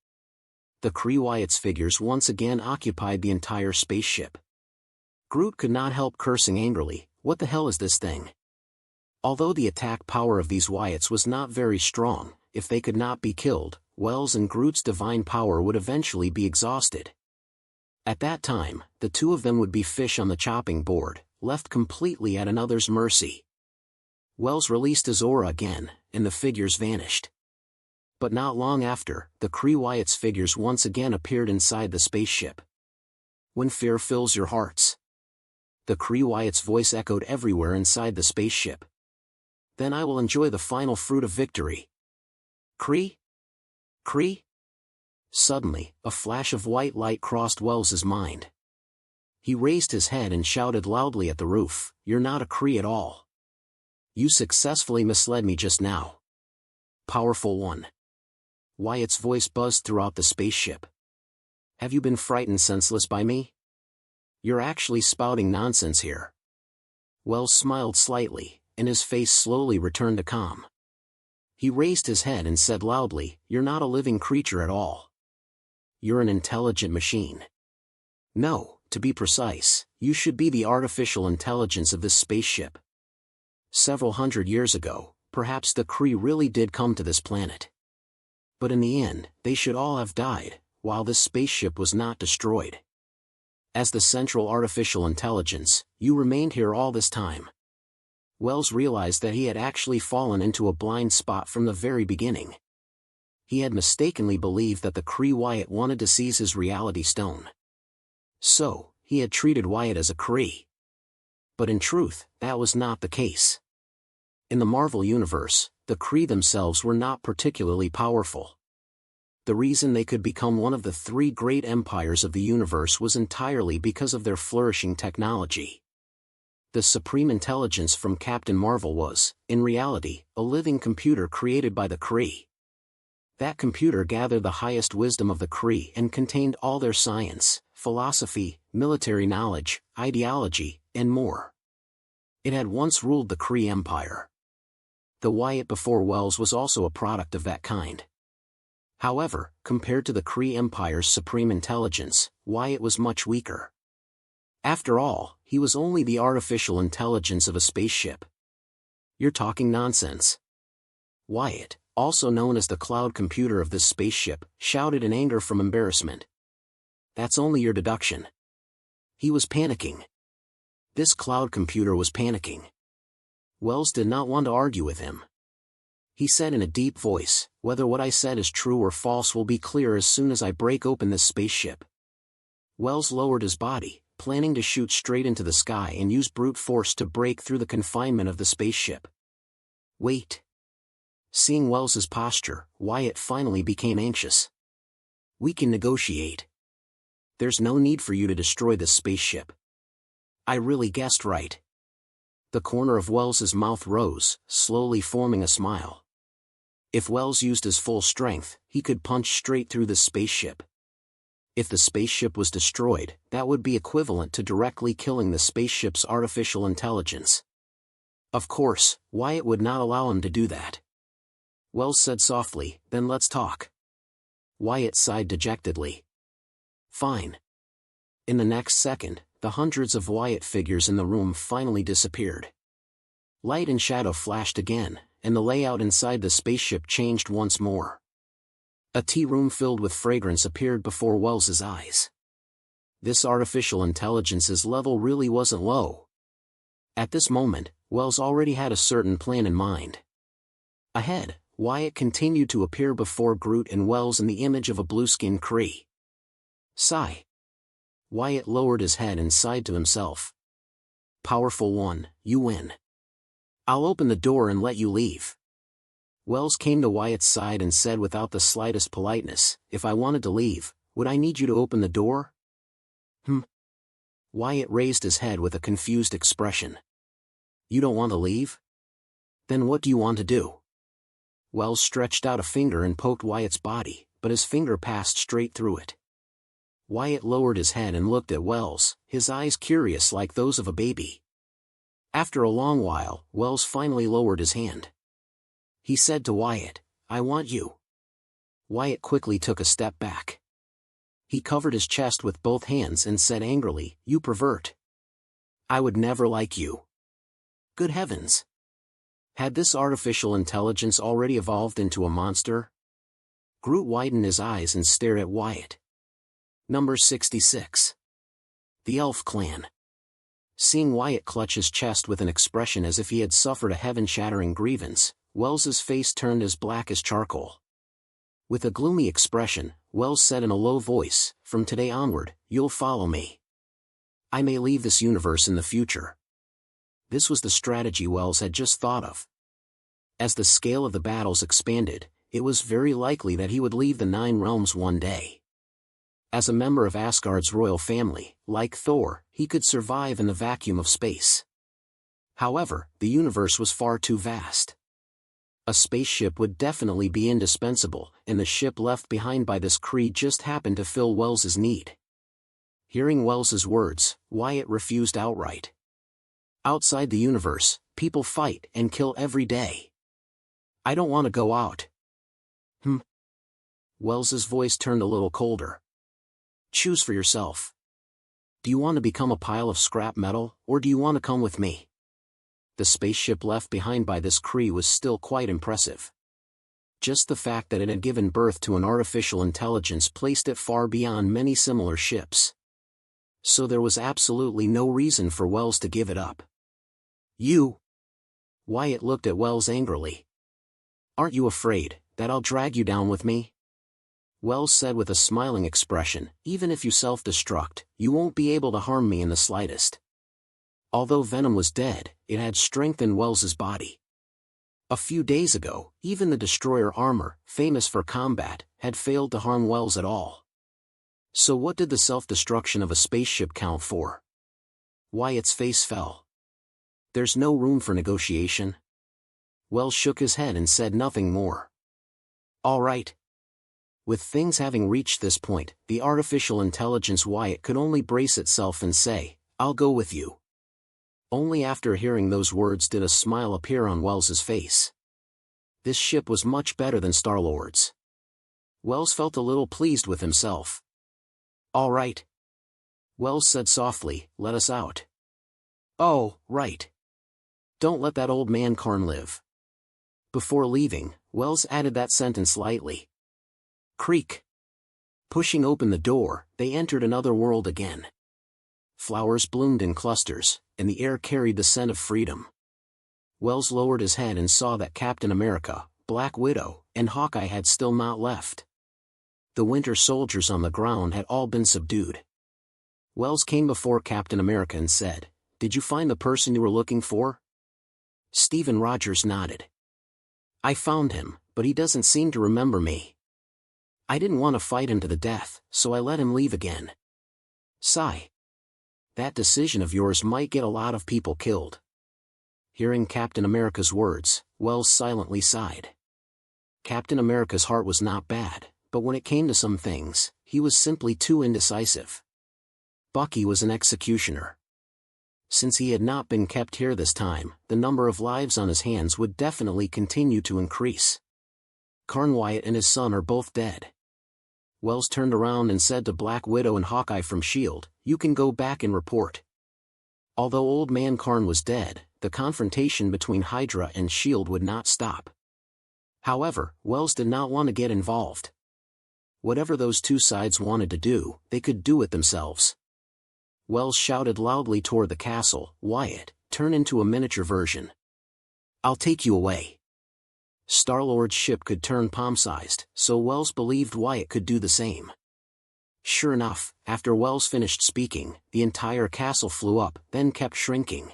The Kree Wyatt's figures once again occupied the entire spaceship. Groot could not help cursing angrily, what the hell is this thing? Although the attack power of these Wyatts was not very strong, if they could not be killed, Wells and Groot's divine power would eventually be exhausted. At that time, the 2 of them would be fish on the chopping board, left completely at another's mercy. Wells released his aura again, and the figures vanished. But not long after, the Kree Wyatt's figures once again appeared inside the spaceship. When fear fills your hearts. The Kree Wyatt's voice echoed everywhere inside the spaceship. Then I will enjoy the final fruit of victory. Kree? Kree? Suddenly, a flash of white light crossed Wells's mind. He raised his head and shouted loudly at the roof, You're not a Kree at all. You successfully misled me just now. Powerful one. Wyatt's voice buzzed throughout the spaceship. Have you been frightened senseless by me? You're actually spouting nonsense here. Wells smiled slightly, and his face slowly returned to calm. He raised his head and said loudly, You're not a living creature at all. You're an intelligent machine. No, to be precise, you should be the artificial intelligence of this spaceship. Several hundred years ago, perhaps the Kree really did come to this planet. But in the end, they should all have died, while this spaceship was not destroyed. As the central artificial intelligence, you remained here all this time. Wells realized that he had actually fallen into a blind spot from the very beginning. He had mistakenly believed that the Kree Wyatt wanted to seize his reality stone. So, he had treated Wyatt as a Kree. But in truth, that was not the case. In the Marvel Universe, the Kree themselves were not particularly powerful. The reason they could become one of the three great empires of the universe was entirely because of their flourishing technology. The supreme intelligence from Captain Marvel was, in reality, a living computer created by the Kree. That computer gathered the highest wisdom of the Kree and contained all their science, philosophy, military knowledge, ideology, and more. It had once ruled the Kree Empire. The Wyatt before Wells was also a product of that kind. However, compared to the Kree Empire's supreme intelligence, Wyatt was much weaker. After all, he was only the artificial intelligence of a spaceship. You're talking nonsense. Wyatt, also known as the cloud computer of this spaceship, shouted in anger from embarrassment. That's only your deduction. He was panicking. This cloud computer was panicking. Wells did not want to argue with him. He said in a deep voice, "Whether what I said is true or false will be clear as soon as I break open this spaceship." Wells lowered his body, planning to shoot straight into the sky and use brute force to break through the confinement of the spaceship. Wait. Seeing Wells's posture, Wyatt finally became anxious. We can negotiate. There's no need for you to destroy this spaceship. I really guessed right. The corner of Wells's mouth rose, slowly forming a smile. If Wells used his full strength, he could punch straight through the spaceship. If the spaceship was destroyed, that would be equivalent to directly killing the spaceship's artificial intelligence. Of course, Wyatt would not allow him to do that. Wells said softly, "Then let's talk." Wyatt sighed dejectedly. Fine. In the next second, the hundreds of Wyatt figures in the room finally disappeared. Light and shadow flashed again, and the layout inside the spaceship changed once more. A tea room filled with fragrance appeared before Wells's eyes. This artificial intelligence's level really wasn't low. At this moment, Wells already had a certain plan in mind. Ahead, Wyatt continued to appear before Groot and Wells in the image of a blue-skinned Kree. Sigh. Wyatt lowered his head and sighed to himself. Powerful one, you win. I'll open the door and let you leave. Wells came to Wyatt's side and said without the slightest politeness, "If I wanted to leave, would I need you to open the door?" Wyatt raised his head with a confused expression. You don't want to leave? Then what do you want to do? Wells stretched out a finger and poked Wyatt's body, but his finger passed straight through it. Wyatt lowered his head and looked at Wells, his eyes curious like those of a baby. After a long while, Wells finally lowered his hand. He said to Wyatt, "I want you." Wyatt quickly took a step back. He covered his chest with both hands and said angrily, "You pervert. I would never like you." Good heavens! Had this artificial intelligence already evolved into a monster? Groot widened his eyes and stared at Wyatt. Number 66. The Elf Clan. Seeing Wyatt clutch his chest with an expression as if he had suffered a heaven-shattering grievance, Wells's face turned as black as charcoal. With a gloomy expression, Wells said in a low voice, "From today onward, you'll follow me. I may leave this universe in the future." This was the strategy Wells had just thought of. As the scale of the battles expanded, it was very likely that he would leave the Nine Realms one day. As a member of Asgard's royal family, like Thor, he could survive in the vacuum of space. However, the universe was far too vast. A spaceship would definitely be indispensable, and the ship left behind by this Kree just happened to fill Wells's need. Hearing Wells's words, Wyatt refused outright. Outside the universe, people fight and kill every day. I don't want to go out. Wells's voice turned a little colder. Choose for yourself. Do you want to become a pile of scrap metal, or do you want to come with me? The spaceship left behind by this Kree was still quite impressive. Just the fact that it had given birth to an artificial intelligence placed it far beyond many similar ships. So there was absolutely no reason for Wells to give it up. You! Wyatt looked at Wells angrily. Aren't you afraid, that I'll drag you down with me? Wells said with a smiling expression, even if you self-destruct, you won't be able to harm me in the slightest. Although Venom was dead, it had strengthened Wells's body. A few days ago, even the destroyer armor, famous for combat, had failed to harm Wells at all. So what did the self-destruction of a spaceship count for? Wyatt's face fell. There's no room for negotiation. Wells shook his head and said nothing more. All right. With things having reached this point, the artificial intelligence Wyatt could only brace itself and say, I'll go with you. Only after hearing those words did a smile appear on Wells's face. This ship was much better than Star-Lord's. Wells felt a little pleased with himself. All right. Wells said softly, let us out. Oh, right. Don't let that old man Karn live. Before leaving, Wells added that sentence lightly. Creak. Pushing open the door, they entered another world again. Flowers bloomed in clusters, and the air carried the scent of freedom. Wells lowered his head and saw that Captain America, Black Widow, and Hawkeye had still not left. The Winter Soldiers on the ground had all been subdued. Wells came before Captain America and said, Did you find the person you were looking for? Stephen Rogers nodded. I found him, but he doesn't seem to remember me. I didn't want to fight him to the death, so I let him leave again. Sigh. That decision of yours might get a lot of people killed. Hearing Captain America's words, Wells silently sighed. Captain America's heart was not bad, but when it came to some things, he was simply too indecisive. Bucky was an executioner. Since he had not been kept here this time, the number of lives on his hands would definitely continue to increase. Karn Wyatt and his son are both dead. Wells turned around and said to Black Widow and Hawkeye from S.H.I.E.L.D., you can go back and report. Although Old Man Karn was dead, the confrontation between Hydra and S.H.I.E.L.D. would not stop. However, Wells did not want to get involved. Whatever those two sides wanted to do, they could do it themselves. Wells shouted loudly toward the castle, Wyatt, turn into a miniature version. I'll take you away. Star-Lord's ship could turn palm-sized, so Wells believed Wyatt could do the same. Sure enough, after Wells finished speaking, the entire castle flew up, then kept shrinking.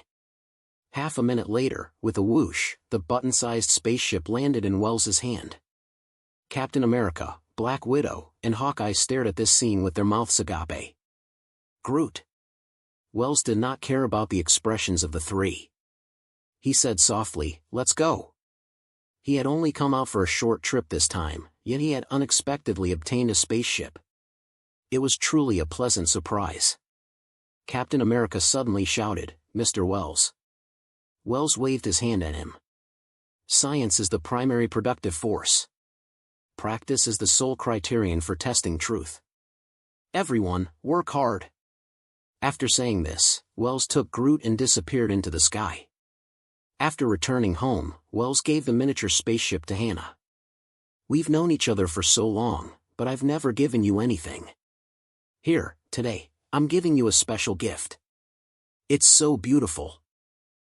Half a minute later, with a whoosh, the button-sized spaceship landed in Wells's hand. Captain America, Black Widow, and Hawkeye stared at this scene with their mouths agape. Groot. Wells did not care about the expressions of the three. He said softly, let's go. He had only come out for a short trip this time, yet he had unexpectedly obtained a spaceship. It was truly a pleasant surprise. Captain America suddenly shouted, Mr. Wells. Wells waved his hand at him. Science is the primary productive force. Practice is the sole criterion for testing truth. Everyone, work hard. After saying this, Wells took Groot and disappeared into the sky. After returning home, Wells gave the miniature spaceship to Hannah. We've known each other for so long, but I've never given you anything. Here, today, I'm giving you a special gift. It's so beautiful.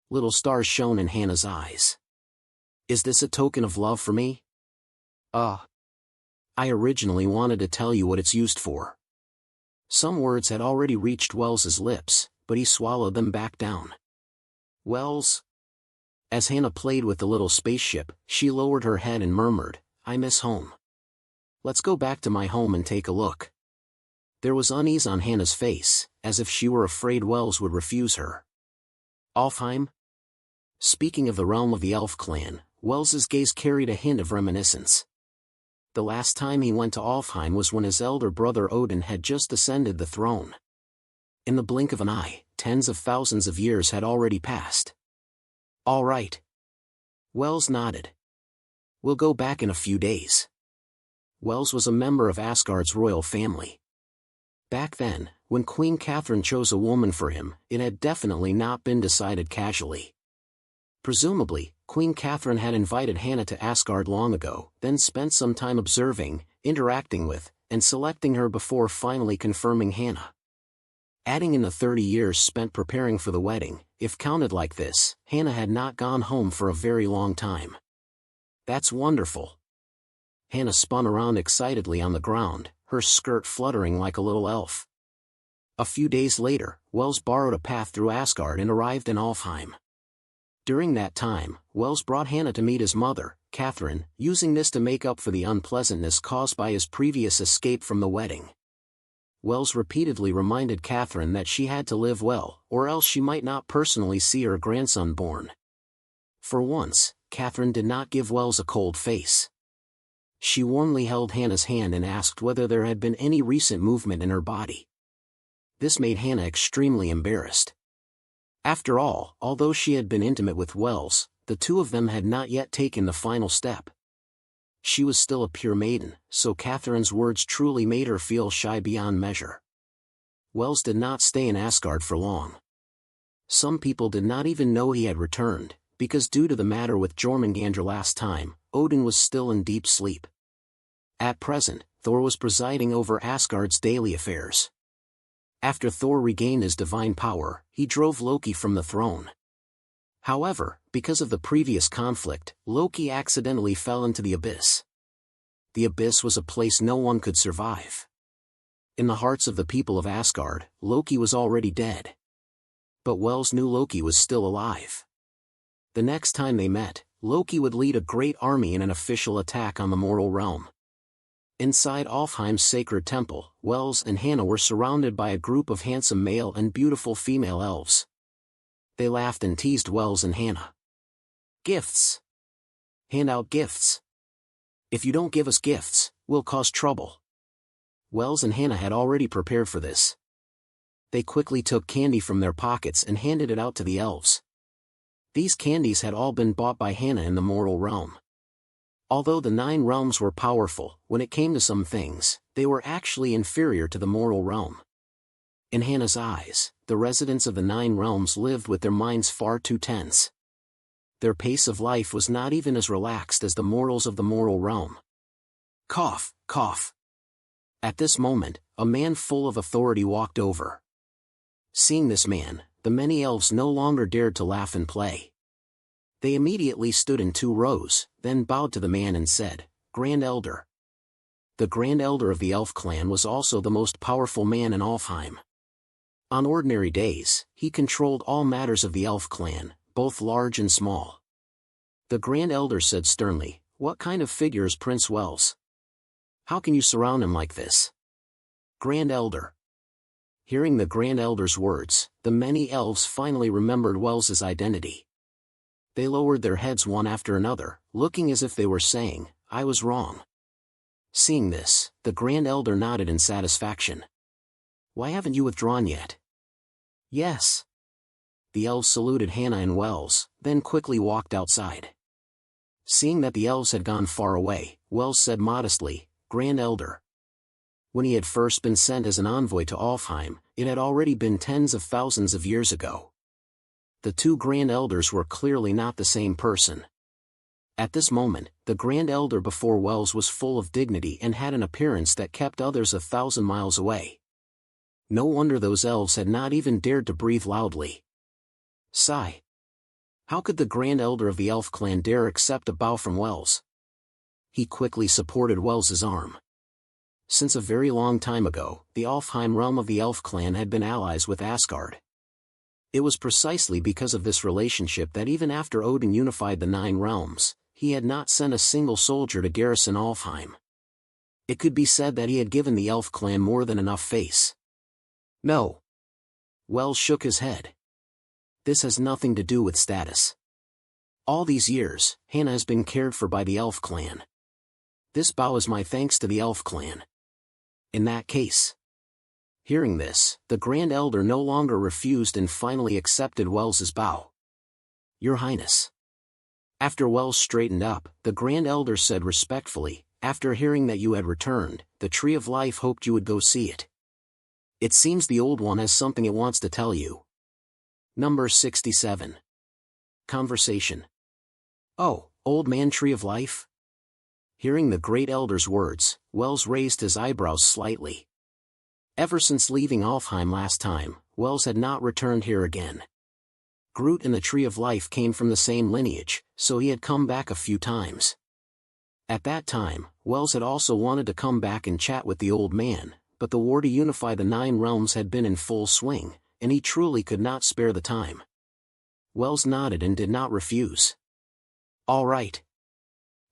Little stars shone in Hannah's eyes. Is this a token of love for me? I originally wanted to tell you what it's used for. Some words had already reached Wells's lips, but he swallowed them back down. Wells? As Hannah played with the little spaceship, she lowered her head and murmured, I miss home. Let's go back to my home and take a look. There was unease on Hannah's face, as if she were afraid Wells would refuse her. Alfheim? Speaking of the realm of the elf clan, Wells's gaze carried a hint of reminiscence. The last time he went to Alfheim was when his elder brother Odin had just ascended the throne. In the blink of an eye, tens of thousands of years had already passed. All right. Wells nodded. We'll go back in a few days. Wells was a member of Asgard's royal family. Back then, when Queen Catherine chose a woman for him, it had definitely not been decided casually. Presumably, Queen Catherine had invited Hannah to Asgard long ago, then spent some time observing, interacting with, and selecting her before finally confirming Hannah. Adding in the 30 years spent preparing for the wedding, if counted like this, Hannah had not gone home for a very long time. That's wonderful. Hannah spun around excitedly on the ground, her skirt fluttering like a little elf. A few days later, Wells borrowed a path through Asgard and arrived in Alfheim. During that time, Wells brought Hannah to meet his mother, Catherine, using this to make up for the unpleasantness caused by his previous escape from the wedding. Wells repeatedly reminded Catherine that she had to live well, or else she might not personally see her grandson born. For once, Catherine did not give Wells a cold face. She warmly held Hannah's hand and asked whether there had been any recent movement in her body. This made Hannah extremely embarrassed. After all, although she had been intimate with Wells, the two of them had not yet taken the final step. She was still a pure maiden, so Catherine's words truly made her feel shy beyond measure. Wells did not stay in Asgard for long. Some people did not even know he had returned, because due to the matter with Jormungandr last time, Odin was still in deep sleep. At present, Thor was presiding over Asgard's daily affairs. After Thor regained his divine power, he drove Loki from the throne. However, because of the previous conflict, Loki accidentally fell into the abyss. The abyss was a place no one could survive. In the hearts of the people of Asgard, Loki was already dead. But Wells knew Loki was still alive. The next time they met, Loki would lead a great army in an official attack on the mortal realm. Inside Alfheim's sacred temple, Wells and Hannah were surrounded by a group of handsome male and beautiful female elves. They laughed and teased Wells and Hannah. Gifts. Hand out gifts. If you don't give us gifts, we'll cause trouble. Wells and Hannah had already prepared for this. They quickly took candy from their pockets and handed it out to the elves. These candies had all been bought by Hannah in the mortal realm. Although the 9 realms were powerful, when it came to some things, they were actually inferior to the mortal realm. In Hannah's eyes, the residents of the 9 realms lived with their minds far too tense. Their pace of life was not even as relaxed as the mortals of the mortal realm. Cough, cough. At this moment, a man full of authority walked over. Seeing this man, the many elves no longer dared to laugh and play. They immediately stood in 2 rows, then bowed to the man and said, "Grand Elder." The Grand Elder of the Elf clan was also the most powerful man in Alfheim. On ordinary days, he controlled all matters of the Elf clan, both large and small. The Grand Elder said sternly, "What kind of figure is Prince Wells? How can you surround him like this?" Grand Elder. Hearing the Grand Elder's words, the many elves finally remembered Wells's identity. They lowered their heads one after another, looking as if they were saying, "I was wrong." Seeing this, the Grand Elder nodded in satisfaction. "Why haven't you withdrawn yet?" "Yes." The elves saluted Hannah and Wells, then quickly walked outside. Seeing that the elves had gone far away, Wells said modestly, "Grand Elder." When he had first been sent as an envoy to Alfheim, it had already been tens of thousands of years ago. The 2 Grand Elders were clearly not the same person. At this moment, the Grand Elder before Wells was full of dignity and had an appearance that kept others 1,000 miles away. No wonder those elves had not even dared to breathe loudly. Sigh. How could the Grand Elder of the Elf clan dare accept a bow from Wells? He quickly supported Wells's arm. Since a very long time ago, the Alfheim realm of the Elf clan had been allies with Asgard. It was precisely because of this relationship that even after Odin unified the 9 realms, he had not sent a single soldier to garrison Alfheim. It could be said that he had given the Elf clan more than enough face. No. Wells shook his head. This has nothing to do with status. All these years, Hannah has been cared for by the Elf clan. This bow is my thanks to the Elf clan. In that case. Hearing this, the Grand Elder no longer refused and finally accepted Wells's bow. "Your Highness." After Wells straightened up, the Grand Elder said respectfully, "After hearing that you had returned, the Tree of Life hoped you would go see it. It seems the Old One has something it wants to tell you." Number 67. Conversation. "Oh, Old Man Tree of Life?" Hearing the Great Elder's words, Wells raised his eyebrows slightly. Ever since leaving Alfheim last time, Wells had not returned here again. Groot and the Tree of Life came from the same lineage, so he had come back a few times. At that time, Wells had also wanted to come back and chat with the old man, but the war to unify the 9 realms had been in full swing, and he truly could not spare the time. Wells nodded and did not refuse. "All right.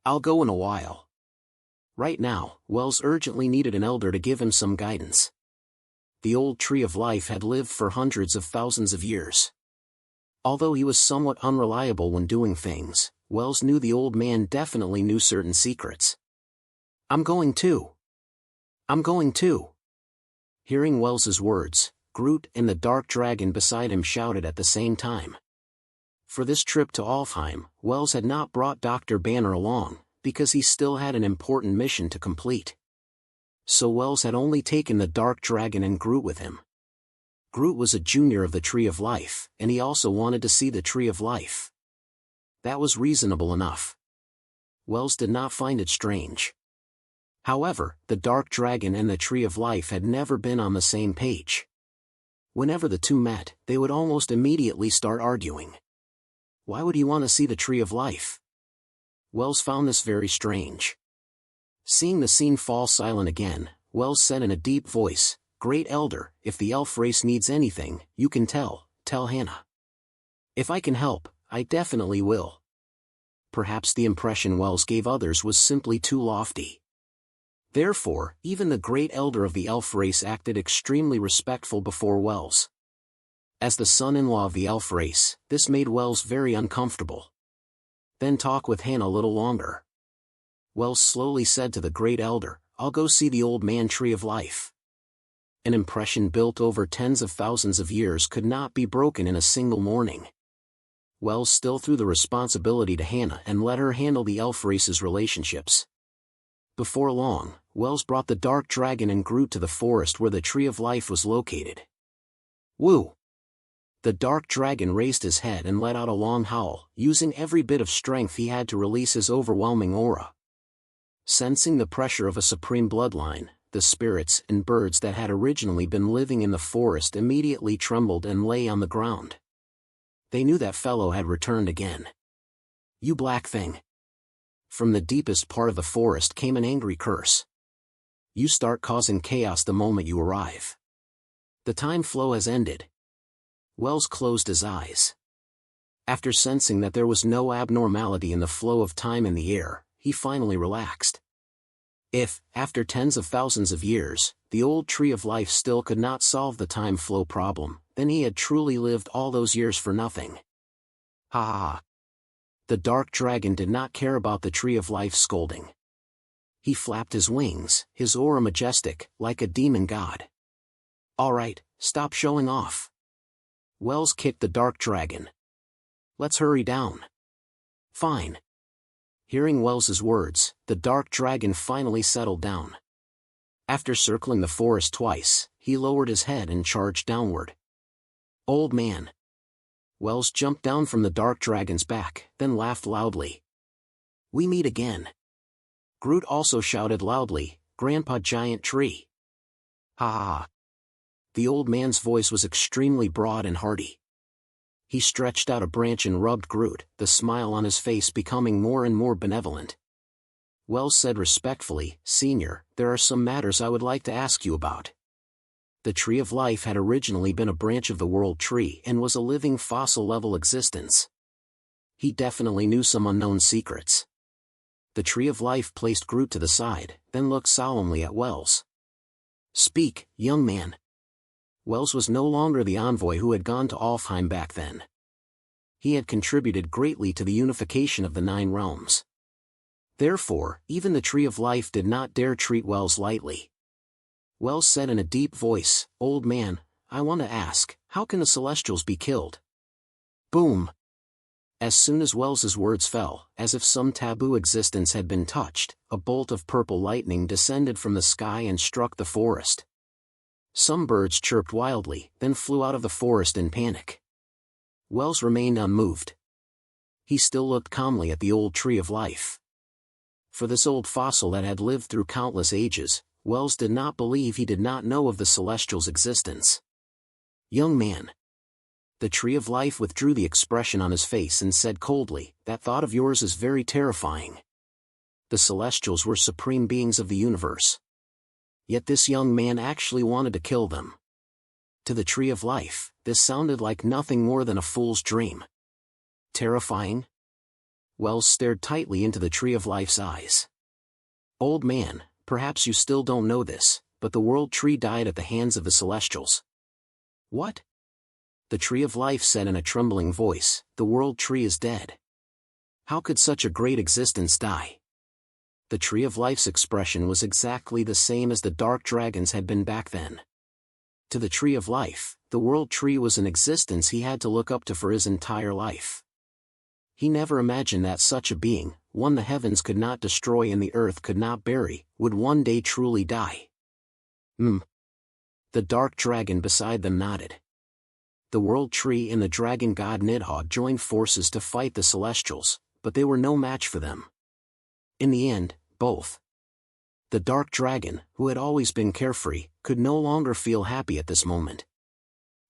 I'll go in a while." Right now, Wells urgently needed an elder to give him some guidance. The old Tree of Life had lived for hundreds of thousands of years. Although he was somewhat unreliable when doing things, Wells knew the old man definitely knew certain secrets. "I'm going too. I'm going too." Hearing Wells's words, Groot and the dark dragon beside him shouted at the same time. For this trip to Alfheim, Wells had not brought Dr. Banner along, because he still had an important mission to complete. So Wells had only taken the dark dragon and Groot with him. Groot was a junior of the Tree of Life, and he also wanted to see the Tree of Life. That was reasonable enough. Wells did not find it strange. However, the dark dragon and the Tree of Life had never been on the same page. Whenever the two met, they would almost immediately start arguing. Why would he want to see the Tree of Life? Wells found this very strange. Seeing the scene fall silent again, Wells said in a deep voice, "Great Elder, if the elf race needs anything, you can tell Hannah. If I can help, I definitely will." Perhaps the impression Wells gave others was simply too lofty. Therefore, even the Great Elder of the elf race acted extremely respectful before Wells. As the son-in-law of the elf race, this made Wells very uncomfortable. "Then talk with Hannah a little longer." Wells slowly said to the Great Elder, "I'll go see the old man Tree of Life." An impression built over tens of thousands of years could not be broken in a single morning. Wells still threw the responsibility to Hannah and let her handle the elf race's relationships. Before long, Wells brought the dark dragon and Groot to the forest where the Tree of Life was located. "Woo!" The dark dragon raised his head and let out a long howl, using every bit of strength he had to release his overwhelming aura. Sensing the pressure of a supreme bloodline, the spirits and birds that had originally been living in the forest immediately trembled and lay on the ground. They knew that fellow had returned again. "You black thing!" From the deepest part of the forest came an angry curse. "You start causing chaos the moment you arrive. The time flow has ended." Wells closed his eyes. After sensing that there was no abnormality in the flow of time in the air, he finally relaxed. If, after tens of thousands of years, the old Tree of Life still could not solve the time flow problem, then he had truly lived all those years for nothing. Ha ha ha. The dark dragon did not care about the Tree of Life scolding. He flapped his wings, his aura majestic, like a demon god. "All right, stop showing off." Wells kicked the dark dragon. "Let's hurry down." "Fine." Hearing Wells's words, the dark dragon finally settled down. After circling the forest twice, he lowered his head and charged downward. "Old man." Wells jumped down from the dark dragon's back, then laughed loudly. "We meet again." Groot also shouted loudly, "Grandpa Giant Tree." Ha ha ha. The old man's voice was extremely broad and hearty. He stretched out a branch and rubbed Groot, the smile on his face becoming more and more benevolent. Wells said respectfully, "Senior, there are some matters I would like to ask you about." The Tree of Life had originally been a branch of the World Tree and was a living fossil-level existence. He definitely knew some unknown secrets. The Tree of Life placed Groot to the side, then looked solemnly at Wells. "Speak, young man." Wells was no longer the envoy who had gone to Alfheim back then. He had contributed greatly to the unification of the 9 realms. Therefore, even the Tree of Life did not dare treat Wells lightly. Wells said in a deep voice, "Old man, I want to ask, how can the Celestials be killed?" Boom! As soon as Wells's words fell, as if some taboo existence had been touched, a bolt of purple lightning descended from the sky and struck the forest. Some birds chirped wildly, then flew out of the forest in panic. Wells remained unmoved. He still looked calmly at the old Tree of Life. For this old fossil that had lived through countless ages, Wells did not believe he did not know of the Celestials' existence. "Young man." The Tree of Life withdrew the expression on his face and said coldly, "That thought of yours is very terrifying." The Celestials were supreme beings of the universe. Yet this young man actually wanted to kill them. To the Tree of Life, this sounded like nothing more than a fool's dream. Terrifying? Wells stared tightly into the Tree of Life's eyes. Old man, perhaps you still don't know this, but the World Tree died at the hands of the Celestials. What? The Tree of Life said in a trembling voice, the World Tree is dead. How could such a great existence die? The Tree of Life's expression was exactly the same as the Dark Dragon's had been back then. To the Tree of Life, the World Tree was an existence he had to look up to for his entire life. He never imagined that such a being, one the heavens could not destroy and the earth could not bury, would one day truly die. The Dark Dragon beside them nodded. The World Tree and the Dragon God Nidhogg joined forces to fight the Celestials, but they were no match for them. In the end, both. The Dark Dragon, who had always been carefree, could no longer feel happy at this moment.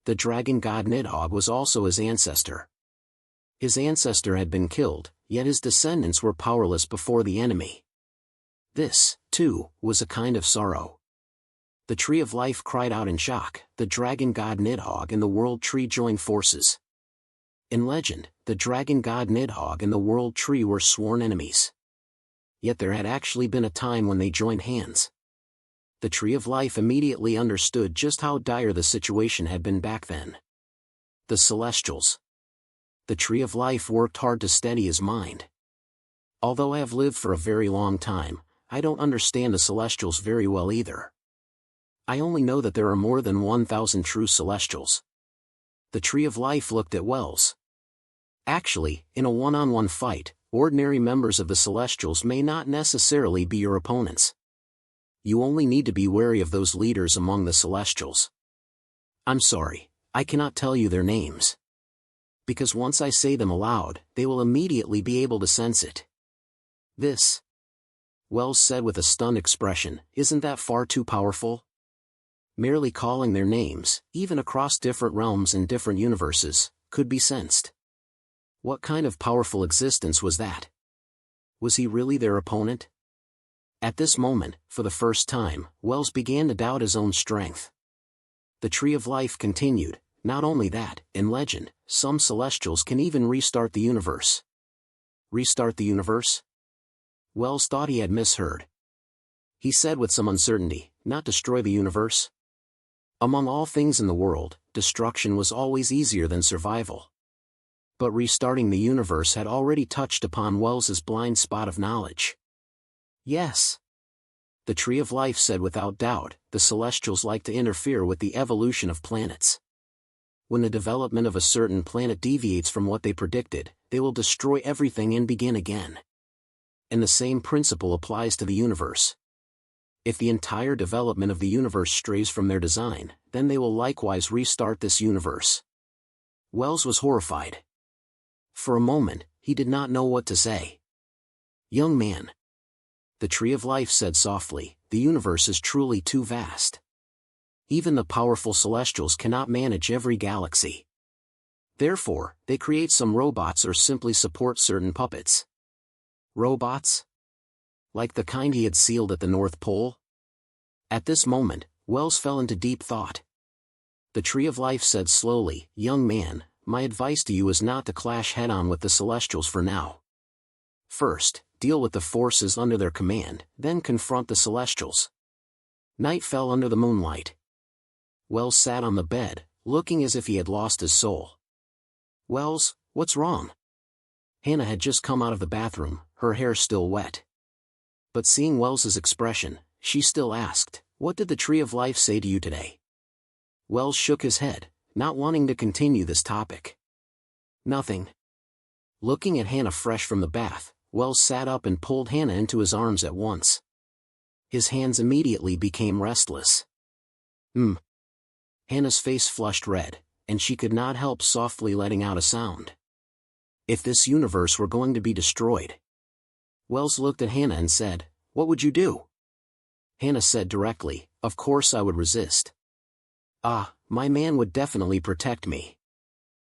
The Dragon God Nidhogg was also his ancestor. His ancestor had been killed, yet his descendants were powerless before the enemy. This, too, was a kind of sorrow. The Tree of Life cried out in shock. The Dragon God Nidhogg and the World Tree joined forces. In legend, the Dragon God Nidhogg and the World Tree were sworn enemies. Yet there had actually been a time when they joined hands. The Tree of Life immediately understood just how dire the situation had been back then. The Celestials. The Tree of Life worked hard to steady his mind. Although I have lived for a very long time, I don't understand the Celestials very well either. I only know that there are more than 1,000 true Celestials. The Tree of Life looked at Wells. Actually, in a one-on-one fight, ordinary members of the Celestials may not necessarily be your opponents. You only need to be wary of those leaders among the Celestials. I'm sorry, I cannot tell you their names. Because once I say them aloud, they will immediately be able to sense it. This, Wells said with a stunned expression, isn't that far too powerful? Merely calling their names, even across different realms and different universes, could be sensed. What kind of powerful existence was that? Was he really their opponent? At this moment, for the first time, Wells began to doubt his own strength. The Tree of Life continued, not only that, in legend, some Celestials can even restart the universe. Restart the universe? Wells thought he had misheard. He said with some uncertainty, not destroy the universe. Among all things in the world, destruction was always easier than survival. But restarting the universe had already touched upon Wells's blind spot of knowledge. Yes. The Tree of Life said without doubt, the Celestials like to interfere with the evolution of planets. When the development of a certain planet deviates from what they predicted, they will destroy everything and begin again. And the same principle applies to the universe. If the entire development of the universe strays from their design, then they will likewise restart this universe. Wells was horrified. For a moment, he did not know what to say. Young man. The Tree of Life said softly, the universe is truly too vast. Even the powerful Celestials cannot manage every galaxy. Therefore, they create some robots or simply support certain puppets. Robots? Like the kind he had sealed at the North Pole? At this moment, Wells fell into deep thought. The Tree of Life said slowly, young man, my advice to you is not to clash head-on with the Celestials for now. First, deal with the forces under their command, then confront the Celestials. Night fell under the moonlight. Wells sat on the bed, looking as if he had lost his soul. Wells, what's wrong? Hannah had just come out of the bathroom, her hair still wet. But seeing Wells's expression, she still asked, what did the Tree of Life say to you today? Wells shook his head, not wanting to continue this topic. Nothing. Looking at Hannah fresh from the bath, Wells sat up and pulled Hannah into his arms at once. His hands immediately became restless. Hannah's face flushed red, and she could not help softly letting out a sound. If this universe were going to be destroyed. Wells looked at Hannah and said, what would you do? Hannah said directly, of course I would resist. My man would definitely protect me.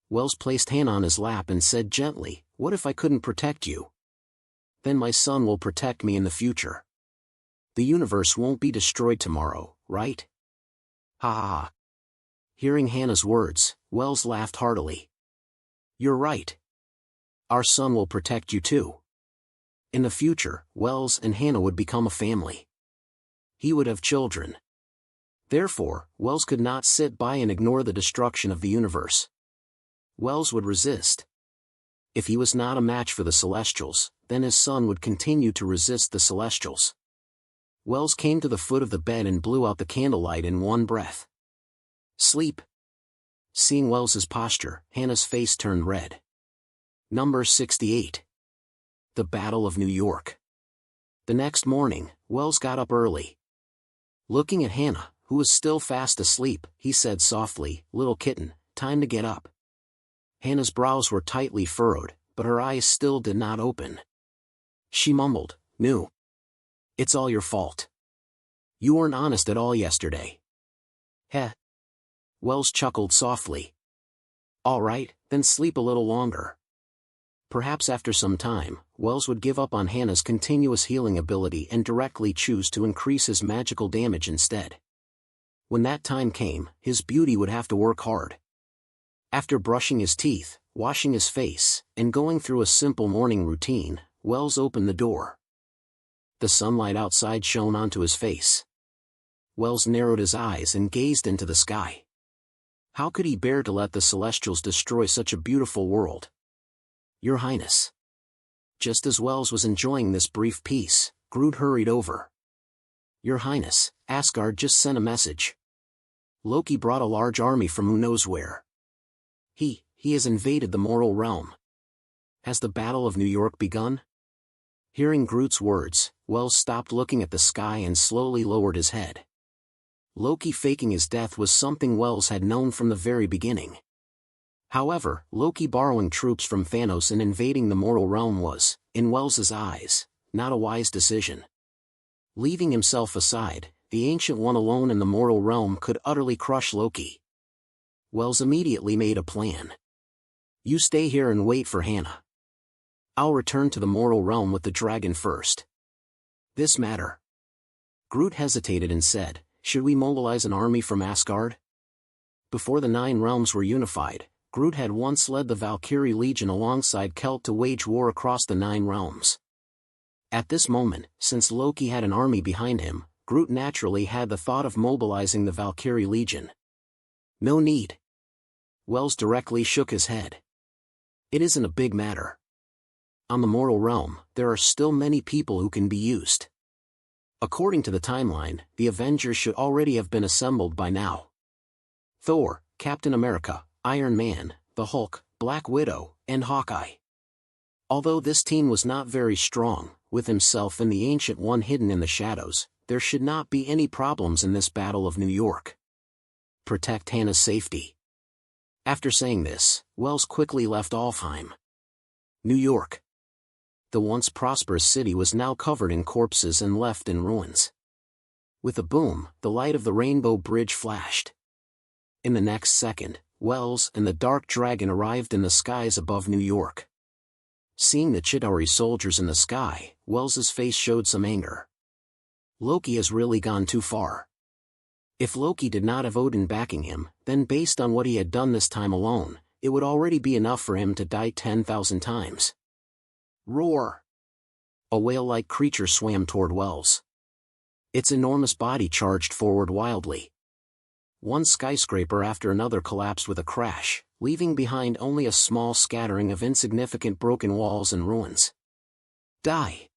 Wells placed Hannah on his lap and said gently, what if I couldn't protect you? then my son will protect me in the future. The universe won't be destroyed tomorrow, right? Ha ha ha. Hearing Hannah's words, Wells laughed heartily. You're right. Our son will protect you too. In the future, Wells and Hannah would become a family. He would have children. Therefore, Wells could not sit by and ignore the destruction of the universe. Wells would resist. If he was not a match for the Celestials, then his son would continue to resist the Celestials. Wells came to the foot of the bed and blew out the candlelight in one breath. Sleep. Seeing Wells's posture, Hannah's face turned red. Number 68. The Battle of New York. The next morning, Wells got up early. Looking at Hannah, who was still fast asleep, he said softly, "Little kitten, time to get up." Hannah's brows were tightly furrowed, but her eyes still did not open. She mumbled, "No. It's all your fault. You weren't honest at all yesterday." Heh. Wells chuckled softly. All right, then sleep a little longer. Perhaps after some time, Wells would give up on Hannah's continuous healing ability and directly choose to increase his magical damage instead. When that time came, his beauty would have to work hard. After brushing his teeth, washing his face, and going through a simple morning routine, Wells opened the door. The sunlight outside shone onto his face. Wells narrowed his eyes and gazed into the sky. How could he bear to let the Celestials destroy such a beautiful world? Your Highness. Just as Wells was enjoying this brief peace, Groot hurried over. Your Highness, Asgard just sent a message. Loki brought a large army from who knows where. He has invaded the mortal realm. Has the Battle of New York begun? Hearing Groot's words, Wells stopped looking at the sky and slowly lowered his head. Loki faking his death was something Wells had known from the very beginning. However, Loki borrowing troops from Thanos and invading the mortal realm was, in Wells's eyes, not a wise decision. Leaving himself aside, the Ancient One alone in the mortal realm could utterly crush Loki. Wells immediately made a plan. You stay here and wait for Hannah. I'll return to the mortal realm with the dragon first. This matter. Groot hesitated and said, should we mobilize an army from Asgard? Before the 9 realms were unified, Groot had once led the Valkyrie Legion alongside Kelt to wage war across the 9 realms. At this moment, since Loki had an army behind him, Groot naturally had the thought of mobilizing the Valkyrie Legion. No need. Wells directly shook his head. It isn't a big matter. On the mortal realm, there are still many people who can be used. According to the timeline, the Avengers should already have been assembled by now. Thor, Captain America, Iron Man, the Hulk, Black Widow, and Hawkeye. Although this team was not very strong, with himself and the Ancient One hidden in the shadows, there should not be any problems in this Battle of New York. Protect Hannah's safety. After saying this, Wells quickly left Alfheim. New York. The once prosperous city was now covered in corpses and left in ruins. With a boom, the light of the Rainbow Bridge flashed. In the next second, Wells and the Dark Dragon arrived in the skies above New York. Seeing the Chitauri soldiers in the sky, Wells's face showed some anger. Loki has really gone too far. If Loki did not have Odin backing him, then based on what he had done this time alone, it would already be enough for him to die 10,000 times. Roar! A whale-like creature swam toward Wells. Its enormous body charged forward wildly. One skyscraper after another collapsed with a crash, leaving behind only a small scattering of insignificant broken walls and ruins. Die!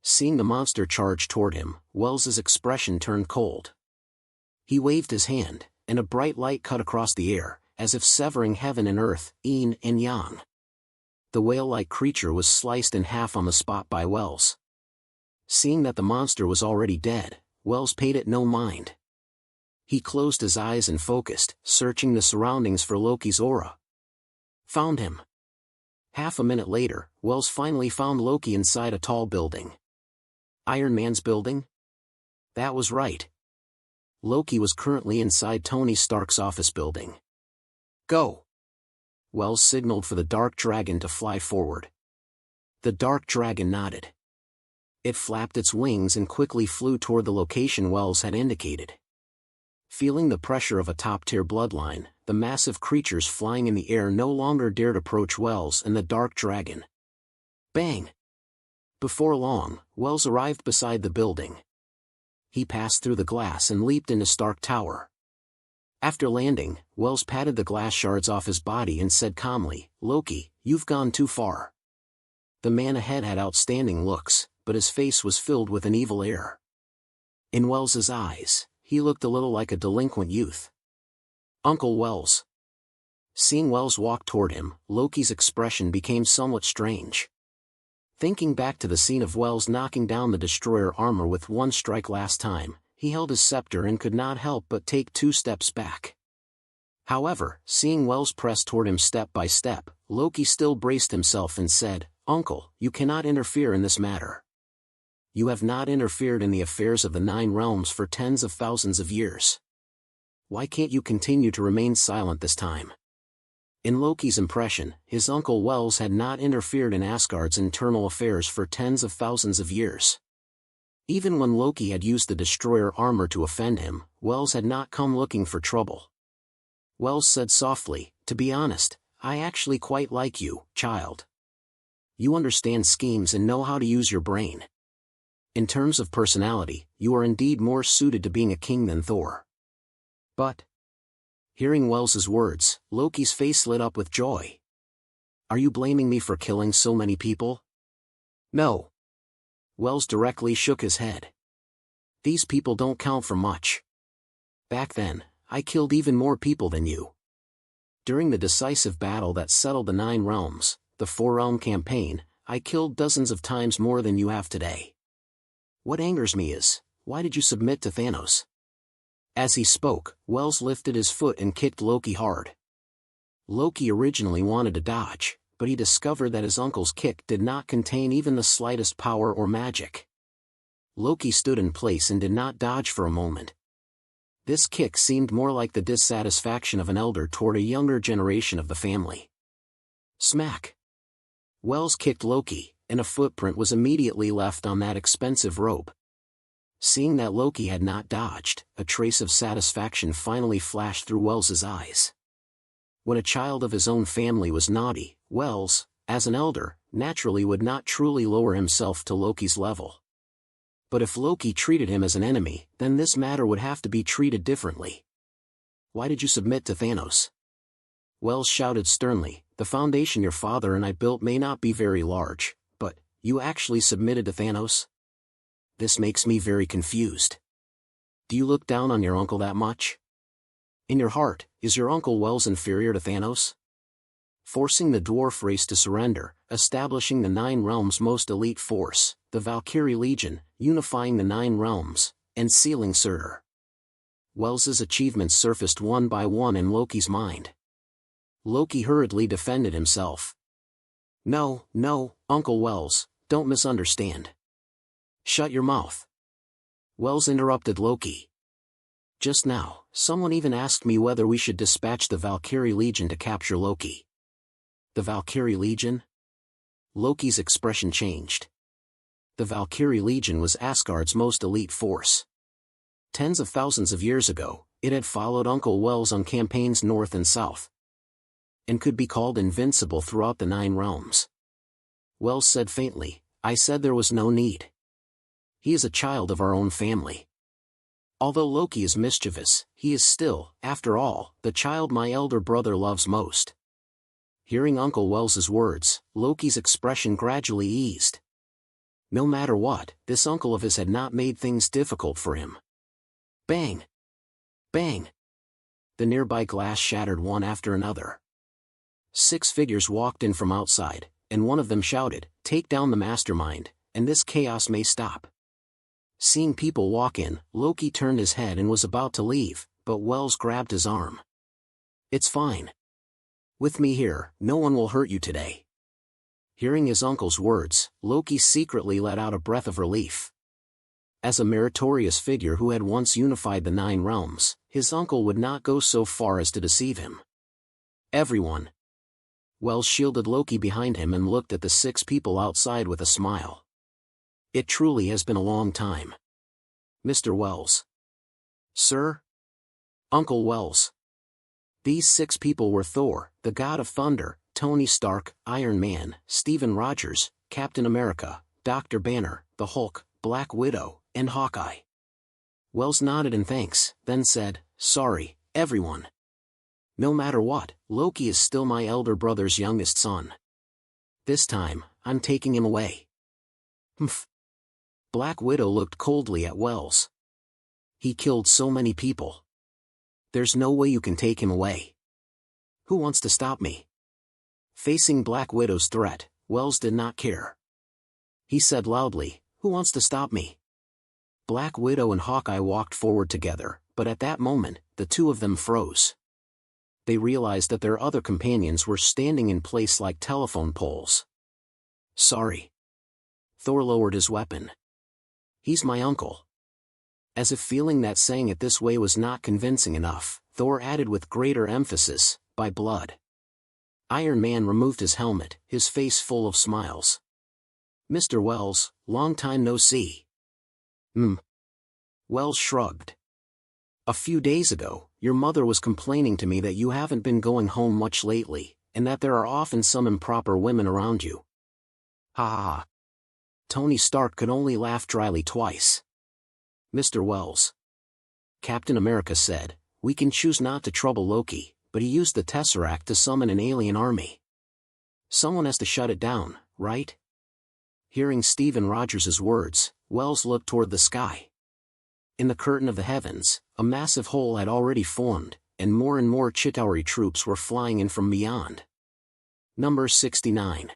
Seeing the monster charge toward him, Wells's expression turned cold. He waved his hand, and a bright light cut across the air, as if severing heaven and earth, yin and yang. The whale-like creature was sliced in half on the spot by Wells. Seeing that the monster was already dead, Wells paid it no mind. He closed his eyes and focused, searching the surroundings for Loki's aura. Found him. Half a minute later, Wells finally found Loki inside a tall building. Iron Man's building? That was right. Loki was currently inside Tony Stark's office building. Go! Wells signaled for the Dark Dragon to fly forward. The dark dragon nodded. It flapped its wings and quickly flew toward the location Wells had indicated. Feeling the pressure of a top-tier bloodline, the massive creatures flying in the air no longer dared approach Wells and the dark dragon. Bang! Before long, Wells arrived beside the building. He passed through the glass and leaped into Stark Tower. After landing, Wells patted the glass shards off his body and said calmly, "Loki, you've gone too far." The man ahead had outstanding looks, but his face was filled with an evil air. In Wells's eyes, he looked a little like a delinquent youth. "Uncle Wells." Seeing Wells walk toward him, Loki's expression became somewhat strange. Thinking back to the scene of Wells knocking down the destroyer armor with one strike last time, he held his scepter and could not help but take 2 steps back. However, seeing Wells press toward him step by step, Loki still braced himself and said, "Uncle, you cannot interfere in this matter. You have not interfered in the affairs of the 9 realms for tens of thousands of years. Why can't you continue to remain silent this time?" In Loki's impression, his uncle Wells had not interfered in Asgard's internal affairs for tens of thousands of years. Even when Loki had used the destroyer armor to offend him, Wells had not come looking for trouble. Wells said softly, "To be honest, I actually quite like you, child. You understand schemes and know how to use your brain. In terms of personality, you are indeed more suited to being a king than Thor." But, hearing Wells's words, Loki's face lit up with joy. "Are you blaming me for killing so many people?" "No." Wells directly shook his head. "These people don't count for much. Back then, I killed even more people than you. During the decisive battle that settled the 9 realms, the 4-realm campaign, I killed dozens of times more than you have today. What angers me is, why did you submit to Thanos?" As he spoke, Wells lifted his foot and kicked Loki hard. Loki originally wanted to dodge, but he discovered that his uncle's kick did not contain even the slightest power or magic. Loki stood in place and did not dodge for a moment. This kick seemed more like the dissatisfaction of an elder toward a younger generation of the family. Smack! Wells kicked Loki, and a footprint was immediately left on that expensive robe. Seeing that Loki had not dodged, a trace of satisfaction finally flashed through Wells's eyes. When a child of his own family was naughty, Wells, as an elder, naturally would not truly lower himself to Loki's level. But if Loki treated him as an enemy, then this matter would have to be treated differently. "Why did you submit to Thanos?" Wells shouted sternly, "The foundation your father and I built may not be very large, but, you actually submitted to Thanos? This makes me very confused. Do you look down on your uncle that much? In your heart, is your uncle Wells inferior to Thanos? Forcing the dwarf race to surrender, establishing the 9 realms' most elite force, the Valkyrie Legion, unifying the 9 realms, and sealing Surtur." Wells's achievements surfaced one by one in Loki's mind. Loki hurriedly defended himself. No, Uncle Wells, don't misunderstand." "Shut your mouth." Wells interrupted Loki. "Just now, someone even asked me whether we should dispatch the Valkyrie Legion to capture Loki." "The Valkyrie Legion?" Loki's expression changed. The Valkyrie Legion was Asgard's most elite force. Tens of thousands of years ago, it had followed Uncle Wells on campaigns north and south, and could be called invincible throughout the 9 realms. Wells said faintly, "I said there was no need. He is a child of our own family. Although Loki is mischievous, he is still, after all, the child my elder brother loves most." Hearing Uncle Wells's words, Loki's expression gradually eased. No matter what, this uncle of his had not made things difficult for him. Bang! Bang! The nearby glass shattered one after another. 6 figures walked in from outside, and one of them shouted, "Take down the mastermind, and this chaos may stop." Seeing people walk in, Loki turned his head and was about to leave, but Wells grabbed his arm. "It's fine. With me here, no one will hurt you today." Hearing his uncle's words, Loki secretly let out a breath of relief. As a meritorious figure who had once unified the 9 realms, his uncle would not go so far as to deceive him. "Everyone." Wells shielded Loki behind him and looked at the 6 people outside with a smile. It truly has been a long time. Mr. Wells. Sir? Uncle Wells. These 6 people were Thor, the God of Thunder, Tony Stark, Iron Man, Stephen Rogers, Captain America, Dr. Banner, the Hulk, Black Widow, and Hawkeye. Wells nodded in thanks, then said, "Sorry, everyone. No matter what, Loki is still my elder brother's youngest son. This time, I'm taking him away." Humph. Black Widow looked coldly at Wells. "He killed so many people. There's no way you can take him away. Who wants to stop me?" Facing Black Widow's threat, Wells did not care. He said loudly, "Who wants to stop me?" Black Widow and Hawkeye walked forward together, but at that moment, the 2 of them froze. They realized that their other companions were standing in place like telephone poles. "Sorry." Thor lowered his weapon. "He's my uncle." As if feeling that saying it this way was not convincing enough, Thor added with greater emphasis, "By blood." Iron Man removed his helmet, his face full of smiles. "Mr. Wells, long time no see." Wells shrugged. "A few days ago, your mother was complaining to me that you haven't been going home much lately, and that there are often some improper women around you." Ha ha ha. Tony Stark could only laugh dryly twice. "Mr. Wells," Captain America said, "we can choose not to trouble Loki, but he used the Tesseract to summon an alien army. Someone has to shut it down, right?" Hearing Stephen Rogers' words, Wells looked toward the sky. In the curtain of the heavens, a massive hole had already formed, and more Chitauri troops were flying in from beyond. Number 69.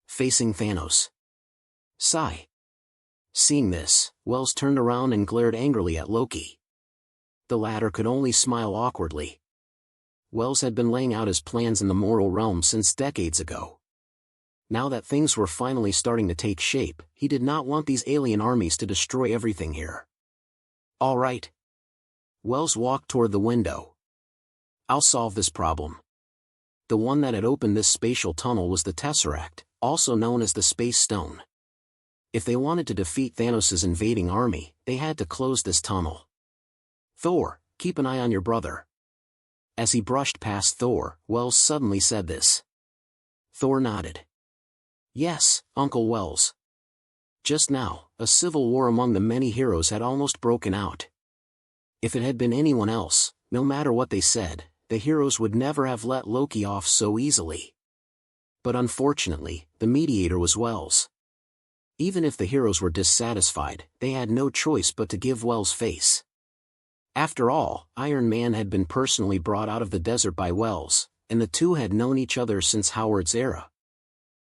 Facing Thanos. Sigh. Seeing this, Wells turned around and glared angrily at Loki. The latter could only smile awkwardly. Wells had been laying out his plans in the moral realm since decades ago. Now that things were finally starting to take shape, he did not want these alien armies to destroy everything here. "All right." Wells walked toward the window. "I'll solve this problem." The one that had opened this spatial tunnel was the Tesseract, also known as the Space Stone. If they wanted to defeat Thanos' invading army, they had to close this tunnel. "Thor, keep an eye on your brother." As he brushed past Thor, Wells suddenly said this. Thor nodded. "Yes, Uncle Wells." Just now, a civil war among the many heroes had almost broken out. If it had been anyone else, no matter what they said, the heroes would never have let Loki off so easily. But unfortunately, the mediator was Wells. Even if the heroes were dissatisfied, they had no choice but to give Wells face. After all, Iron Man had been personally brought out of the desert by Wells, and the 2 had known each other since Howard's era.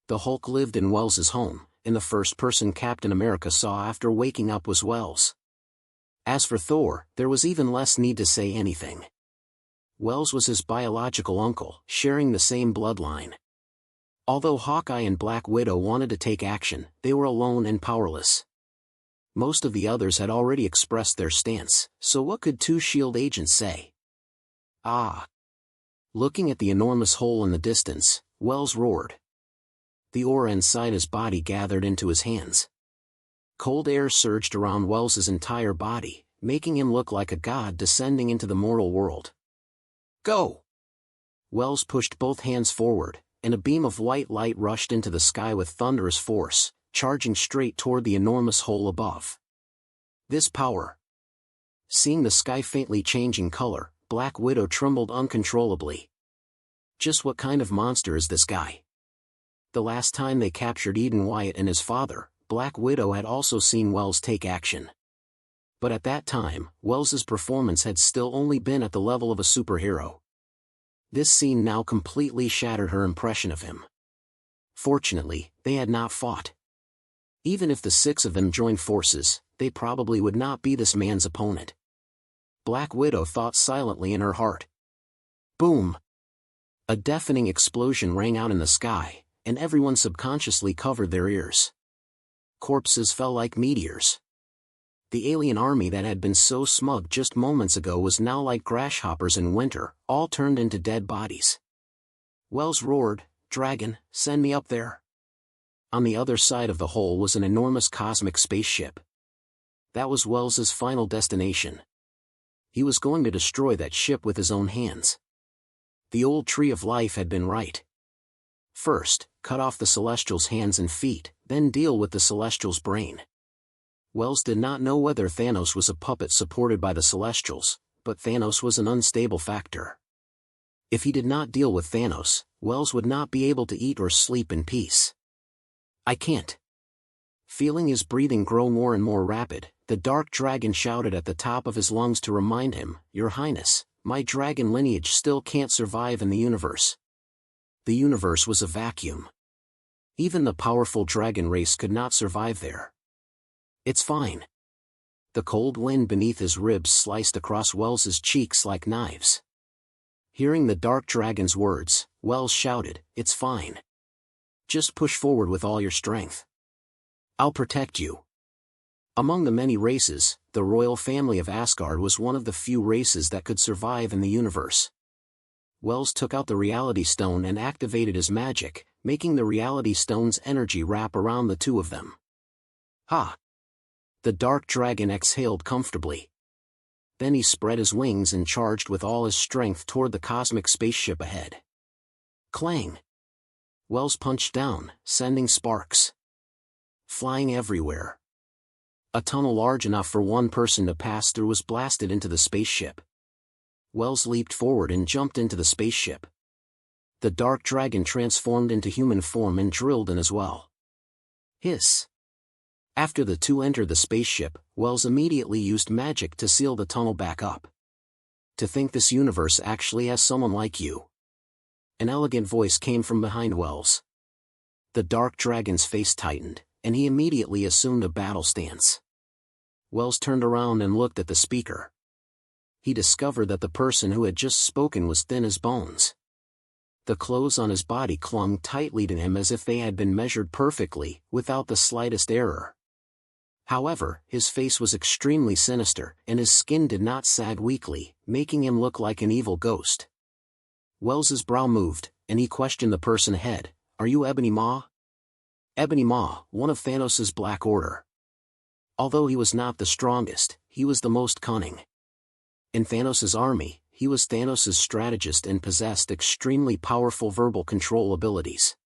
The Hulk lived in Wells's home, and the first person Captain America saw after waking up was Wells. As for Thor, there was even less need to say anything. Wells was his biological uncle, sharing the same bloodline. Although Hawkeye and Black Widow wanted to take action, they were alone and powerless. Most of the others had already expressed their stance, so what could 2 S.H.I.E.L.D. agents say? Ah! Looking at the enormous hole in the distance, Wells roared. The aura inside his body gathered into his hands. Cold air surged around Wells's entire body, making him look like a god descending into the mortal world. "Go!" Wells pushed both hands forward, and a beam of white light rushed into the sky with thunderous force, charging straight toward the enormous hole above. This power. Seeing the sky faintly changing color, Black Widow trembled uncontrollably. Just what kind of monster is this guy? The last time they captured Eden Wyatt and his father, Black Widow had also seen Wells take action. But at that time, Wells's performance had still only been at the level of a superhero. This scene now completely shattered her impression of him. Fortunately, they had not fought. Even if the 6 of them joined forces, they probably would not be this man's opponent. Black Widow thought silently in her heart. Boom! A deafening explosion rang out in the sky, and everyone subconsciously covered their ears. Corpses fell like meteors. The alien army that had been so smug just moments ago was now like grasshoppers in winter, all turned into dead bodies. Wells roared, "Dragon, send me up there." On the other side of the hole was an enormous cosmic spaceship. That was Wells's final destination. He was going to destroy that ship with his own hands. The old tree of life had been right. First, cut off the Celestial's hands and feet, then deal with the Celestial's brain. Wells did not know whether Thanos was a puppet supported by the Celestials, but Thanos was an unstable factor. If he did not deal with Thanos, Wells would not be able to eat or sleep in peace. "I can't." Feeling his breathing grow more and more rapid, the dark dragon shouted at the top of his lungs to remind him, "Your Highness, my dragon lineage still can't survive in the universe." The universe was a vacuum. Even the powerful dragon race could not survive there. "It's fine." The cold wind beneath his ribs sliced across Wells's cheeks like knives. Hearing the dark dragon's words, Wells shouted, "It's fine. Just push forward with all your strength. I'll protect you." Among the many races, the royal family of Asgard was one of the few races that could survive in the universe. Wells took out the Reality Stone and activated his magic, making the Reality Stone's energy wrap around the two of them. "Ha!" The dark dragon exhaled comfortably. Then he spread his wings and charged with all his strength toward the cosmic spaceship ahead. Clang! Wells punched down, sending sparks flying everywhere. A tunnel large enough for one person to pass through was blasted into the spaceship. Wells leaped forward and jumped into the spaceship. The dark dragon transformed into human form and drilled in as well. Hiss! After the two entered the spaceship, Wells immediately used magic to seal the tunnel back up. "To think this universe actually has someone like you." An elegant voice came from behind Wells. The dark dragon's face tightened, and he immediately assumed a battle stance. Wells turned around and looked at the speaker. He discovered that the person who had just spoken was thin as bones. The clothes on his body clung tightly to him as if they had been measured perfectly, without the slightest error. However, his face was extremely sinister, and his skin did not sag weakly, making him look like an evil ghost. Wells's brow moved, and he questioned the person ahead, "Are you Ebony Maw?" Ebony Maw, one of Thanos's Black Order. Although he was not the strongest, he was the most cunning. In Thanos's army, he was Thanos's strategist and possessed extremely powerful verbal control abilities.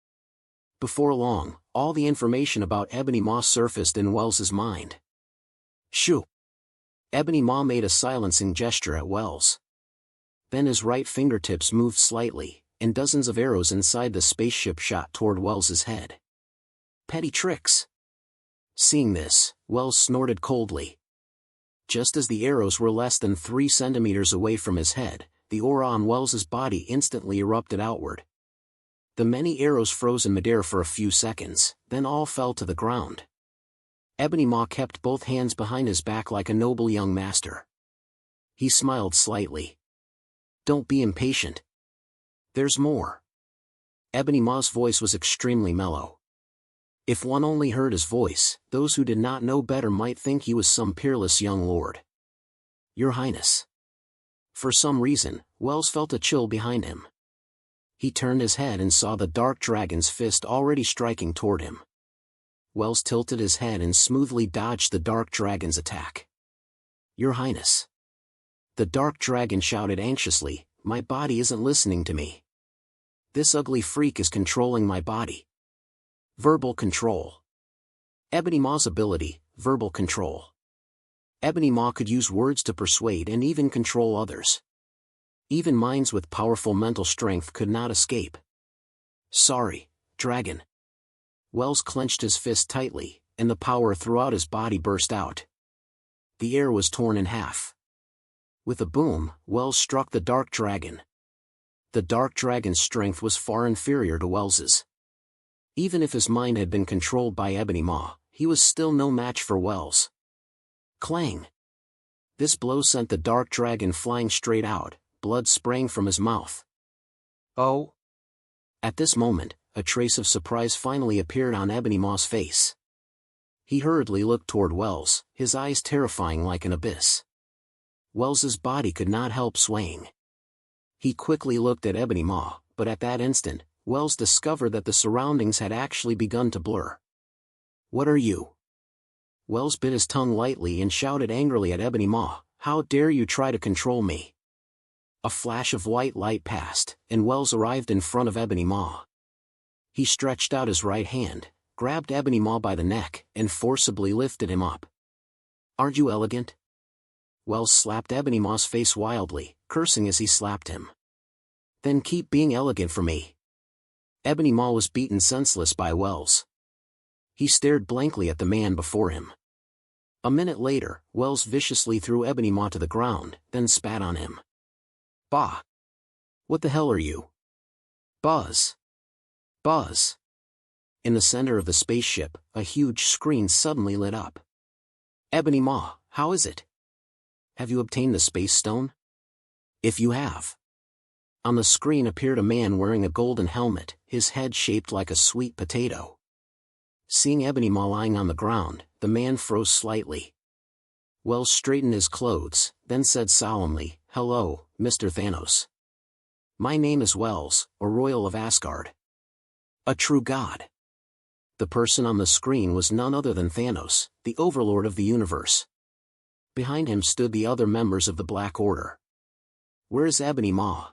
Before long, all the information about Ebony Maw surfaced in Wells's mind. "Shoo!" Ebony Maw made a silencing gesture at Wells. Then his right fingertips moved slightly, and dozens of arrows inside the spaceship shot toward Wells's head. Petty tricks. Seeing this, Wells snorted coldly. Just as the arrows were less than 3 centimeters away from his head, the aura on Wells's body instantly erupted outward. The many arrows froze in midair for a few seconds, then all fell to the ground. Ebony Maw kept both hands behind his back like a noble young master. He smiled slightly. "Don't be impatient. There's more." Ebony Maw's voice was extremely mellow. If one only heard his voice, those who did not know better might think he was some peerless young lord. "Your Highness." For some reason, Wells felt a chill behind him. He turned his head and saw the dark dragon's fist already striking toward him. Wells tilted his head and smoothly dodged the dark dragon's attack. "Your Highness." The dark dragon shouted anxiously, "My body isn't listening to me. This ugly freak is controlling my body." Verbal control. Ebony Maw's ability, verbal control. Ebony Maw could use words to persuade and even control others. Even minds with powerful mental strength could not escape. "Sorry, dragon." Wells clenched his fist tightly, and the power throughout his body burst out. The air was torn in half. With a boom, Wells struck the dark dragon. The dark dragon's strength was far inferior to Wells's. Even if his mind had been controlled by Ebony Maw, he was still no match for Wells. Clang! This blow sent the dark dragon flying straight out, blood sprang from his mouth. "Oh!" At this moment, a trace of surprise finally appeared on Ebony Maw's face. He hurriedly looked toward Wells, his eyes terrifying like an abyss. Wells's body could not help swaying. He quickly looked at Ebony Maw, but at that instant, Wells discovered that the surroundings had actually begun to blur. "What are you?" Wells bit his tongue lightly and shouted angrily at Ebony Maw, "How dare you try to control me?" A flash of white light passed, and Wells arrived in front of Ebony Maw. He stretched out his right hand, grabbed Ebony Maw by the neck, and forcibly lifted him up. "Aren't you elegant?" Wells slapped Ebony Maw's face wildly, cursing as he slapped him. "Then keep being elegant for me." Ebony Maw was beaten senseless by Wells. He stared blankly at the man before him. A minute later, Wells viciously threw Ebony Maw to the ground, then spat on him. "Bah! What the hell are you?" "Buzz! Buzz!" In the center of the spaceship, a huge screen suddenly lit up. "Ebony Maw, how is it? Have you obtained the Space Stone?" "If you have." On the screen appeared a man wearing a golden helmet, his head shaped like a sweet potato. Seeing Ebony Maw lying on the ground, the man froze slightly. Wells straightened his clothes, then said solemnly, "Hello, Mr. Thanos. My name is Wells, a royal of Asgard. A true god." The person on the screen was none other than Thanos, the overlord of the universe. Behind him stood the other members of the Black Order. "Where is Ebony Maw?"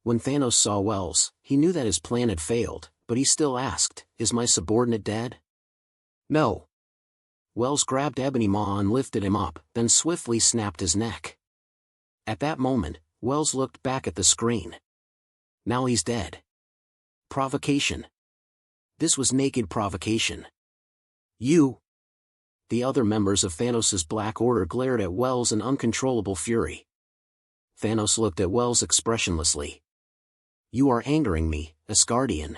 When Thanos saw Wells, he knew that his plan had failed, but he still asked, "Is my subordinate dead?" "No." Wells grabbed Ebony Maw and lifted him up, then swiftly snapped his neck. At that moment, Wells looked back at the screen. Now he's dead. Provocation. This was naked provocation. "You!" The other members of Thanos' Black Order glared at Wells in uncontrollable fury. Thanos looked at Wells expressionlessly. "You are angering me, Asgardian."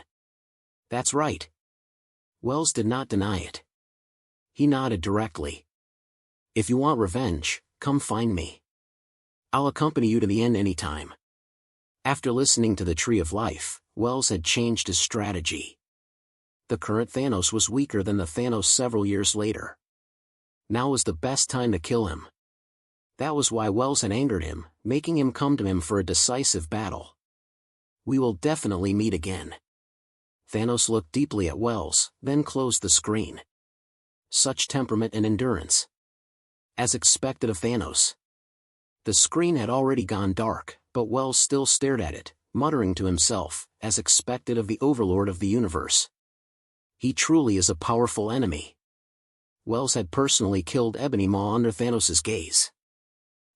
"That's right." Wells did not deny it. He nodded directly. "If you want revenge, come find me. I'll accompany you to the end anytime." After listening to the Tree of Life, Wells had changed his strategy. The current Thanos was weaker than the Thanos several years later. Now was the best time to kill him. That was why Wells had angered him, making him come to him for a decisive battle. "We will definitely meet again." Thanos looked deeply at Wells, then closed the screen. Such temperament and endurance. As expected of Thanos. The screen had already gone dark, but Wells still stared at it, muttering to himself, as expected of the overlord of the universe. He truly is a powerful enemy. Wells had personally killed Ebony Maw under Thanos' gaze.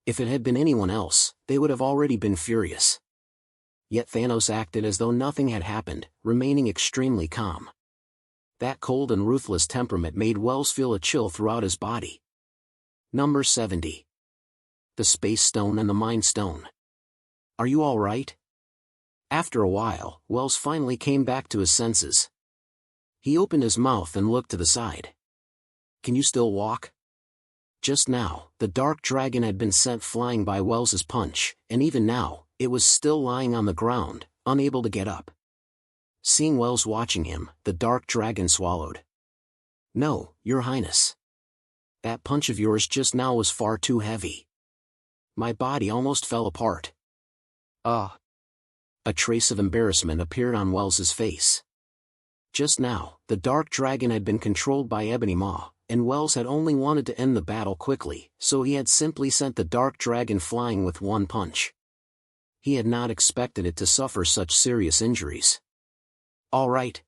If it had been anyone else, they would have already been furious. Yet Thanos acted as though nothing had happened, remaining extremely calm. That cold and ruthless temperament made Wells feel a chill throughout his body. Number 70. The Space Stone and the Mind Stone. "Are you all right?" After a while, Wells finally came back to his senses. He opened his mouth and looked to the side. "Can you still walk?" Just now, the dark dragon had been sent flying by Wells's punch, and even now, it was still lying on the ground, unable to get up. Seeing Wells watching him, the dark dragon swallowed. "No, Your Highness. That punch of yours just now was far too heavy. My body almost fell apart." A trace of embarrassment appeared on Wells's face. Just now, the dark dragon had been controlled by Ebony Maw, and Wells had only wanted to end the battle quickly, so he had simply sent the dark dragon flying with one punch. He had not expected it to suffer such serious injuries. "All right."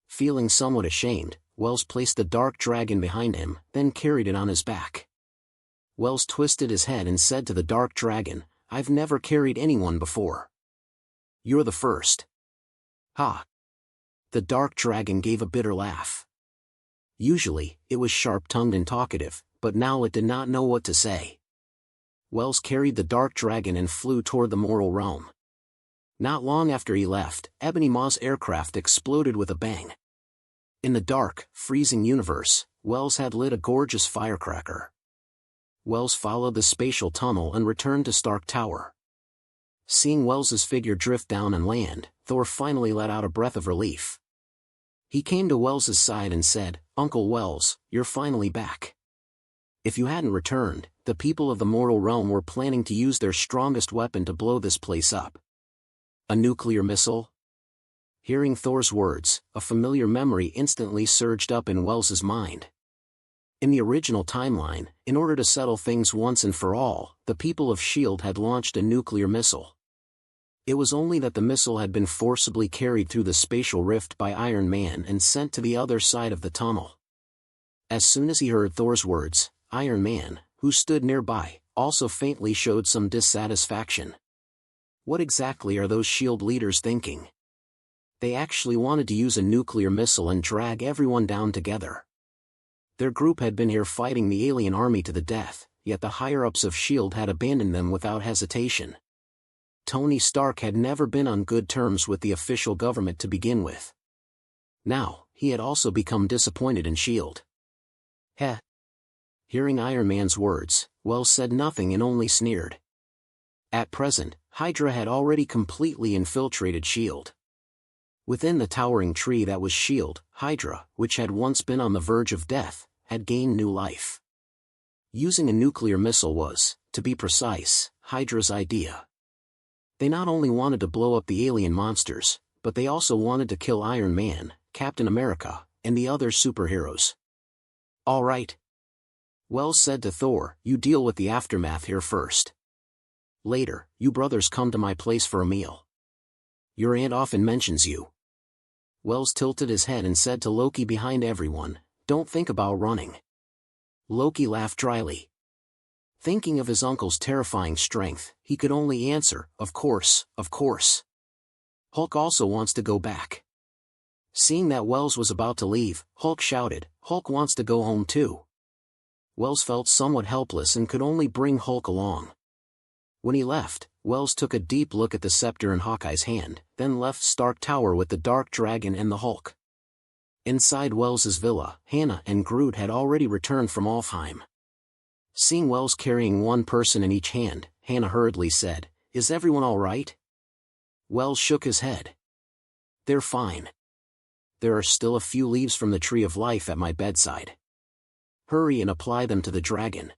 Feeling somewhat ashamed, Wells placed the dark dragon behind him, then carried it on his back. Wells twisted his head and said to the dark dragon, "I've never carried anyone before. You're the first." "Ha!" The dark dragon gave a bitter laugh. Usually, it was sharp-tongued and talkative, but now it did not know what to say. Wells carried the dark dragon and flew toward the mortal realm. Not long after he left, Ebony Maw's aircraft exploded with a bang. In the dark, freezing universe, Wells had lit a gorgeous firecracker. Wells followed the spatial tunnel and returned to Stark Tower. Seeing Wells's figure drift down and land, Thor finally let out a breath of relief. He came to Wells's side and said, "Uncle Wells, you're finally back. If you hadn't returned, the people of the mortal realm were planning to use their strongest weapon to blow this place up." A nuclear missile? Hearing Thor's words, a familiar memory instantly surged up in Wells's mind. In the original timeline, in order to settle things once and for all, the people of S.H.I.E.L.D. had launched a nuclear missile. It was only that the missile had been forcibly carried through the spatial rift by Iron Man and sent to the other side of the tunnel. As soon as he heard Thor's words, Iron Man, who stood nearby, also faintly showed some dissatisfaction. What exactly are those S.H.I.E.L.D. leaders thinking? They actually wanted to use a nuclear missile and drag everyone down together. Their group had been here fighting the alien army to the death, yet the higher-ups of S.H.I.E.L.D. had abandoned them without hesitation. Tony Stark had never been on good terms with the official government to begin with. Now, he had also become disappointed in S.H.I.E.L.D. Heh. Hearing Iron Man's words, Wells said nothing and only sneered. At present, Hydra had already completely infiltrated S.H.I.E.L.D. Within the towering tree that was S.H.I.E.L.D., Hydra, which had once been on the verge of death, had gained new life. Using a nuclear missile was, to be precise, Hydra's idea. They not only wanted to blow up the alien monsters, but they also wanted to kill Iron Man, Captain America, and the other superheroes. All right. Wells said to Thor, you deal with the aftermath here first. Later, you brothers come to my place for a meal. Your aunt often mentions you. Wells tilted his head and said to Loki behind everyone, don't think about running. Loki laughed dryly. Thinking of his uncle's terrifying strength, he could only answer, of course, of course. Hulk also wants to go back. Seeing that Wells was about to leave, Hulk shouted, Hulk wants to go home too. Wells felt somewhat helpless and could only bring Hulk along. When he left, Wells took a deep look at the scepter in Hawkeye's hand, then left Stark Tower with the Dark Dragon and the Hulk. Inside Wells's villa, Hannah and Groot had already returned from Alfheim. Seeing Wells carrying one person in each hand, Hannah hurriedly said, is everyone all right? Wells shook his head. They're fine. There are still a few leaves from the Tree of Life at my bedside. Hurry and apply them to the dragon.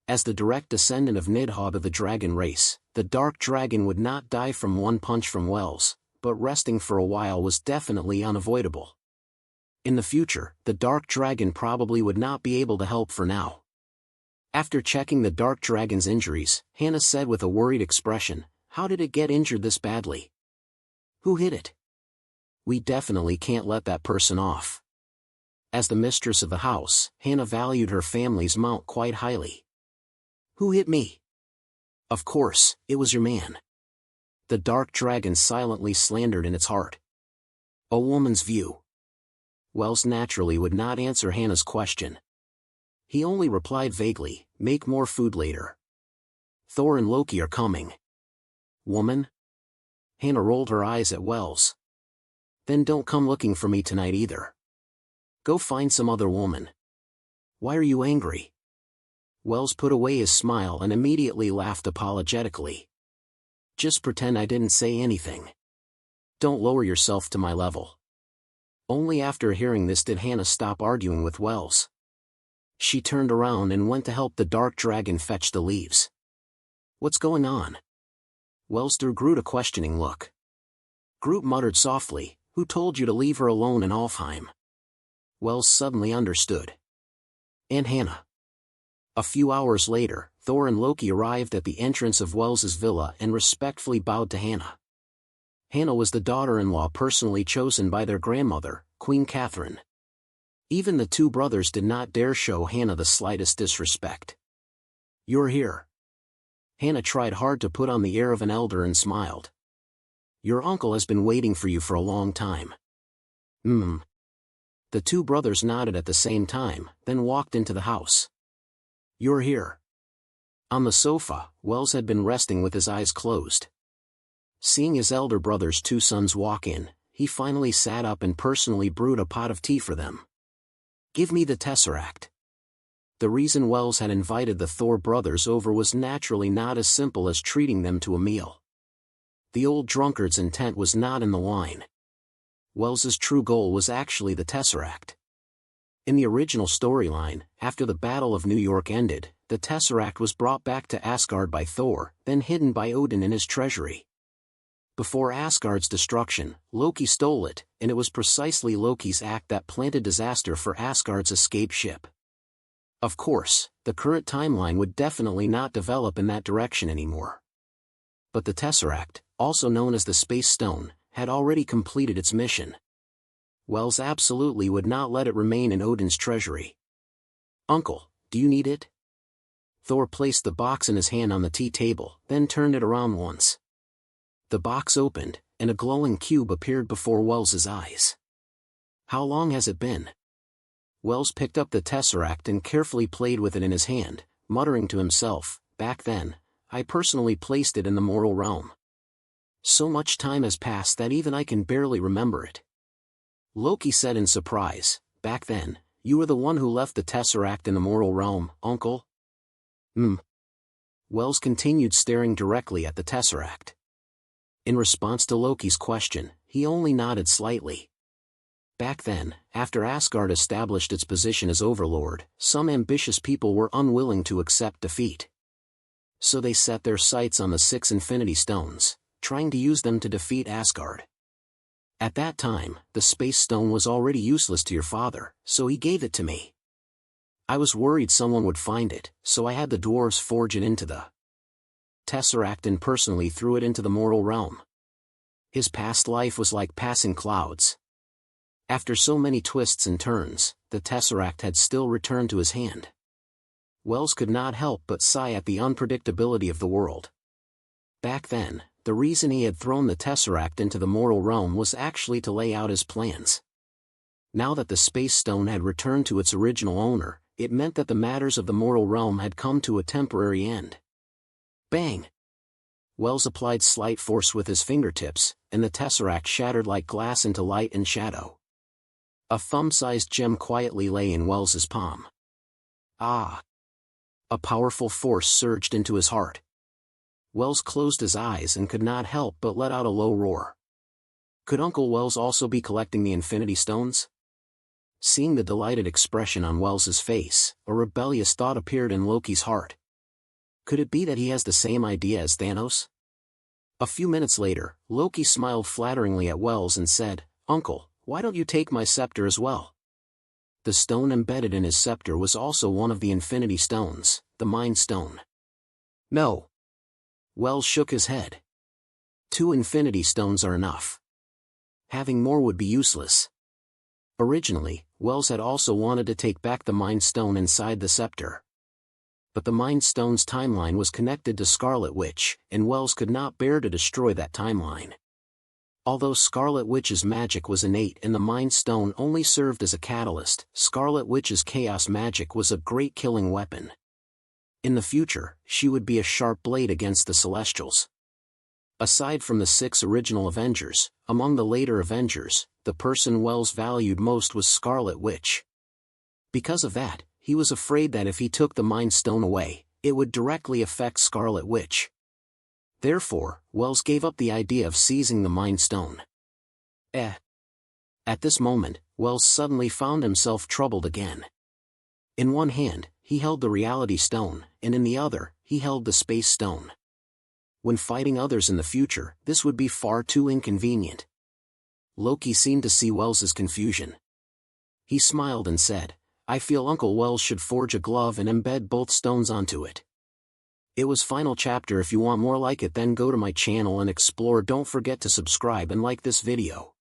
As the direct descendant of Nidhogg of the dragon race, the Dark Dragon would not die from one punch from Wells, but resting for a while was definitely unavoidable. In the future, the Dark Dragon probably would not be able to help for now. After checking the Dark Dragon's injuries, Hannah said with a worried expression, how did it get injured this badly? Who hit it? We definitely can't let that person off. As the mistress of the house, Hannah valued her family's mount quite highly. Who hit me? Of course, it was your man. The Dark Dragon silently slandered in its heart. A woman's view. Wells naturally would not answer Hannah's question. He only replied vaguely, make more food later. Thor and Loki are coming. Woman? Hannah rolled her eyes at Wells. Then don't come looking for me tonight either. Go find some other woman. Why are you angry? Wells put away his smile and immediately laughed apologetically. Just pretend I didn't say anything. Don't lower yourself to my level. Only after hearing this did Hannah stop arguing with Wells. She turned around and went to help the Dark Dragon fetch the leaves. What's going on? Wells threw Groot a questioning look. Groot muttered softly, who told you to leave her alone in Alfheim? Wells suddenly understood. Aunt Hannah. A few hours later, Thor and Loki arrived at the entrance of Wells's villa and respectfully bowed to Hannah. Hannah was the daughter-in-law personally chosen by their grandmother, Queen Catherine. Even the two brothers did not dare show Hannah the slightest disrespect. You're here. Hannah tried hard to put on the air of an elder and smiled. Your uncle has been waiting for you for a long time. The two brothers nodded at the same time, then walked into the house. You're here. On the sofa, Wells had been resting with his eyes closed. Seeing his elder brother's two sons walk in, he finally sat up and personally brewed a pot of tea for them. Give me the Tesseract. The reason Wells had invited the Thor brothers over was naturally not as simple as treating them to a meal. The old drunkard's intent was not in the wine. Wells's true goal was actually the Tesseract. In the original storyline, after the Battle of New York ended, the Tesseract was brought back to Asgard by Thor, then hidden by Odin in his treasury. Before Asgard's destruction, Loki stole it, and it was precisely Loki's act that planted disaster for Asgard's escape ship. Of course, the current timeline would definitely not develop in that direction anymore. But the Tesseract, also known as the Space Stone, had already completed its mission. Wells absolutely would not let it remain in Odin's treasury. "Uncle, do you need it?" Thor placed the box in his hand on the tea table, then turned it around once. The box opened, and a glowing cube appeared before Wells's eyes. "How long has it been?" Wells picked up the Tesseract and carefully played with it in his hand, muttering to himself, "Back then, I personally placed it in the mortal realm. So much time has passed that even I can barely remember it." Loki said in surprise, "Back then, you were the one who left the Tesseract in the mortal realm, Uncle?" Wells continued staring directly at the Tesseract. In response to Loki's question, he only nodded slightly. Back then, after Asgard established its position as overlord, some ambitious people were unwilling to accept defeat. So they set their sights on the 6 Infinity Stones, trying to use them to defeat Asgard. At that time, the Space Stone was already useless to your father, so he gave it to me. I was worried someone would find it, so I had the dwarves forge it into the Tesseract and personally threw it into the mortal realm. His past life was like passing clouds. After so many twists and turns, the Tesseract had still returned to his hand. Wells could not help but sigh at the unpredictability of the world. Back then, the reason he had thrown the Tesseract into the mortal realm was actually to lay out his plans. Now that the Space Stone had returned to its original owner, it meant that the matters of the mortal realm had come to a temporary end. Bang! Wells applied slight force with his fingertips, and the Tesseract shattered like glass into light and shadow. A thumb-sized gem quietly lay in Wells's palm. Ah! A powerful force surged into his heart. Wells closed his eyes and could not help but let out a low roar. Could Uncle Wells also be collecting the Infinity Stones? Seeing the delighted expression on Wells's face, a rebellious thought appeared in Loki's heart. Could it be that he has the same idea as Thanos? A few minutes later, Loki smiled flatteringly at Wells and said, "Uncle, why don't you take my scepter as well?" The stone embedded in his scepter was also one of the Infinity Stones, the Mind Stone. "No." Wells shook his head. 2 Infinity Stones are enough. Having more would be useless. Originally, Wells had also wanted to take back the Mind Stone inside the scepter. But the Mind Stone's timeline was connected to Scarlet Witch, and Wells could not bear to destroy that timeline. Although Scarlet Witch's magic was innate and the Mind Stone only served as a catalyst, Scarlet Witch's chaos magic was a great killing weapon. In the future, she would be a sharp blade against the Celestials. Aside from the 6 original Avengers, among the later Avengers, the person Wells valued most was Scarlet Witch. Because of that, he was afraid that if he took the Mind Stone away, it would directly affect Scarlet Witch. Therefore, Wells gave up the idea of seizing the Mind Stone. At this moment, Wells suddenly found himself troubled again. In one hand, he held the Reality Stone, and in the other, he held the Space Stone. When fighting others in the future, this would be far too inconvenient. Loki seemed to see Wells's confusion. He smiled and said, "I feel Uncle Wells should forge a glove and embed both stones onto it." It was final chapter. If you want more like it, then go to my channel and explore. Don't forget to subscribe and like this video.